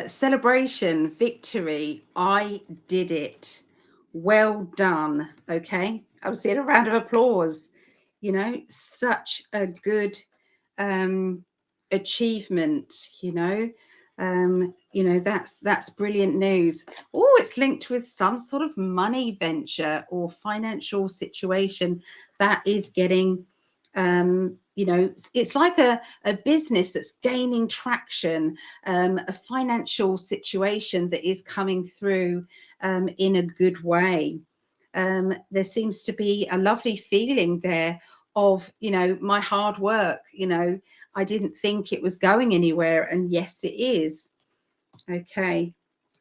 celebration, victory. I did it. Well done. Okay, I was seeing a round of applause. You know, such a good achievement. That's brilliant news. Oh, it's linked with some sort of money venture or financial situation that is getting. It's like a business that's gaining traction, a financial situation that is coming through in a good way. There seems to be a lovely feeling there of, my hard work. I didn't think it was going anywhere, and yes, it is. Okay.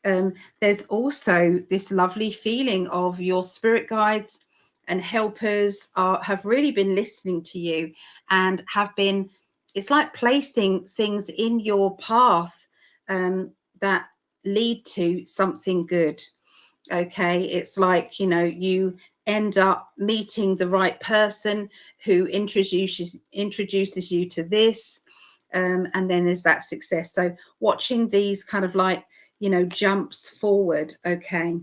There's also this lovely feeling of your spirit guides and helpers have really been listening to you and have been, it's like placing things in your path that lead to something good. Okay, it's like, you know, you end up meeting the right person who introduces you to this, and then there's that success. So watching these kind of like, you know, jumps forward. Okay,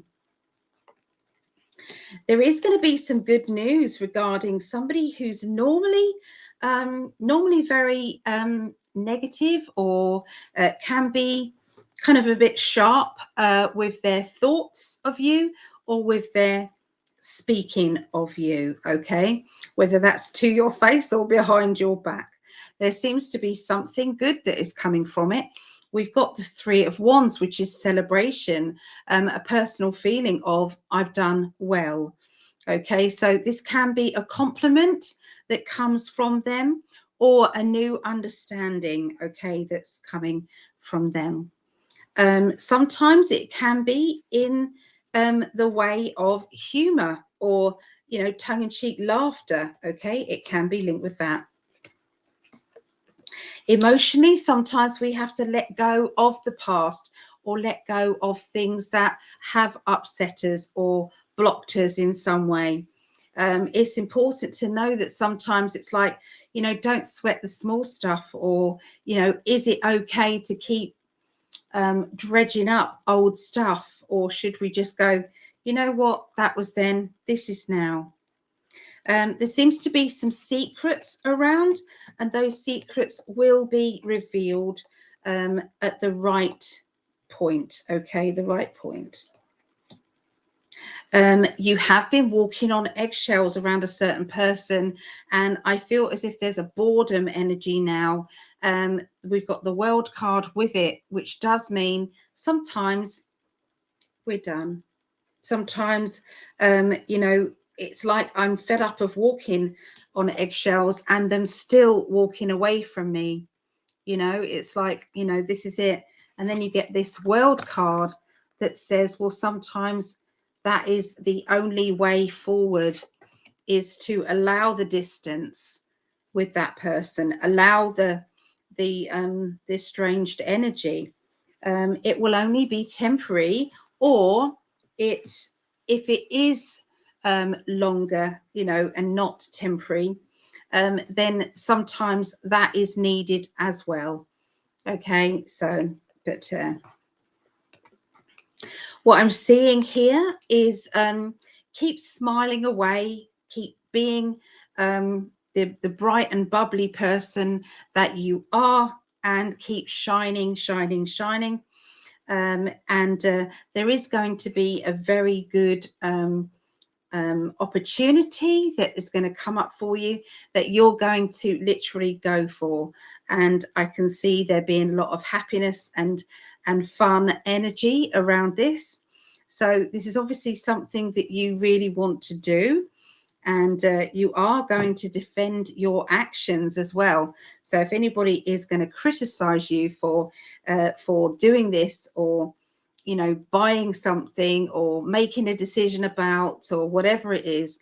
there is going to be some good news regarding somebody who's normally very negative, or can be kind of a bit sharp with their thoughts of you or with their speaking of you. Okay, whether that's to your face or behind your back, there seems to be something good that is coming from it. We've got the Three of Wands, which is celebration, a personal feeling of I've done well. Okay, so this can be a compliment that comes from them, or a new understanding, okay, that's coming from them. Sometimes it can be in the way of humor, or, you know, tongue-in-cheek laughter. Okay, it can be linked with that. Emotionally, sometimes we have to let go of the past, or let go of things that have upset us or blocked us in some way. It's important to know that sometimes it's like, you know, don't sweat the small stuff, or, you know, is it okay to keep dredging up old stuff, or should we just go, you know what, that was then, this is now. There seems to be some secrets around, and those secrets will be revealed at the right point. Okay, the right point. You have been walking on eggshells around a certain person, and I feel as if there's a boredom energy now. We've got the World card with it, which does mean sometimes we're done. Sometimes, you know, it's like I'm fed up of walking on eggshells and them still walking away from me. You know, it's like, you know, this is it. And then you get this World card that says, well, sometimes that is the only way forward, is to allow the distance with that person, allow the estranged energy. It will only be temporary, or if it is longer, you know, and not temporary, then sometimes that is needed as well. Okay, so, but what I'm seeing here is keep smiling away, keep being the bright and bubbly person that you are, and keep shining, shining, shining. And there is going to be a very good opportunity that is going to come up for you, that you're going to literally go for. And I can see there being a lot of happiness and fun energy around this. So this is obviously something that you really want to do, and you are going to defend your actions as well. So if anybody is going to criticize you for doing this, or, you know, buying something or making a decision about, or whatever it is,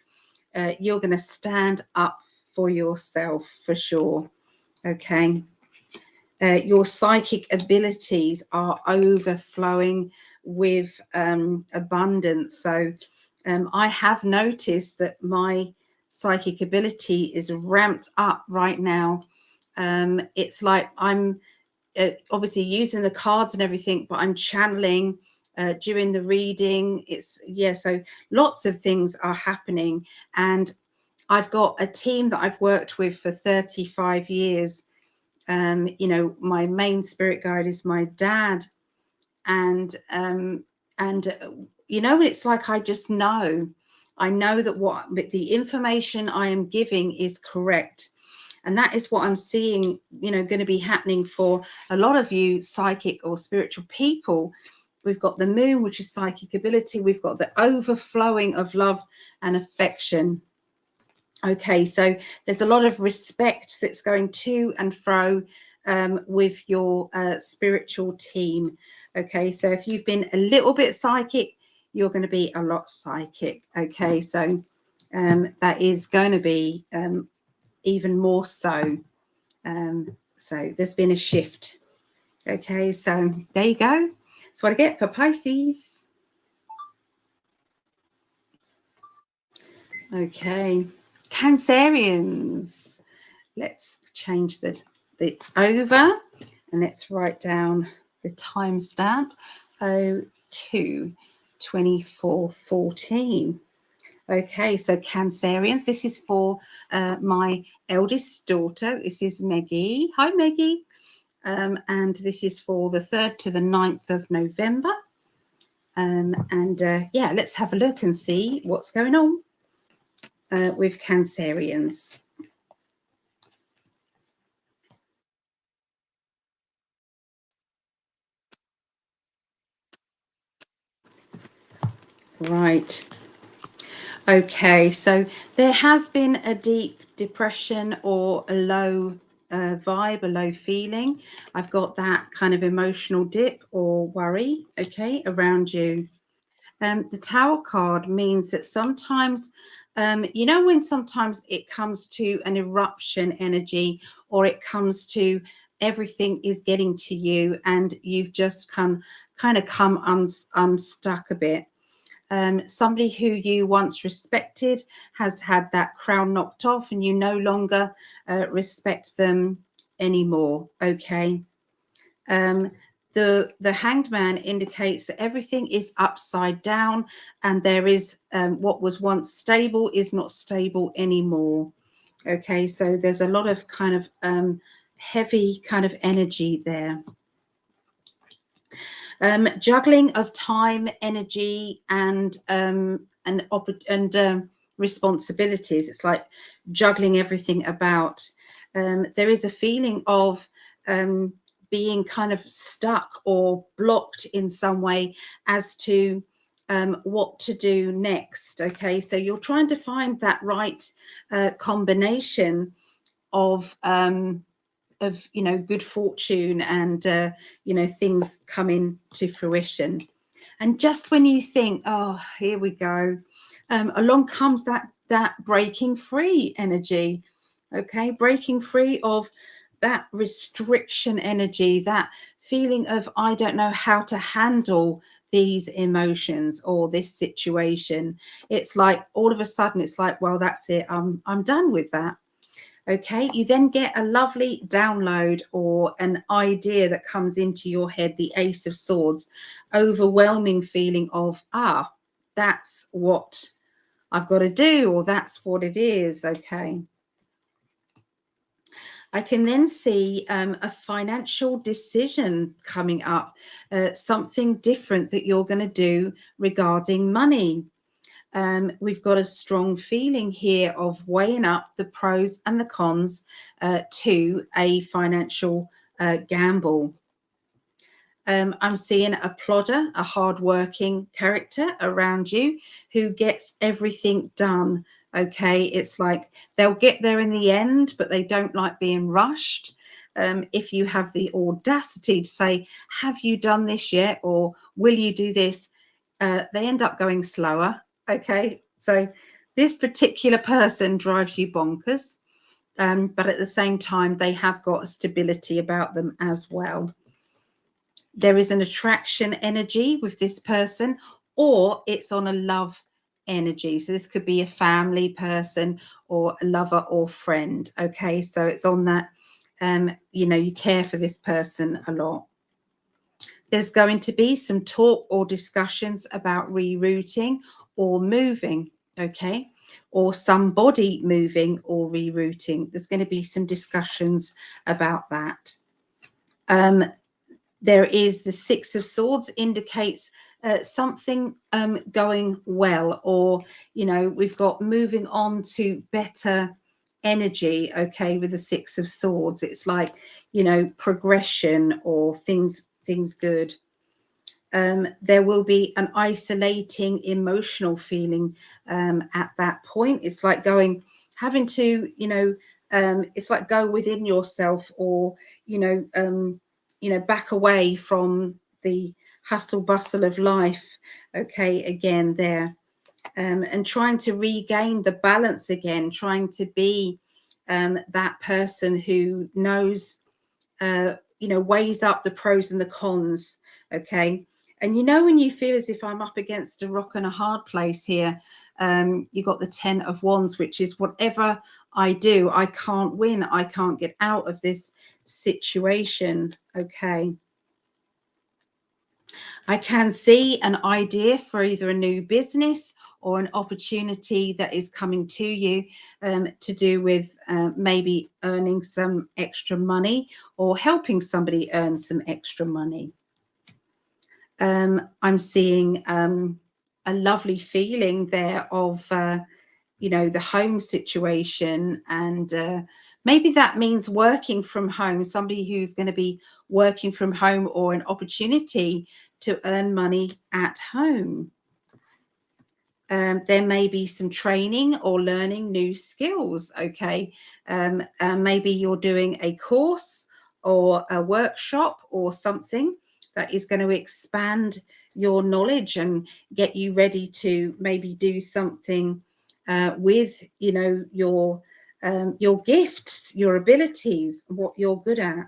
you're going to stand up for yourself for sure. Okay. Your psychic abilities are overflowing with abundance. So I have noticed that my psychic ability is ramped up right now. It's like I'm obviously using the cards and everything, but I'm channeling during the reading. It's, yeah, so lots of things are happening. And I've got a team that I've worked with for 35 years. You know, my main spirit guide is my dad, and you know, it's like I just know, I know that what the information I am giving is correct. And that is what I'm seeing, you know, going to be happening for a lot of you psychic or spiritual people. We've got the moon, which is psychic ability. We've got the overflowing of love and affection. Okay, so there's a lot of respect that's going to and fro with your spiritual team. Okay, so if you've been a little bit psychic, you're going to be a lot psychic. Okay, so that is going to be even more so. So there's been a shift. Okay, so there you go. That's what I get for Pisces. Okay, Cancerians. Let's change the over, and let's write down the timestamp 02/24/14. Okay, so Cancerians, this is for my eldest daughter. This is Meggie. Hi, Meggie. And this is for the 3rd to the 9th of November. Yeah, let's have a look and see what's going on with Cancerians. Right. Okay, so there has been a deep depression or a low vibe, a low feeling. I've got that kind of emotional dip or worry, okay, around you. The Tower card means that sometimes, you know, when sometimes it comes to an eruption energy, or it comes to everything is getting to you and you've just kind of come unstuck a bit. Somebody who you once respected has had that crown knocked off and you no longer respect them anymore. Okay. The Hanged Man indicates that everything is upside down, and there is what was once stable is not stable anymore. Okay, so there's a lot of kind of heavy kind of energy there. Juggling of time, energy, and responsibilities. It's like juggling everything about. There is a feeling of being kind of stuck or blocked in some way as to what to do next. Okay, so you're trying to find that right combination of you know, good fortune and you know, things coming to fruition. And just when you think, oh, here we go, along comes that breaking free energy. Okay, breaking free of that restriction energy, that feeling of I don't know how to handle these emotions or this situation. It's like all of a sudden it's like, well, that's it, I'm done with that. Okay, you then get a lovely download or an idea that comes into your head, the Ace of Swords, overwhelming feeling of, that's what I've got to do, or that's what it is. Okay. I can then see a financial decision coming up, something different that you're going to do regarding money. We've got a strong feeling here of weighing up the pros and the cons to a financial gamble. I'm seeing a plodder, a hardworking character around you who gets everything done. Okay, it's like they'll get there in the end, but they don't like being rushed. If you have the audacity to say, have you done this yet? Or will you do this? They end up going slower. Okay, so this particular person drives you bonkers, but at the same time, they have got a stability about them as well. There is an attraction energy with this person, or it's on a love energy. So this could be a family person or a lover or friend. Okay, so it's on that, you know, you care for this person a lot. There's going to be some talk or discussions about rerouting or moving, okay, or somebody moving or rerouting. There's going to be some discussions about that. There is the Six of Swords, indicates something going well, or, you know, we've got moving on to better energy. Okay, with the Six of Swords, it's like, you know, progression or things good. There will be an isolating emotional feeling at that point. It's like having to, you know, it's like go within yourself, or, you know, back away from the hustle bustle of life. Okay, again there. and trying to regain the balance again, trying to be that person who knows, weighs up the pros and the cons. Okay. And when you feel as if I'm up against a rock and a hard place here, you got the 10 of Wands, which is whatever I do, I can't win. I can't get out of this situation. Okay. I can see an idea for either a new business or an opportunity that is coming to you to do with maybe earning some extra money or helping somebody earn some extra money. I'm seeing a lovely feeling there of, the home situation, and maybe that means working from home, somebody who's going to be working from home, or an opportunity to earn money at home. There may be some training or learning new skills. Okay. Maybe you're doing a course or a workshop or something that is going to expand your knowledge and get you ready to maybe do something with, your gifts, your abilities, what you're good at.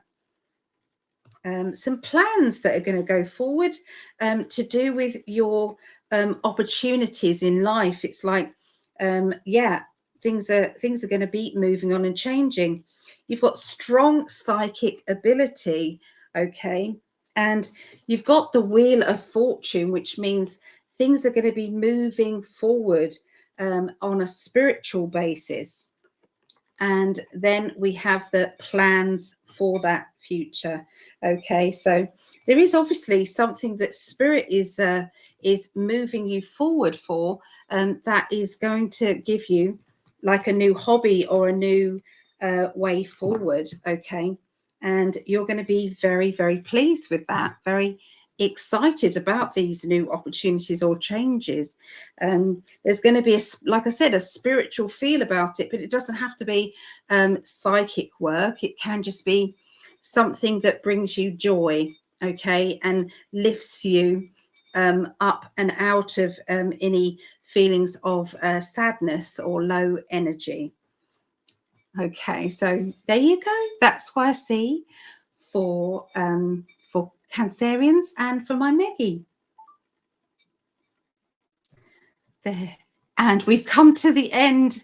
Some plans that are going to go forward to do with your opportunities in life. It's like, things are going to be moving on and changing. You've got strong psychic ability, okay, and you've got the Wheel of Fortune, which means things are going to be moving forward on a spiritual basis. And then we have the plans for that future. Okay, so there is obviously something that Spirit is moving you forward for, that is going to give you like a new hobby or a new way forward. Okay, and you're going to be very, very pleased with that, very excited about these new opportunities or changes. There's going to be, like I said, a spiritual feel about it, but it doesn't have to be psychic work. It can just be something that brings you joy, okay, and lifts you up and out of any feelings of sadness or low energy. Okay, so there you go. That's what I see for Cancerians and for my Meggie. There. And we've come to the end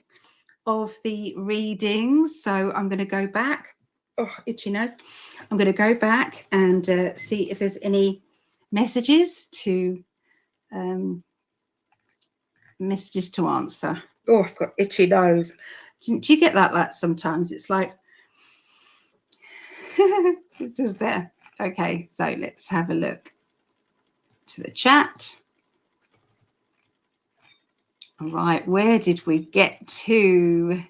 of the readings. So I'm going to go back. Oh, itchy nose. I'm going to go back and see if there's any messages to answer. Oh, I've got itchy nose. Do you get that? Like sometimes it's like it's just there. Okay, so let's have a look to the chat. All right, where did we get to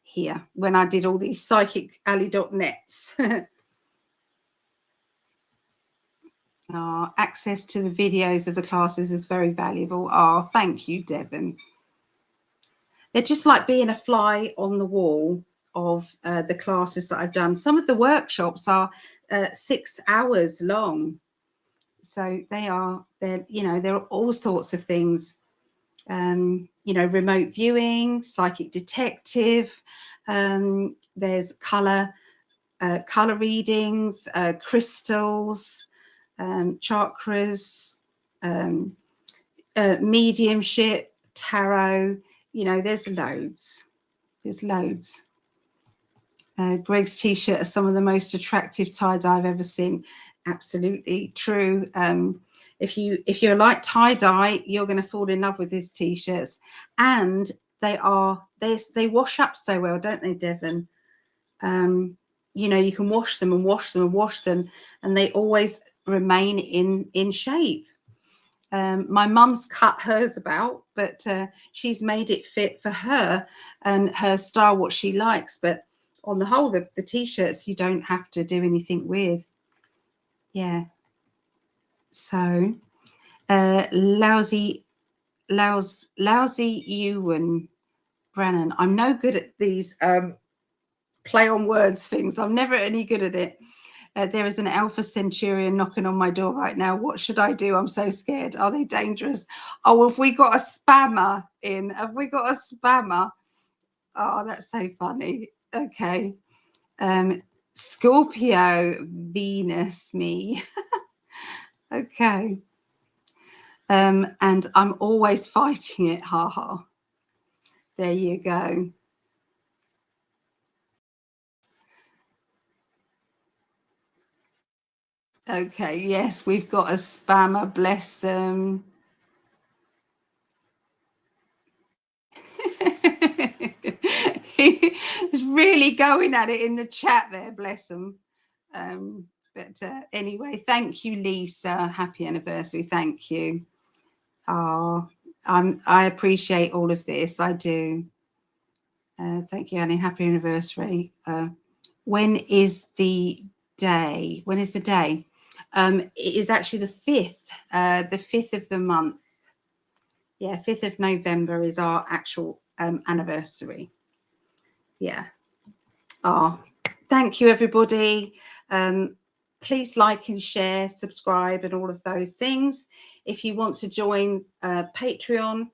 here when I did all these psychic alley.nets? Access to the videos of the classes is very valuable. Oh, thank you, Devon. They're just like being a fly on the wall of the classes that I've done. Some of the workshops are 6 hours long. So there are all sorts of things. Remote viewing, psychic detective, there's color readings, crystals, chakras, mediumship, tarot. There's loads. Greg's t-shirt are some of the most attractive tie-dye I've ever seen. Absolutely true. If you're like tie-dye, you're going to fall in love with his t-shirts, and they wash up so well, don't they, Devon? You can wash them and wash them and wash them, and they always remain in shape. My mum's cut hers about, but she's made it fit for her and her style, what she likes. But on the whole, the t-shirts you don't have to do anything with. Yeah. So lousy Ewan Brennan. I'm no good at these play on words things. I'm never any good at it. There is an Alpha Centurion knocking on my door right now. What should I do? I'm so scared. Are they dangerous? Oh, have we got a spammer in? Have we got a spammer? Oh, that's so funny. Okay. Scorpio, Venus, me. Okay. And I'm always fighting it. Ha ha. There you go. Okay, yes, we've got a spammer, bless them. He's really going at it in the chat there, bless them. But anyway, thank you, Lisa. Happy anniversary. Thank you. Oh, I appreciate all of this. I do. Thank you, Annie. Happy anniversary. When is the day? When is the day? It is actually the 5th of the month. Yeah, 5th of November is our actual anniversary. Yeah. Oh, thank you, everybody. Please like and share, subscribe, and all of those things. If you want to join Patreon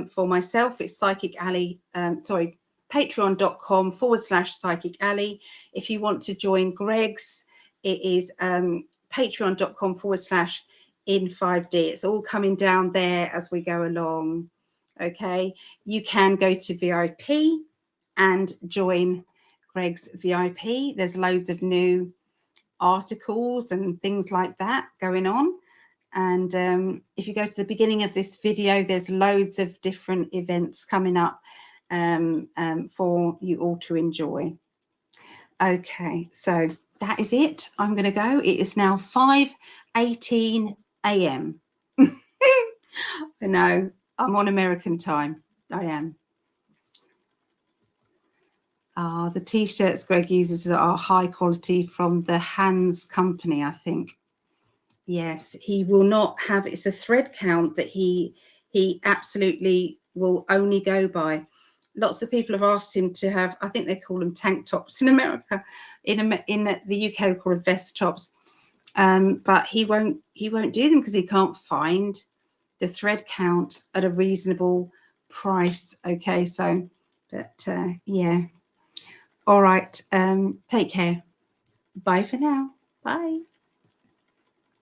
for myself, it's Psychic Alley. Patreon.com/Psychic Alley. If you want to join GREGG's, it is patreon.com/in5D. It's all coming down there as we go along. Okay, you can go to VIP and join GREGG's VIP. There's loads of new articles and things like that going on. And if you go to the beginning of this video, there's loads of different events coming up for you all to enjoy. Okay, so that is it. I'm going to go. It is now 5:18 a.m. I know, I'm on American time. I am. The t-shirts Greg uses are high quality from the Hans company, I think. Yes, he will not have, it's a thread count that he absolutely will only go by. Lots of people have asked him to have, I think they call them tank tops in America. In the UK we call them vest tops. But he won't do them because he can't find the thread count at a reasonable price. Okay, so but yeah. All right, take care. Bye for now. Bye.